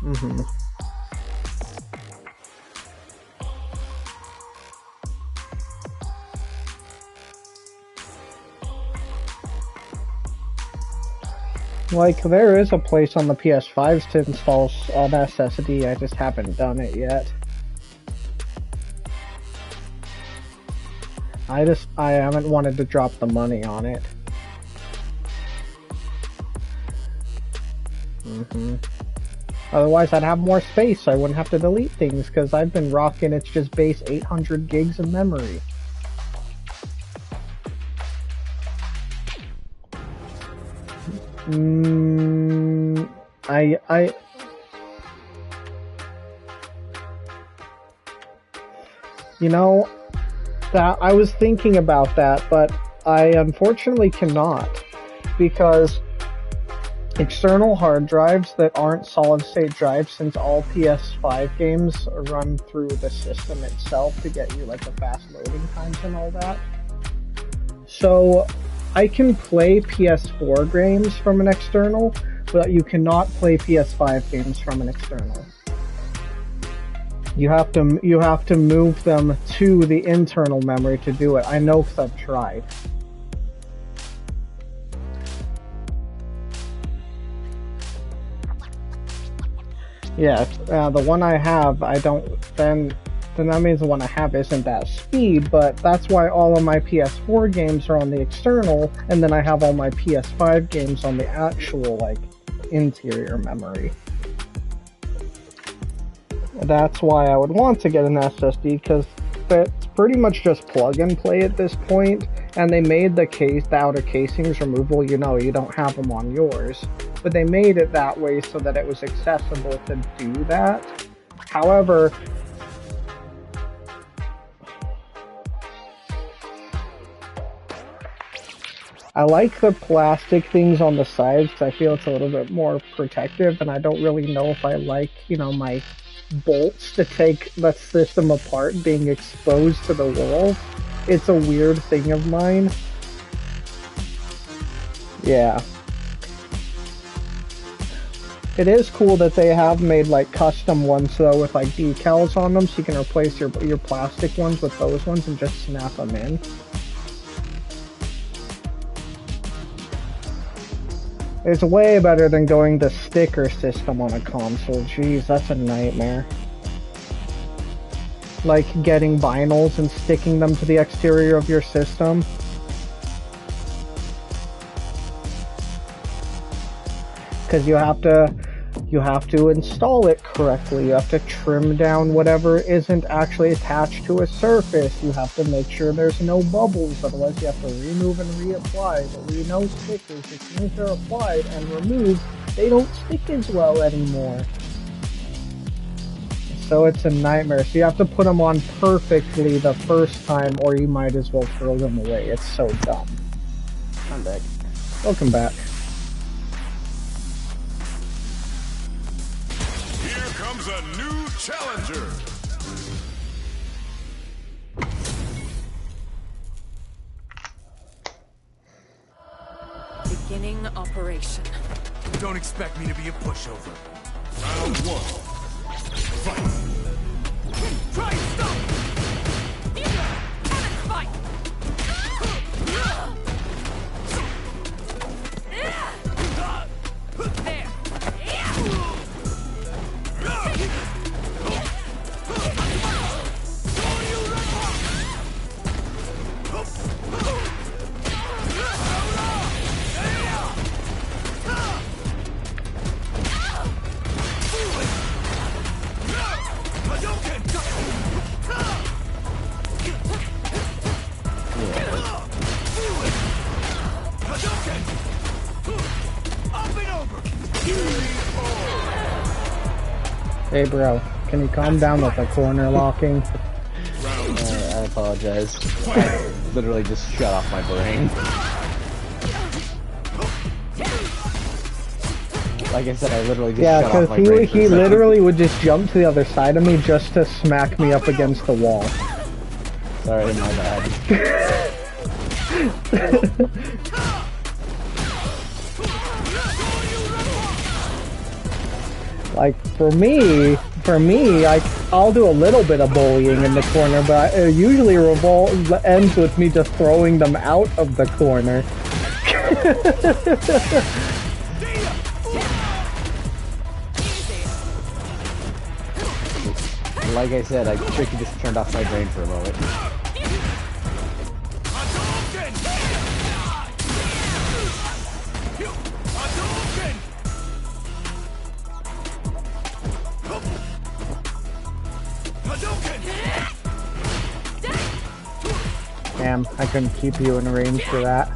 Mm-hmm. Like, there is a place on the PS5s to install an SSD, I just haven't done it yet. I haven't wanted to drop the money on it. Mm-hmm. Otherwise, I'd have more space, so I wouldn't have to delete things, because I've been rocking it's just base 800 gigs of memory. You know, that I was thinking about that, but I unfortunately cannot, because external hard drives that aren't solid-state drives, since all PS5 games run through the system itself to get you like the fast loading times and all that. So I can play PS4 games from an external, but you cannot play PS5 games from an external. You have to move them to the internal memory to do it. I know because I've tried. Yeah, the one I have, then that means the one I have isn't that speed, but that's why all of my PS4 games are on the external, and then I have all my PS5 games on the actual, like, interior memory. That's why I would want to get an SSD, because it's pretty much just plug and play at this point, and they made the outer casings removable. You know, you don't have them on yours, but they made it that way so that it was accessible to do that. However, I like the plastic things on the sides because I feel it's a little bit more protective, and I don't really know if I like, you know, my bolts to take the system apart being exposed to the world. It's a weird thing of mine. Yeah. It is cool that they have made like custom ones though with like decals on them, so you can replace your plastic ones with those ones and just snap them in. It's way better than going the sticker system on a console. Jeez, that's a nightmare. Like getting vinyls and sticking them to the exterior of your system. Because you have to install it correctly. You have to trim down whatever isn't actually attached to a surface. You have to make sure there's no bubbles, otherwise you have to remove and reapply. But we know stickers, as soon as they're applied and removed, they don't stick as well anymore. So it's a nightmare. So you have to put them on perfectly the first time, or you might as well throw them away. It's so dumb. I'm back. Welcome back. Here comes a new challenger. Beginning operation. Don't expect me to be a pushover. Round one. Fight. Try and stop! Fight! There! Hey bro, can you calm down with the corner locking? I apologize. I literally just shut off my brain. Like I said, I literally just Yeah, shut off my because brain. he literally would just jump to the other side of me just to smack me up against the wall. Sorry, my bad. Like, for me, I'll do a little bit of bullying in the corner, but it usually ends with me just throwing them out of the corner. Like I said, I tricky just turned off my brain for a moment. Damn, I couldn't keep you in range for that.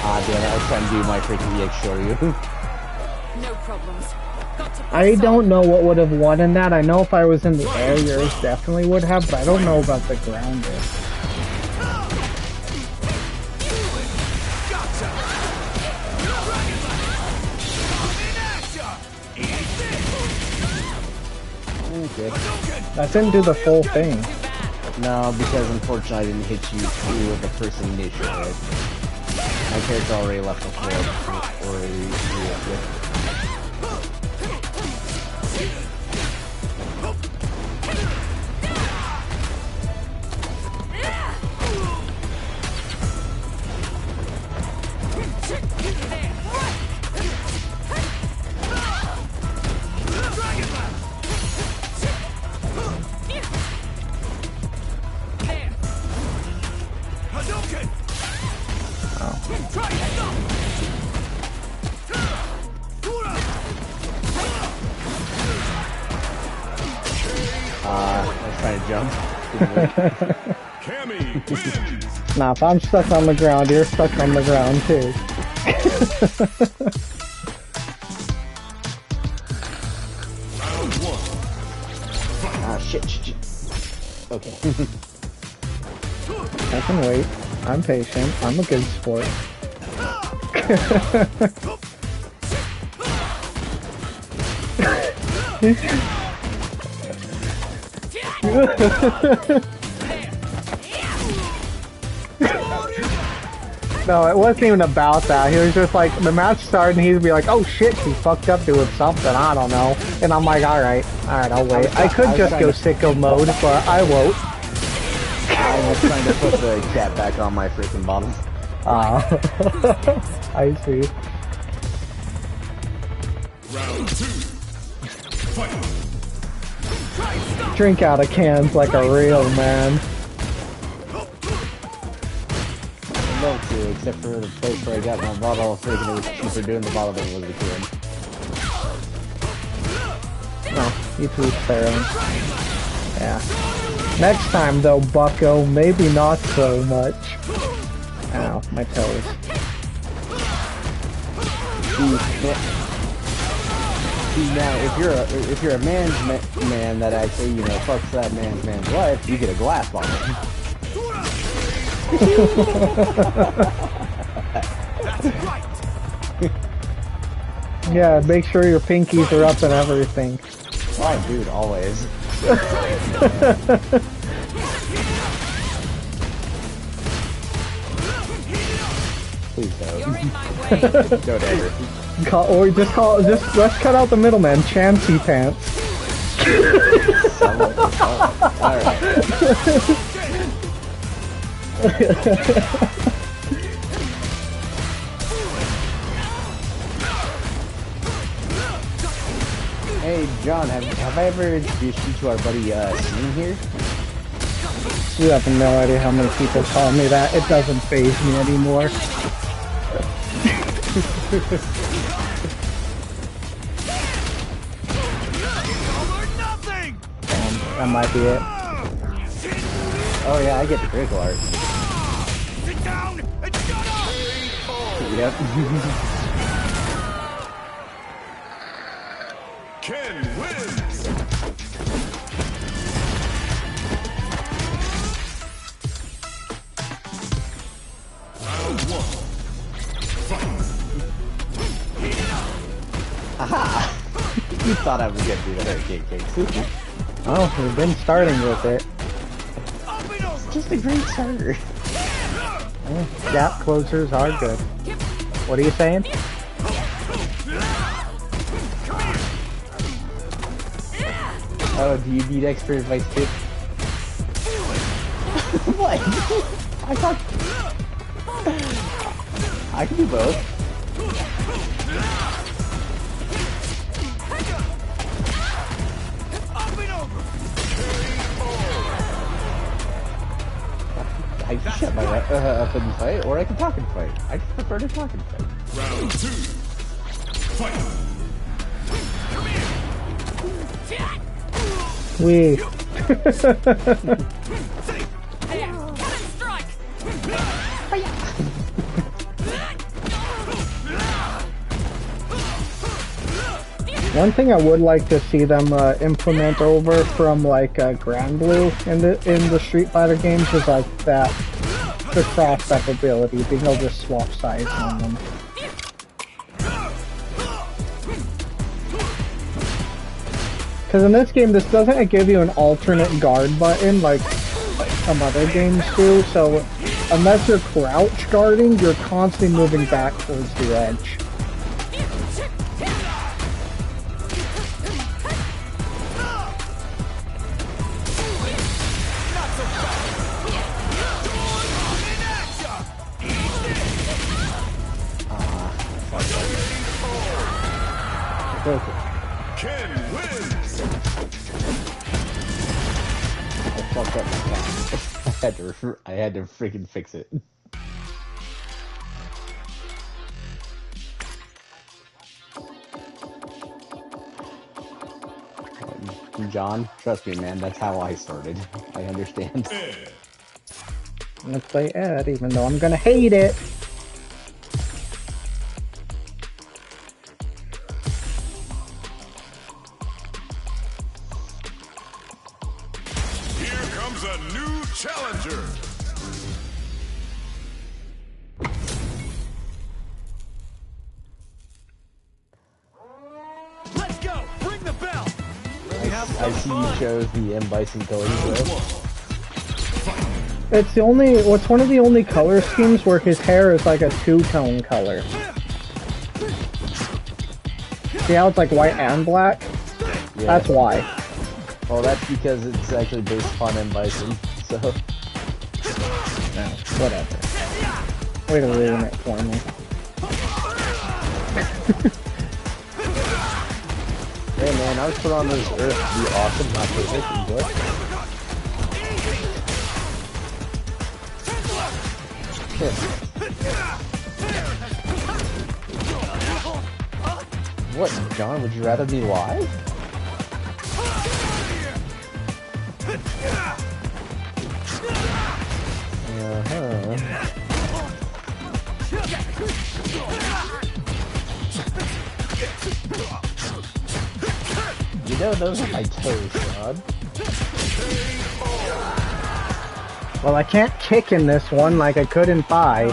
Ah, damn it, I was trying to do my freaking EX Shoryu. No problems. Got to I don't know what would have won in that. I know if I was in the air, yours definitely would have, but I don't know about the ground. Okay. That didn't do the full thing. No, because unfortunately I didn't hit you through with the first initial hit. My character already left the floor, already reacted. I was trying to jump. Cammy wins. Nah, if I'm stuck on the ground, you're stuck on the ground too. Round one. Ah, shit. Okay. I can wait. I'm patient. I'm a good sport. No, it wasn't even about that. He was just like, the match started and he'd be like, oh shit, he fucked up doing something, I don't know. And I'm like, alright, I'll wait. I could just go sicko mode, but I won't. I was trying to put the cat back on my freaking bottle. I see. Round 2. Fight. Drink out of cans like a real man. I'd love to, except for the place where I got my bottle, thinking it was cheaper doing the bottle than it was a can. No, you too, Sparrow. Yeah. Next time though, bucko, maybe not so much. Ow, my toes. See, now, if you're a man's man that actually, you know, fucks that man's wife, you get a glass bottle. Yeah, make sure your pinkies are up and everything. Why, dude, always. Please don't. You're in my way. Don't ever. Let's cut out the middleman, Chancy Pants. Alright. Hey, John, have I ever introduced you to our buddy, Sing here? You have no idea how many people call me that. It doesn't faze me anymore. That might be it. Oh yeah, I get the critical art. Sit down and shut up! Yep. Ken wins! Round 1. Fight! Aha! You thought I was gonna do the hurricane kick. Oh, we've been starting with it. It's just a great starter. Gap closers are good. What are you saying? Oh, do you need expert advice too? What? I thought I can do both. I can shut my up and fight, or I can talk and fight. I just prefer to talk and fight. Round 2. Fight! We. Strike. One thing I would like to see them implement over from like Grand Blue in the Street Fighter games is like that the cross-step ability, being able to swap sides on them. Because in this game, this doesn't give you an alternate guard button like some other games do, so unless you're crouch guarding, you're constantly moving back towards the edge. Ken wins! I fucked up my time. I had to freaking fix it. John, trust me, man, that's how I started. I understand. I'm gonna play Ed, even though I'm gonna hate it. Here comes a new challenger! Let's go! Ring the bell! I see you chose the M. Bison colors, though. It's one of the only color schemes where his hair is like a two-tone color. See how it's like white and black? Yeah. That's why. Well, that's because it's actually based upon M. Bison, so... No, whatever. Way to ruin it for me. Hey man, I was put on this earth to be awesome, not perfect. Enjoy. What, John? Would you rather me lie? You know those are my toes, Sean. Well, I can't kick in this one like I could in 5.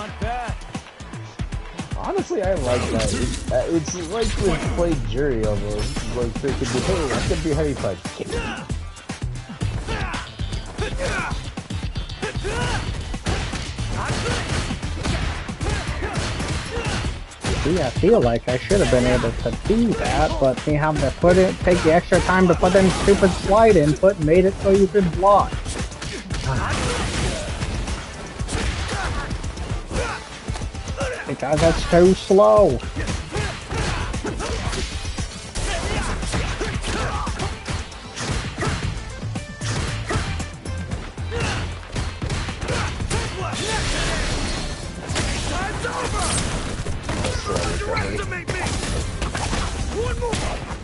Honestly, I like that. It's like with played jury almost. Like, they could be, hey, that could be heavy punch. Kick it. See, I feel like I should have been able to do that, but me having to take the extra time to put in stupid slide input made it so you could block. Because that's too slow.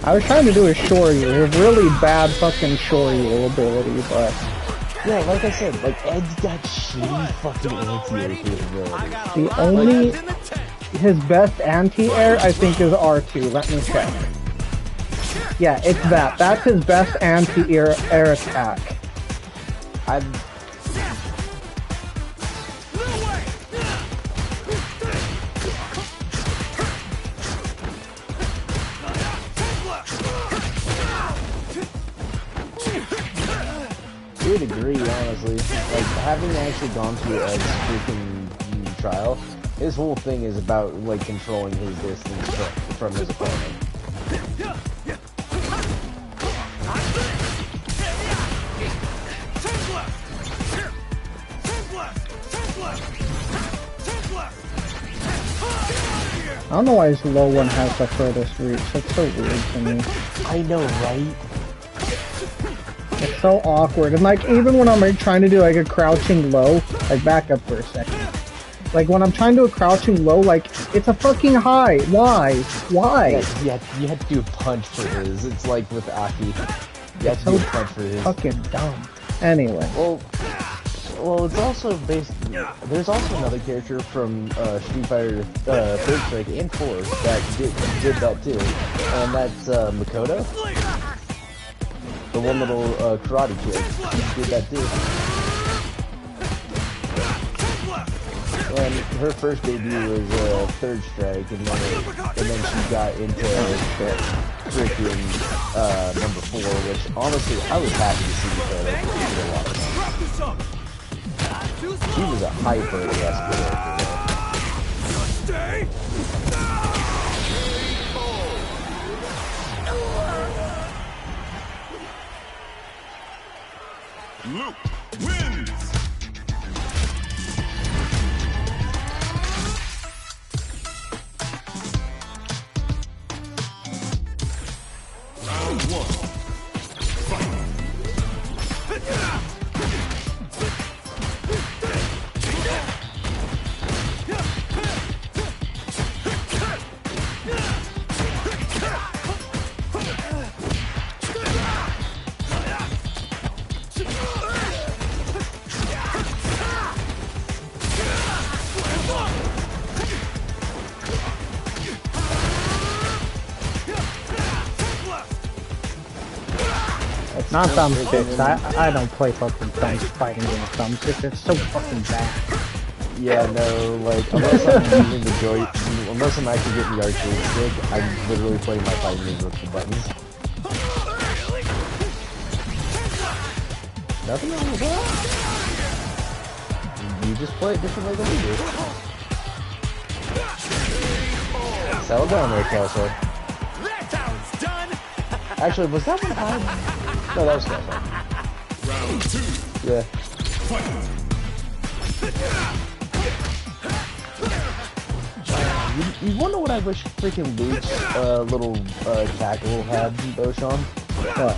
I was trying to do a Shoryu, a really bad fucking Shoryu ability, but... Yeah, like I said, like, Ed's got shitty fucking anti-air capability. The only... His best anti-air, I think, is R2. Let me check. Yeah, it's that. That's his best anti-air attack. I would agree, honestly. Like, having actually gone through Ed's freaking trial, his whole thing is about, like, controlling his distance from his opponent. I don't know why his low one has the furthest reach. That's so weird to me. I know, right? It's so awkward. And like, even when I'm like, trying to do like a crouching low, like back up for a second. Like when I'm trying to do a crouching low, like it's a fucking high. Why? Why? Yeah, you have to do a punch for his. It's like with Aki. You have to do a punch for his. Fucking dumb. Anyway. Well, it's also based. There's also another character from Street Fighter Third Strike and 4 that did that too, and that's Makoto. The one little karate kid. He did that too. And her first debut was Third Strike, and then she got into freaking number 4, which honestly I was happy to see Makoto. She was a hyper aggressive character. Luke wins! Round 1. Fight! Not thumbsticks. I don't play fucking fighting game thumbsticks. It's so fucking bad. Yeah, no, like unless I'm using the unless I'm actually getting the arcade stick, I'm literally playing my fighting games with the buttons. Nothing wrong with that. You just play it differently than we do. Settle down there, Kelso. Actually, was that one hard? No, that was Kelso. Round 2. Yeah. Fight! You wanna know what I wish freaking Luke's little tackle had, though, Sean? What?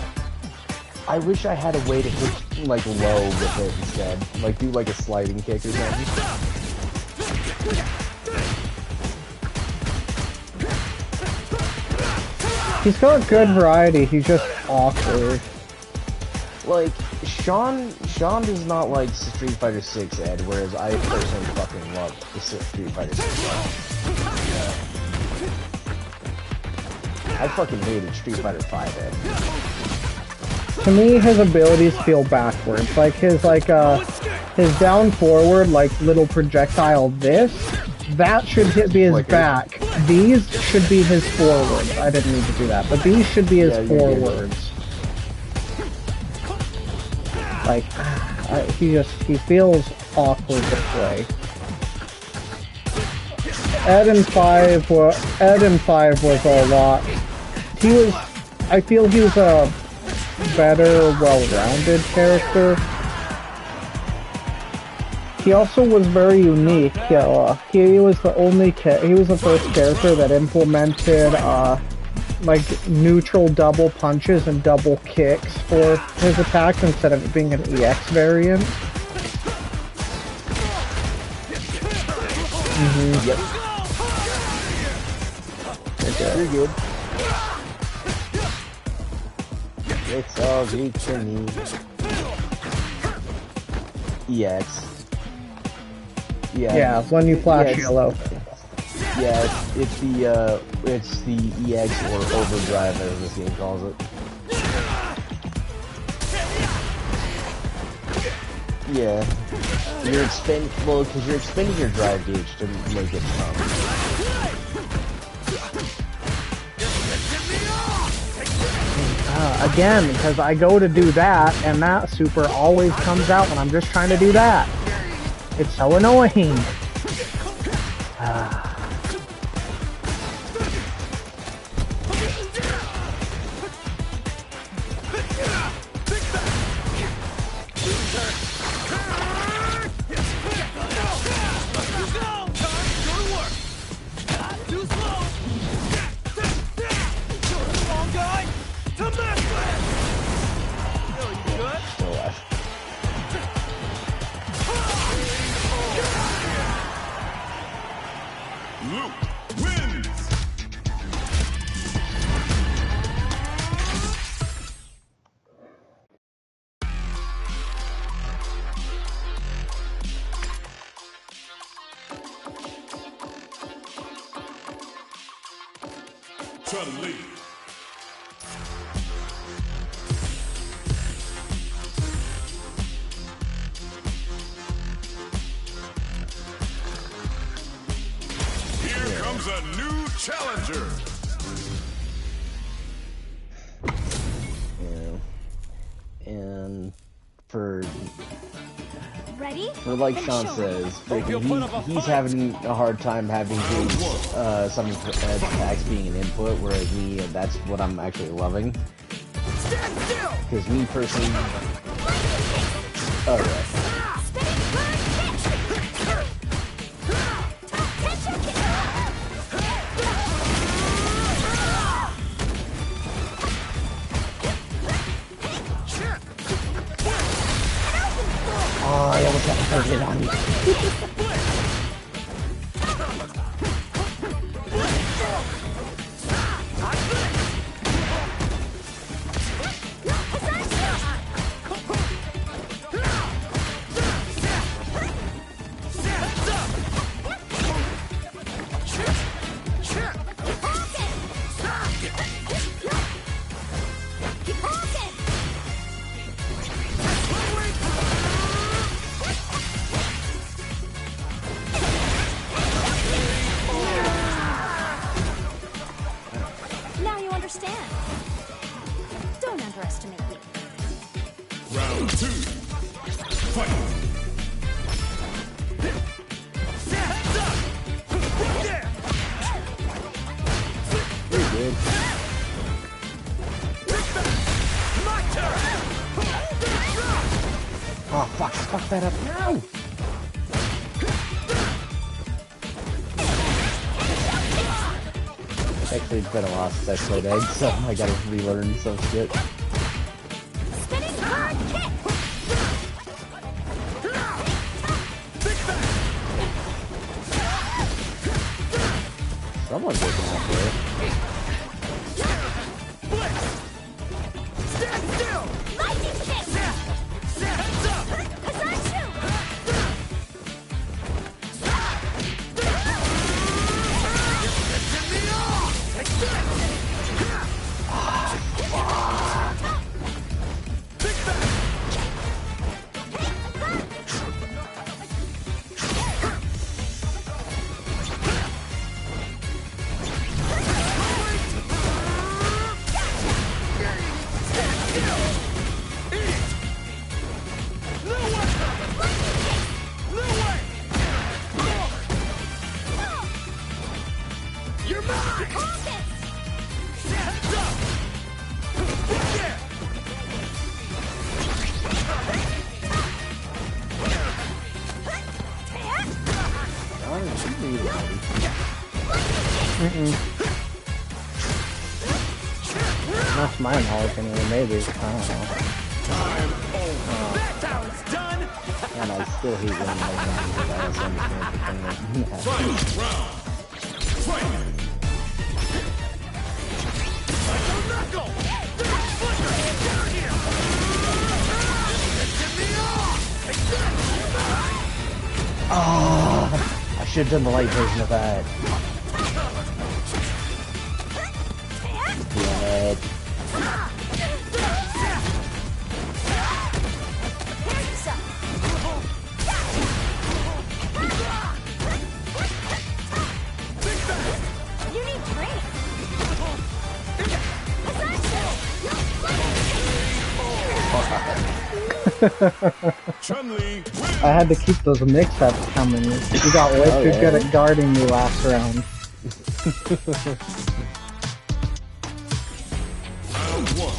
I wish I had a way to hit, like, low with it instead. Like, do, like, a sliding kick or something. He's got good variety, he's just awkward. Like, Sean does not like Street Fighter 6 Ed, whereas I personally fucking love the Street Fighter 6 Ed. I fucking hated Street Fighter 5 Ed. To me, his abilities feel backwards. Like his down forward, like little projectile that should be his back. These should be his forwards. I didn't need to do that, but these should be his forwards. Like, he feels awkward to play. Ed in 5 was a lot. I feel he was a better, well-rounded character. He also was very unique. He was the first character that implemented like neutral double punches and double kicks for his attacks instead of it being an EX variant. Yep. You're good. It's all Greek to me. EX. Yeah, when you flash yellow. Yeah, it's the EX or overdrive as this game calls it. Yeah. Because you're expending your drive gauge to make it come. Again, because I go to do that, and that super always comes out when I'm just trying to do that. It's so annoying. Chun-Li. Here comes a new challenger. Yeah. And for Ready? like Then Sean show says, me. he's having a hard time having his some attacks being an input, whereas me, that's what I'm actually loving. Because me personally, oh, I almost got to turn it on me. Now you understand. Don't underestimate me. Round 2. Fight. Pretty good. Oh fuck that up now! Actually, it's been a while since I played Egg, so I gotta relearn some shit. Spinning bird kick. Someone's waking up there. Stand still! Lightning kick. Heads up! Hazardshu. Get me off! Take that! Big back! You're mine! Heads up! Yeah! Darn, she beat it already. That's my knowledge anyway, maybe. I don't know. That's how it's done! And I still hate when like I was understand the thing. Final round! Fight! Psycho Knuckle! Flicker! Down here! Get me off! Oh, I should have done the light version of that. Damn it. You need training. Chun-Li wins! I had to keep those mix-ups coming. You got way Oh, too yeah. good at guarding me last round. Round one.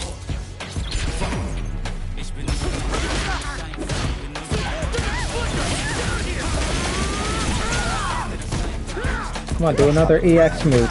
Come on, do another EX move.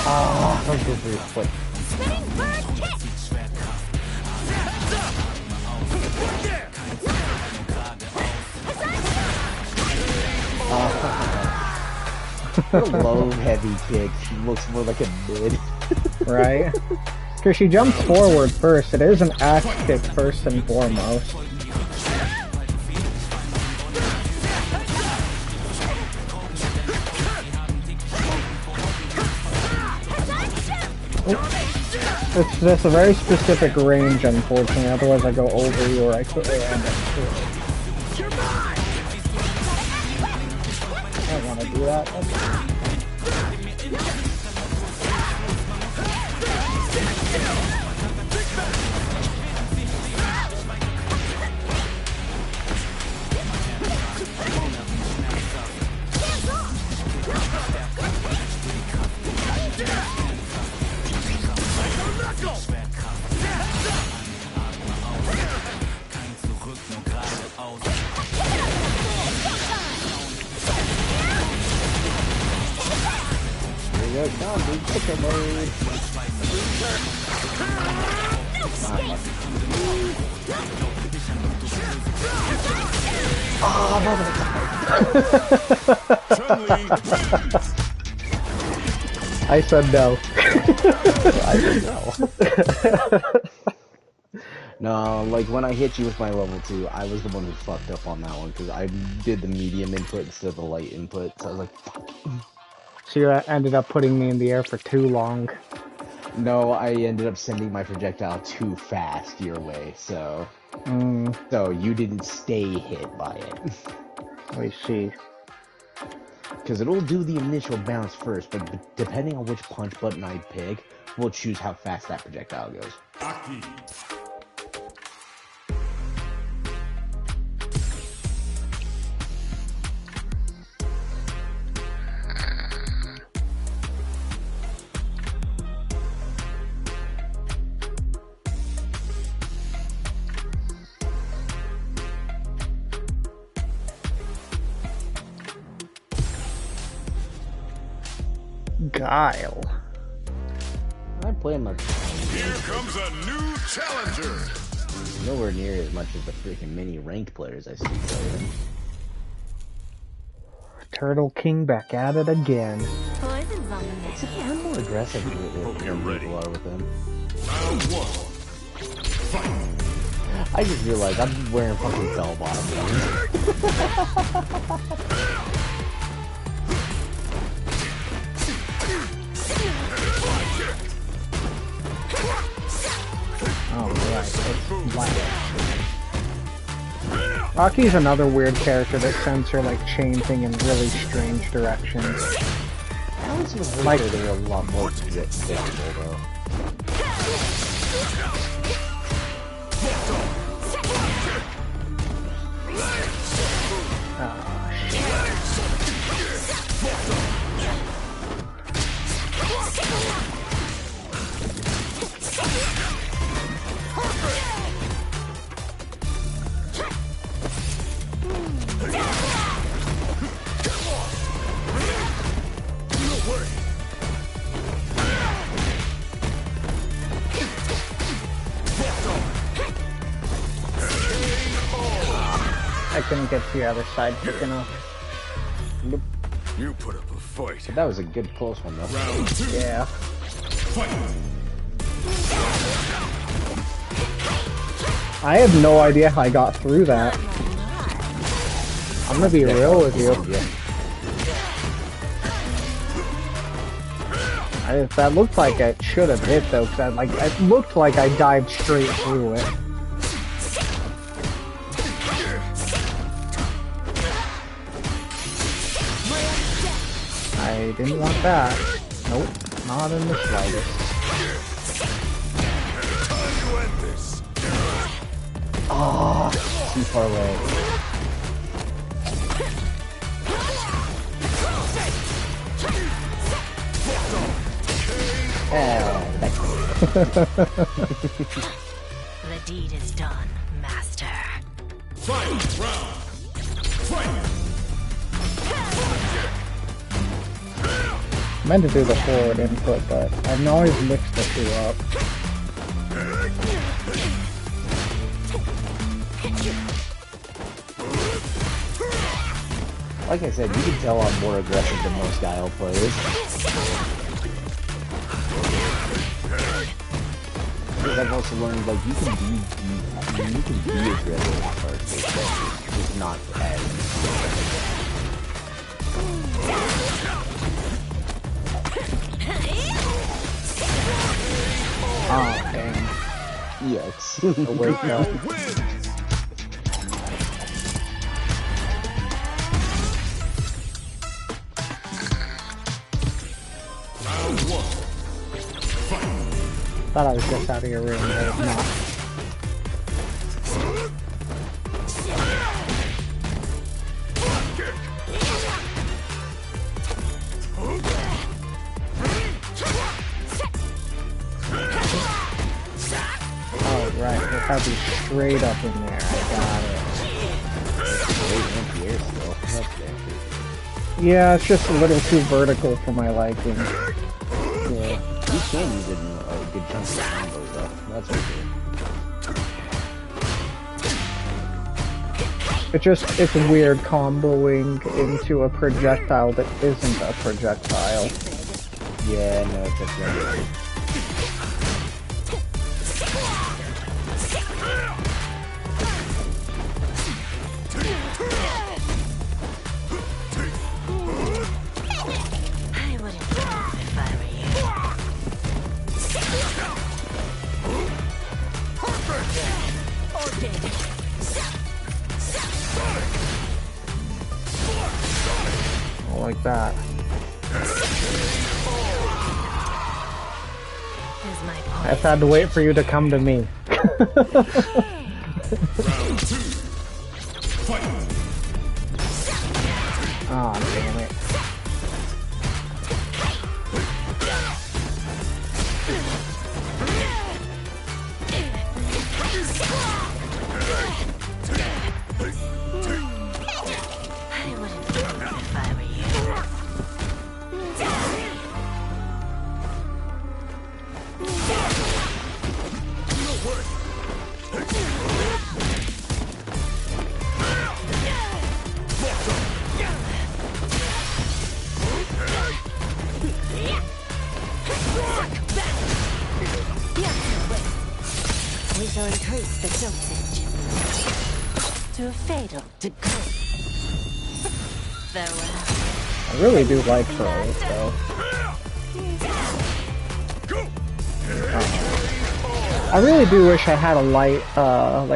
Oh, that was good for your foot. Spinning bird kick. Her low heavy kick looks more like a mid. Right? Because she jumps forward first. It is an axe kick first and foremost. It's just a very specific range, unfortunately. Otherwise, I go over you or I could end up too. I don't want to do that. There you go, come on, dude. Kicker mode. Chun-Li wins! I said no. I don't know. No, like when I hit you with my level 2, I was the one who fucked up on that one because I did the medium input instead of the light input. So I was like, fuck. So you ended up putting me in the air for too long. No, I ended up sending my projectile too fast your way, so you didn't stay hit by it. I see. Because it'll do the initial bounce first, but depending on which punch button I pick, will choose how fast that projectile goes. Aki. Guile. I play much. Here comes a new challenger. Nowhere near as much as the freaking mini ranked players I see playing. Turtle King back at it again. Poison's on the menu. I'm more aggressive Hope you're than ready. people are with them. Round one. Fight. I just realized I'm wearing fucking bell bottoms. Oh, right. Aki's another weird character that sends her like changing in really strange directions. Alex was Like- like, they're a lot more visible though. I couldn't get to the other side quick enough. You put up a fight. That was a good close one though. Round two. Yeah. Fight. I have no idea how I got through that. I'm gonna be real with you. That looked like it should have hit though, because it looked like I dived straight through it. I didn't want that. Nope, not in the slightest. Time to end this. Oh, too far away. The deed is done, master. Final round. Fight. I meant to do the forward input, but I've always mixed the two up. Like I said, you can tell I'm more aggressive than most Guile players. Because I've also learned, like, you can be aggressive at first, just not as. Oh, dang. Yes. Wake up. Win. Round one. Fight. Thought I was just out of your room, but I'm not. Oh, right. It had to be straight up in there. I got it. Yeah, it's just a little too vertical for my liking. Yeah. You can use it in a good chunk of combos, though. That's for sure. It's weird comboing into a projectile that isn't a projectile. Yeah, no, that's right. I wouldn't move if I were you. like that. Is my I just had to wait for you to come to me. Aw, damn it. I wouldn't do it if I were you. We shall increase the dosage to a fatal degree. Farewell. I really do like Froze, though. I really do wish I had a light, well,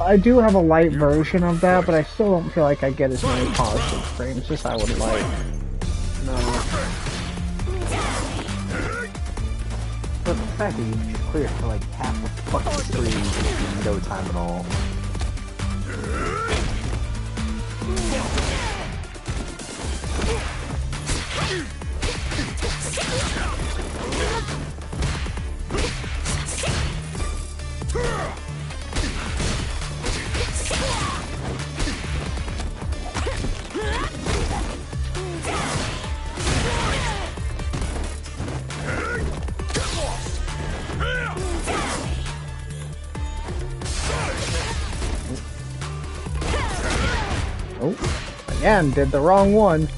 I do have a light version of that, but I still don't feel like I get as many positive frames as I would like. No. But the fact that you can just clear it for like half the fucking screen in no time at all. Oh, again, did the wrong one.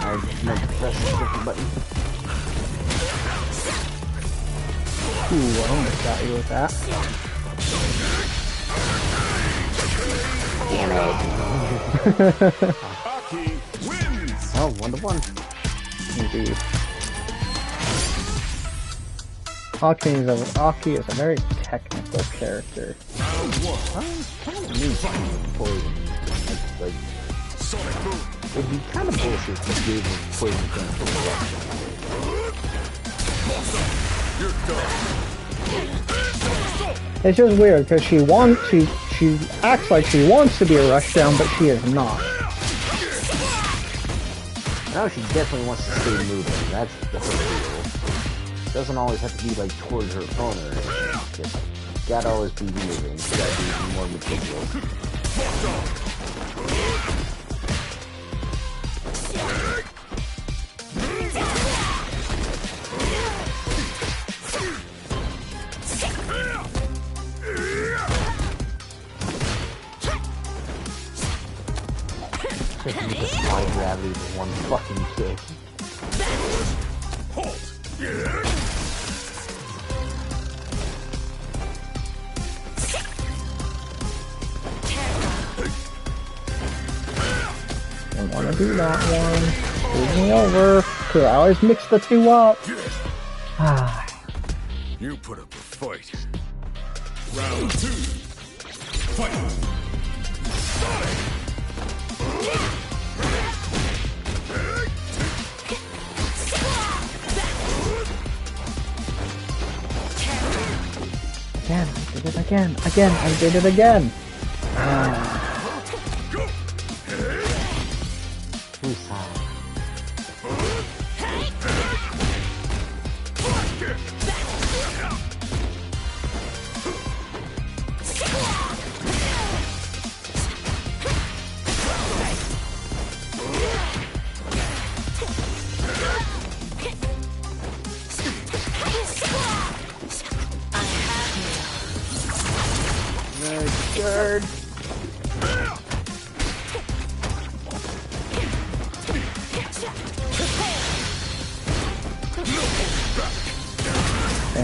I meant to press the different button. Ooh, I almost got you with that. Damn it. Aki wins. Oh, 1-1. Indeed. Aki is a very technical character. Kind of neat poison. Like, Sonic boom. it'd be kind of bullshit if you gave him poison chemical. You're done. It's just weird because she acts like she wants to be a rushdown, but she is not. No, she definitely wants to stay moving. That's the whole deal. Doesn't always have to be like towards her opponent or anything. Just gotta always be moving. You gotta be more meticulous. Especially with the small gravity with one fucking kick. Halt. Don't want to do that one. Move me over. Cause I always mix the two up. Ah. You put up a fight. Round 2. Fight. Again, I did it again. Again, I did it again. Ah. Third.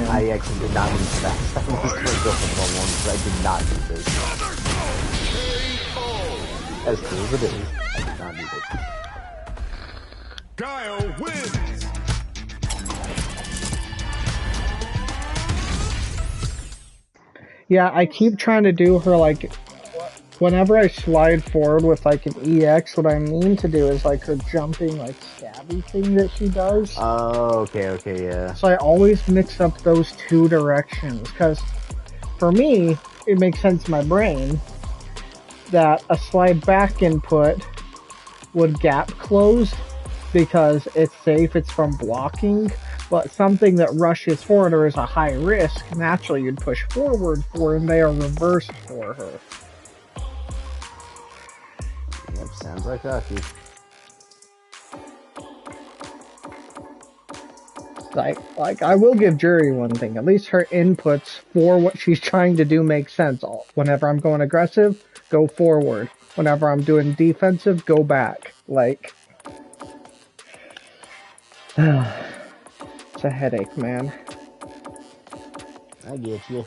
I actually did not move fast. I was going to go for the one because I did not do this. As cool as it is, I did not do this. Dio wins! Yeah, I keep trying to do her, like, whenever I slide forward with, like, an EX, what I mean to do is, like, her jumping, like, stabby thing that she does. Oh, okay, yeah. So I always mix up those two directions, because for me, it makes sense in my brain that a slide back input would gap close because it's safe, it's from blocking, but something that rushes forward or is a high risk, naturally you'd push forward for, and they are reversed for her. Yep, sounds like Aki. Like I will give Jury one thing, at least her inputs for what she's trying to do make sense. Whenever I'm going aggressive, go forward. Whenever I'm doing defensive, go back. Like, it's a headache, man. I get you.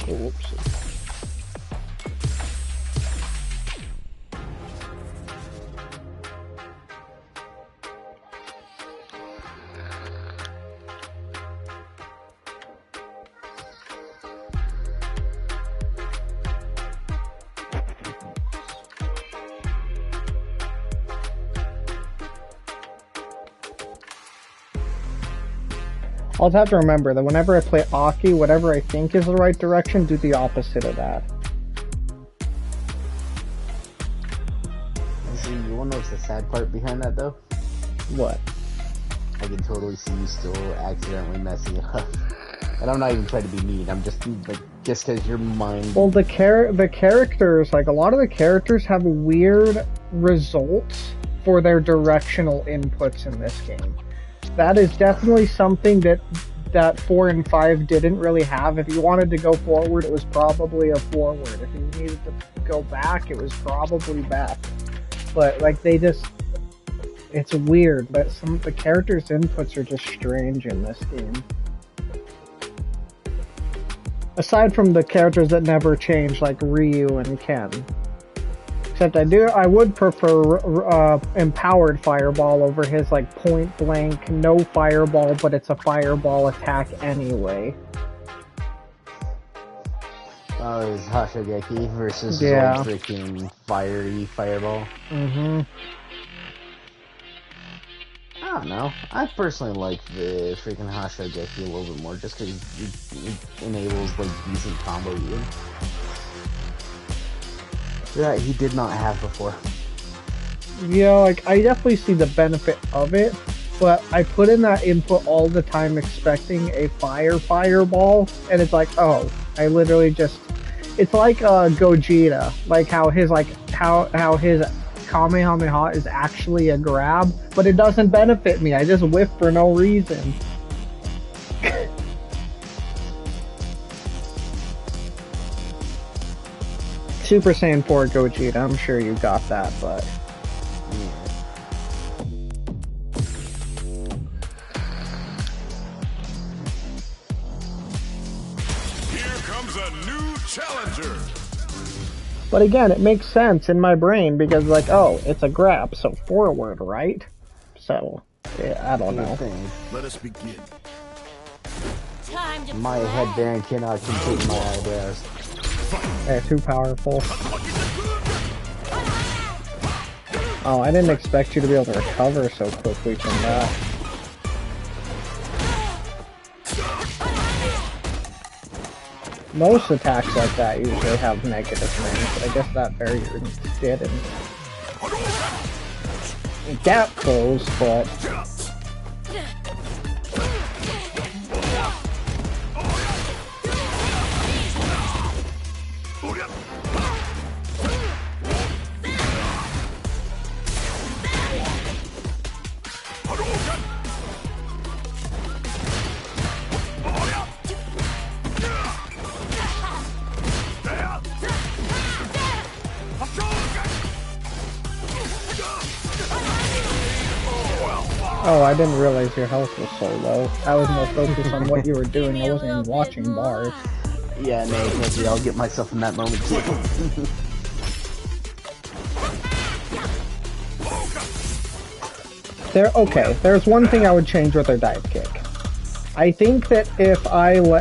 Oh, whoops. I'll have to remember that whenever I play Aki, whatever I think is the right direction, do the opposite of that. See, you wanna know what's the sad part behind that, though? What? I can totally see you still accidentally messing it up. And I'm not even trying to be mean, I'm just, like, just because your mind... Well, the characters, like, a lot of the characters have weird results for their directional inputs in this game. That is definitely something that 4 and 5 didn't really have. If you wanted to go forward, it was probably a forward. If you needed to go back, it was probably back. But, like, it's weird, but some of the characters' inputs are just strange in this game. Aside from the characters that never change, like Ryu and Ken. Except I would prefer empowered fireball over his, like, point blank, no fireball, but it's a fireball attack anyway. Oh, it's Hashogeki versus Yeah. freaking fiery fireball. Mm-hmm. I don't know. I personally like the freaking Hashogeki a little bit more, just because it enables, like, decent combo even. That he did not have before. Yeah, like, I definitely see the benefit of it, but I put in that input all the time expecting a fireball, and it's like, oh, I literally just... It's like Gogeta, like how his Kamehameha is actually a grab, but it doesn't benefit me, I just whiff for no reason. Super Saiyan 4 Gogeta, I'm sure you got that, but... Here comes a new challenger! But again, it makes sense in my brain, because, like, oh, it's a grab, so forward, right? So, yeah, I don't know. Let us begin. Time to My play. headband cannot contain my eyebrows. They're too powerful. Oh, I didn't expect you to be able to recover so quickly from that. Most attacks like that usually have negative range, but I guess that barrier didn't. Gap closed, but... Oh, I didn't realize your health was so low. I was more focused on what you were doing, I wasn't even watching bars. Yeah, no, maybe I'll get myself in that moment too. There's one thing I would change with her dive kick. I think that if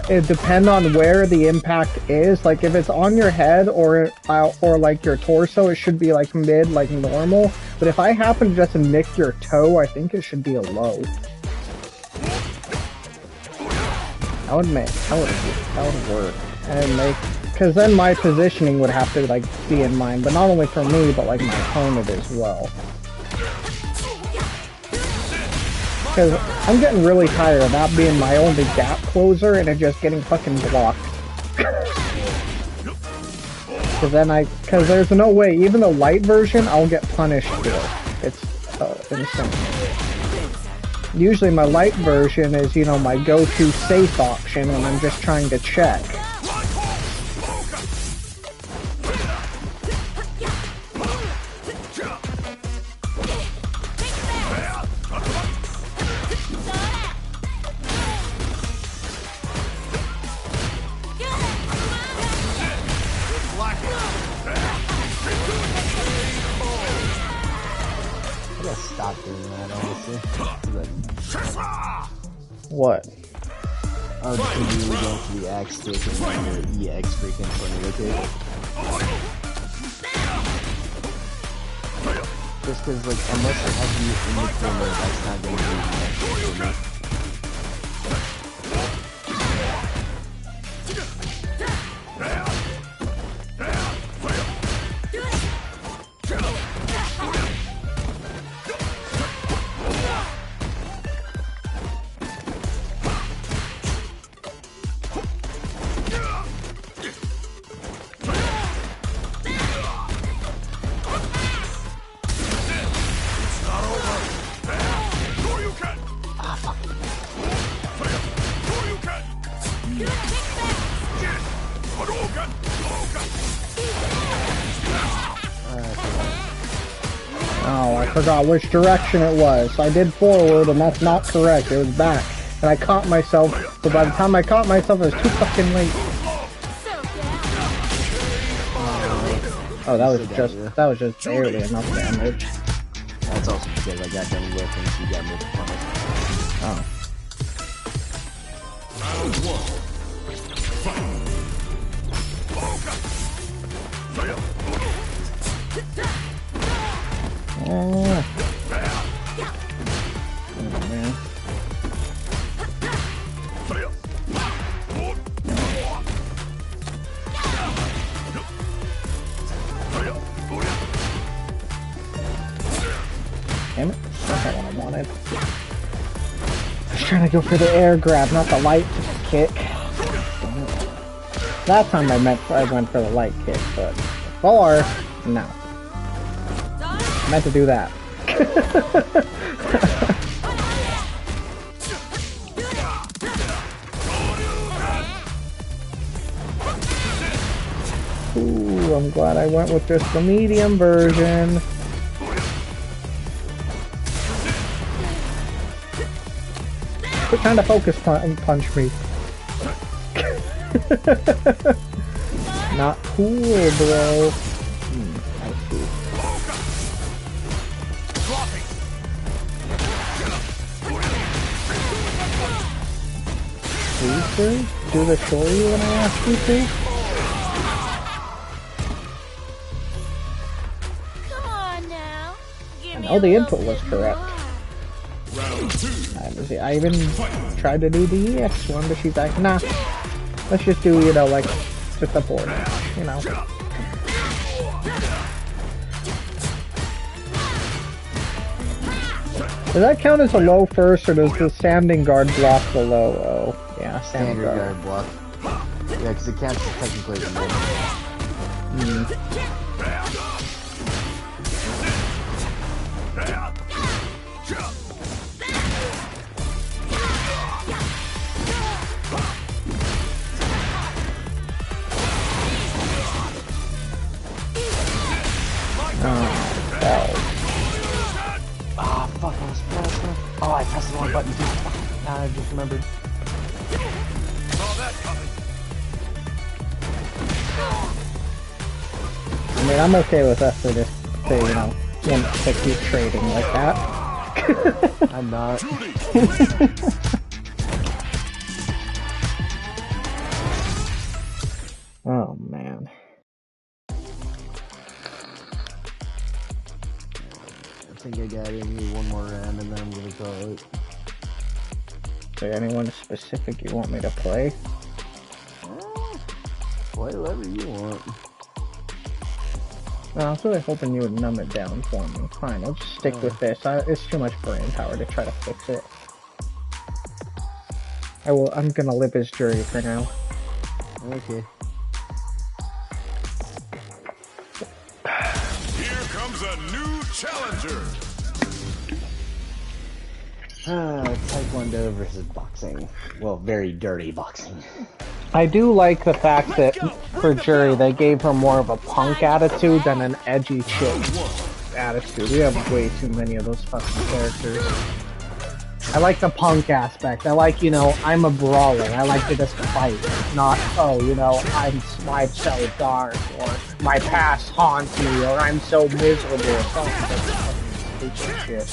it depend on where the impact is, like if it's on your head or like your torso, it should be like mid, like normal. But if I happen to just nick your toe, I think it should be a low. That would work. And because then my positioning would have to like be in mind, but not only for me, but like my opponent as well. Because I'm getting really tired of that being my only gap closer and it just getting fucking blocked. Because there's no way, even the light version, I'll get punished for. It's insane. Usually my light version is, you know, my go-to safe option when I'm just trying to check. Stop doing that, honestly. What? Oh, just immediately going for the axe stick and then your EX freaking tornado kick. Just cause, like, unless I have you in the corner, that's not going to be an action for me. Oh, I forgot which direction it was. I did forward, and that's not correct. It was back. And I caught myself, but by the time I caught myself, it was too fucking late. Oh, that was just barely enough damage. That's also because I got done with and she got me the punish. Oh. Oh man. Damn it, that's not what I wanted. I was trying to go for the air grab, not the light kick. That time I went for the light kick, but before, no. I meant to do that. Ooh, I'm glad I went with just the medium version. Quit trying to focus punch me. Not cool, bro. I see. Please, sir? Do the shory when I ask you to? Come on now. Give me Oh, the a input little was bit correct. more. I even tried to do the EX one, but she's like, nah. Let's just do, you know, like, just a board match, you know. Does that count as a low first, or does the standing guard block the low? Oh, yeah, standing Standard guard. guard block. Yeah, because it counts technically as a mid. Ah, fuck, I was pressing. Oh, I pressed the wrong button too. Now I just remembered. I mean, I'm okay with us to just, say, you know, to keep trading like that. I'm not. Oh man. I think I got in here one more round and then I'm gonna call it. Is there anyone specific you want me to play? Play whatever you want. No, I was really hoping you would numb it down for me. Fine, I'll just stick with this. It's too much brain power to try to fix it. I'm gonna live as Jury for now. Okay. Here comes a new challenger. Taekwondo versus boxing. Well, very dirty boxing. I do like the fact that for Jury they gave her more of a punk attitude than an edgy chick attitude. We have way too many of those fucking characters. I like the punk aspect. I like, you know, I'm a brawler. I like to just fight. Not, oh, you know, I'm so dark, or my past haunts me, or I'm so miserable. Oh, that's fucking stupid shit.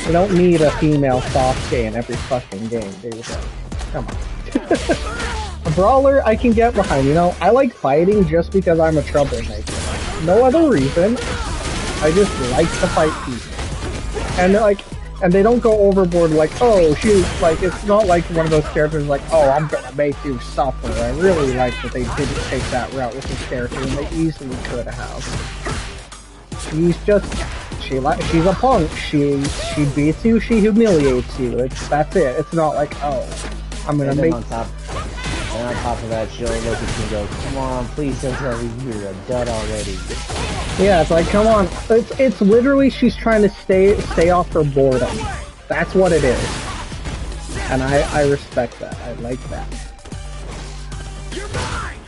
You don't need a female Sasuke in every fucking game, do you? Come on. A brawler I can get behind, you know? I like fighting just because I'm a troublemaker. No other reason. I just like to fight people. And they don't go overboard like, oh shoot, like it's not like one of those characters like, oh, I'm gonna make you suffer. I really like that they didn't take that route with this character, and they easily could have. She's a punk. She beats you, she humiliates you. That's it. It's not like, oh, I'm gonna make. On top of that, she'll look at you and go, "Come on, please don't tell me you're done already." Yeah, it's like, come on. It's literally she's trying to stay off her boredom. That's what it is, and I respect that. I like that. You're mine.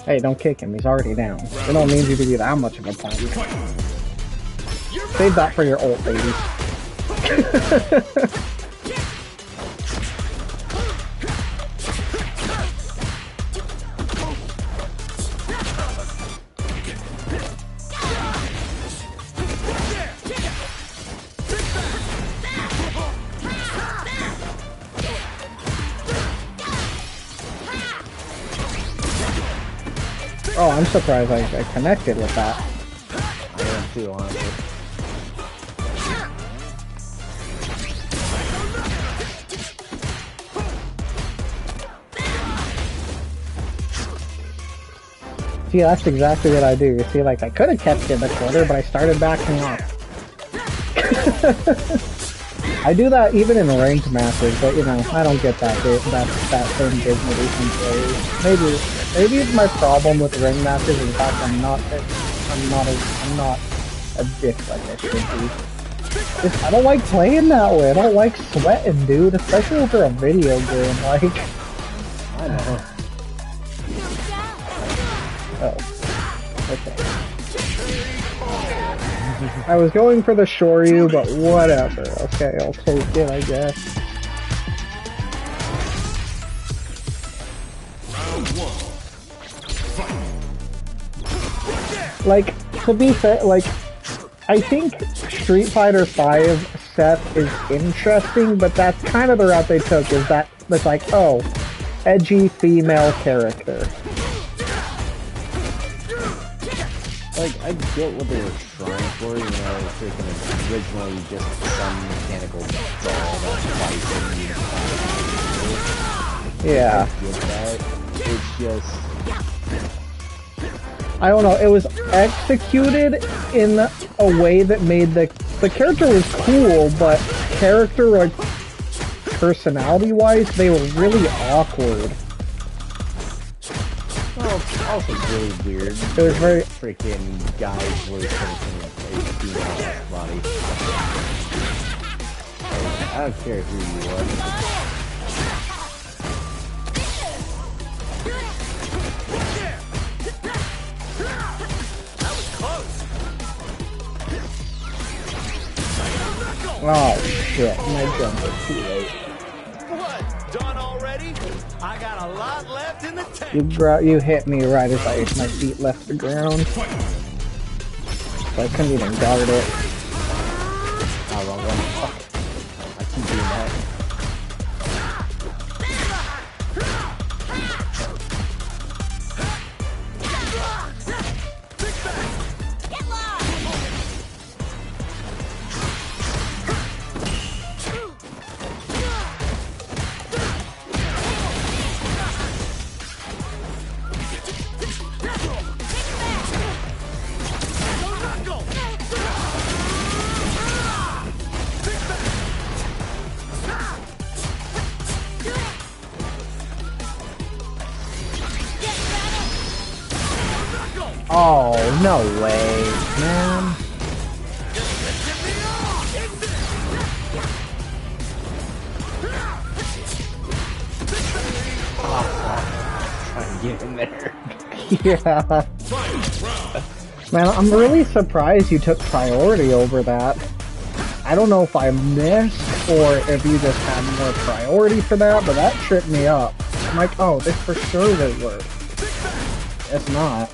Hey, don't kick him. He's already down. We don't need you to be that much of a punk. Save that for your ult, baby. Oh, I'm surprised I connected with that. I am too, honestly. See, that's exactly what I do. You see, like, I could have kept it in the corner, but I started backing off. I do that even in ranked matches, but, you know, I don't get that same dignity from players. Maybe it's my problem with ring matches. In fact, I'm not a dick like I should be. I don't like playing that way. I don't like sweating, dude, especially over a video game. Like, I know. oh, okay. I was going for the Shoryu, but whatever. Okay, I'll take it, I guess. Like, to be fair, like, I think Street Fighter V Seth is interesting, but that's kind of the route they took, is that it's like, oh, edgy female character. Like, I get what they were trying for, you know, freaking originally just some mechanical doll that fights and Yeah. I get that. It's just... I don't know, it was executed in a way that made the character was cool, but character, like, personality-wise, they were really awkward. Well, it's also really weird. It was very... Freaking guys voice finishing a female body. Like, I don't care who you are. Oh shit, my jump was too late. What? Done already? I got a lot left in the tank. You hit me right as my feet left the ground. So I couldn't even guard it. Oh, wrong one. Fuck. I keep doing that. Oh, no way, man. Trying to get in there. Yeah. Man, I'm really surprised you took priority over that. I don't know if I missed or if you just had more priority for that, but that tripped me up. I'm like, oh, this for sure would work. It's not.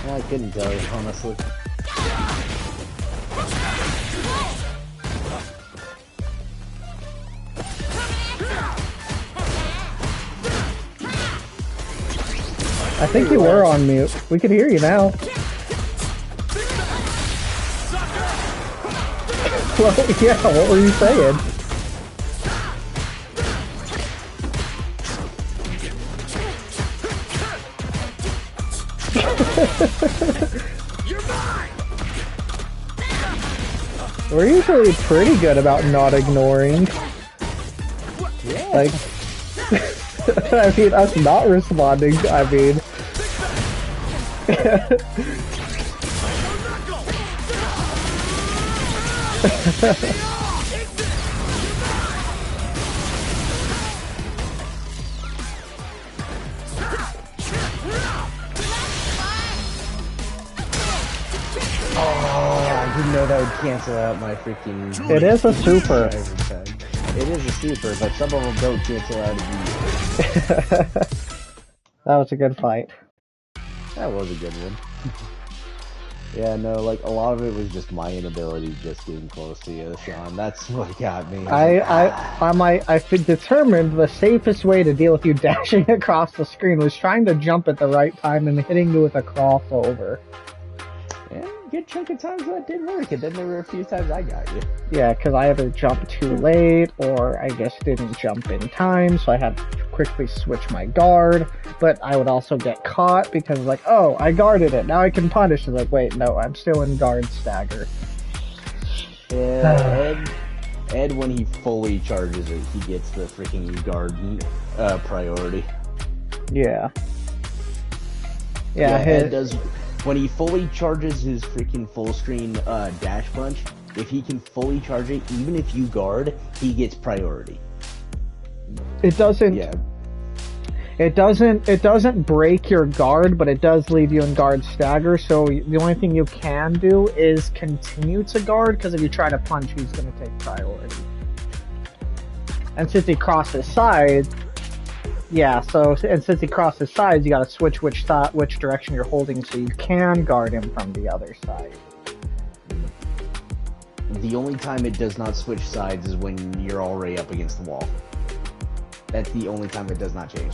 I couldn't tell you, honestly. I think you were on mute. We could hear you now. Well, yeah, what were you saying? We're usually pretty good about not ignoring. Yeah. Like, I mean, us not responding, I mean. I didn't know that would cancel out my freaking... It is a super. It is a super, but some of them don't cancel out immediately. That was a good fight. That was a good one. Yeah, no, like, a lot of it was just my inability just getting close to you, Sean. That's what got me. I've determined the safest way to deal with you dashing across the screen was trying to jump at the right time and hitting you with a crossover. Yeah, good chunk of times that did work, and then there were a few times I got you. Yeah, because I either jumped too late, or I guess didn't jump in time, so I had to quickly switch my guard, but I would also get caught because, like, oh, I guarded it, now I can punish. It's like, wait, no, I'm still in guard stagger. Yeah, Ed, when he fully charges it, he gets the freaking guard priority. Yeah. Yeah, Ed does... When he fully charges his freaking full screen dash punch, if he can fully charge it, even if you guard, he gets priority. It doesn't. Yeah. It doesn't break your guard, but it does leave you in guard stagger. So the only thing you can do is continue to guard, because if you try to punch, he's going to take priority. And since he crosses sides. Yeah, and since he crosses sides, you gotta switch which direction you're holding so you can guard him from the other side. The only time it does not switch sides is when you're already up against the wall. That's the only time it does not change.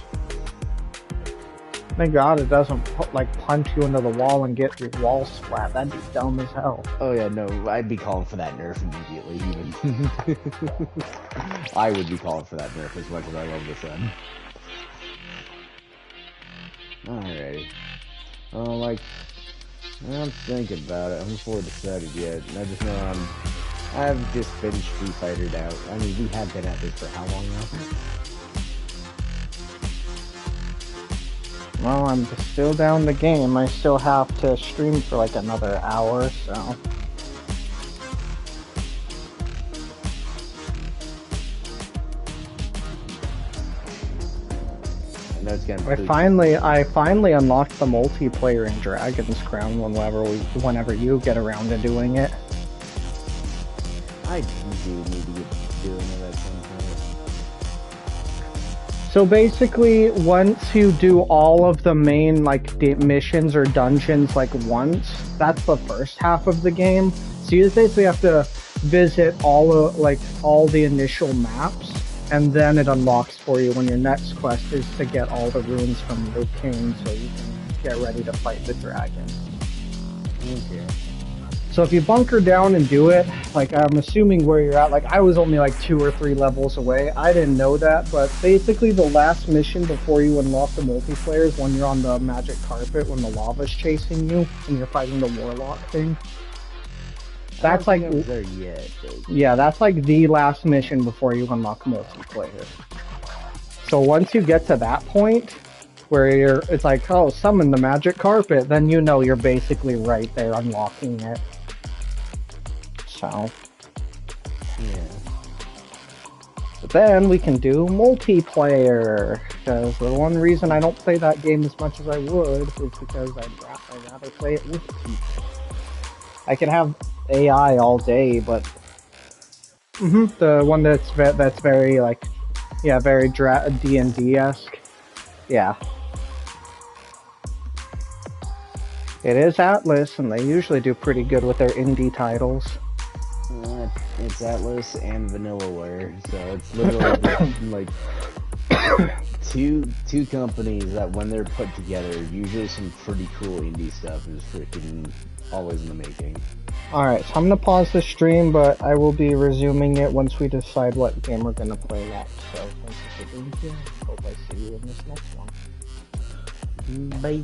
Thank God it doesn't, like, punch you into the wall and get your wall splat. That'd be dumb as hell. Oh yeah, no, I'd be calling for that nerf immediately, even. I would be calling for that nerf as much as I love the sun. Alrighty. Like, I'm thinking about it. I haven't fully decided yet. And I just know I've just finished Street Fighter out. I mean, we have been at this for how long now? Well, I'm still down the game. I still have to stream for like another hour, so... know it's gonna. I finally unlocked the multiplayer in Dragon's Crown whenever you get around to doing it. I do need to get doing it at some point. So basically, once you do all of the main like missions or dungeons like once, that's the first half of the game. So you basically have to visit all the initial maps, and then it unlocks for you when your next quest is to get all the runes from Liu King, so you can get ready to fight the dragon. Okay. So if you bunker down and do it, like I'm assuming where you're at, like I was only like 2 or 3 levels away. I didn't know that, but basically the last mission before you unlock the multiplayer is when you're on the magic carpet when the lava's chasing you and you're fighting the warlock thing. That's like I was there yet. But... yeah, that's like the last mission before you unlock multiplayer. So once you get to that point where it's like, oh, summon the magic carpet, then you know you're basically right there unlocking it. So, yeah. but then we can do multiplayer, because the one reason I don't play that game as much as I would is because I'd rather play it with people. I could have AI all day, but the one that's very like, yeah, very D&D-esque. Yeah. It is Atlas, and they usually do pretty good with their indie titles. It's Atlas and Vanillaware, so it's literally like two companies that when they're put together, usually some pretty cool indie stuff is freaking always in the making. Alright, so I'm gonna pause the stream, but I will be resuming it once we decide what game we're gonna play next. So thank you for being here. Hope I see you in this next one. Bye.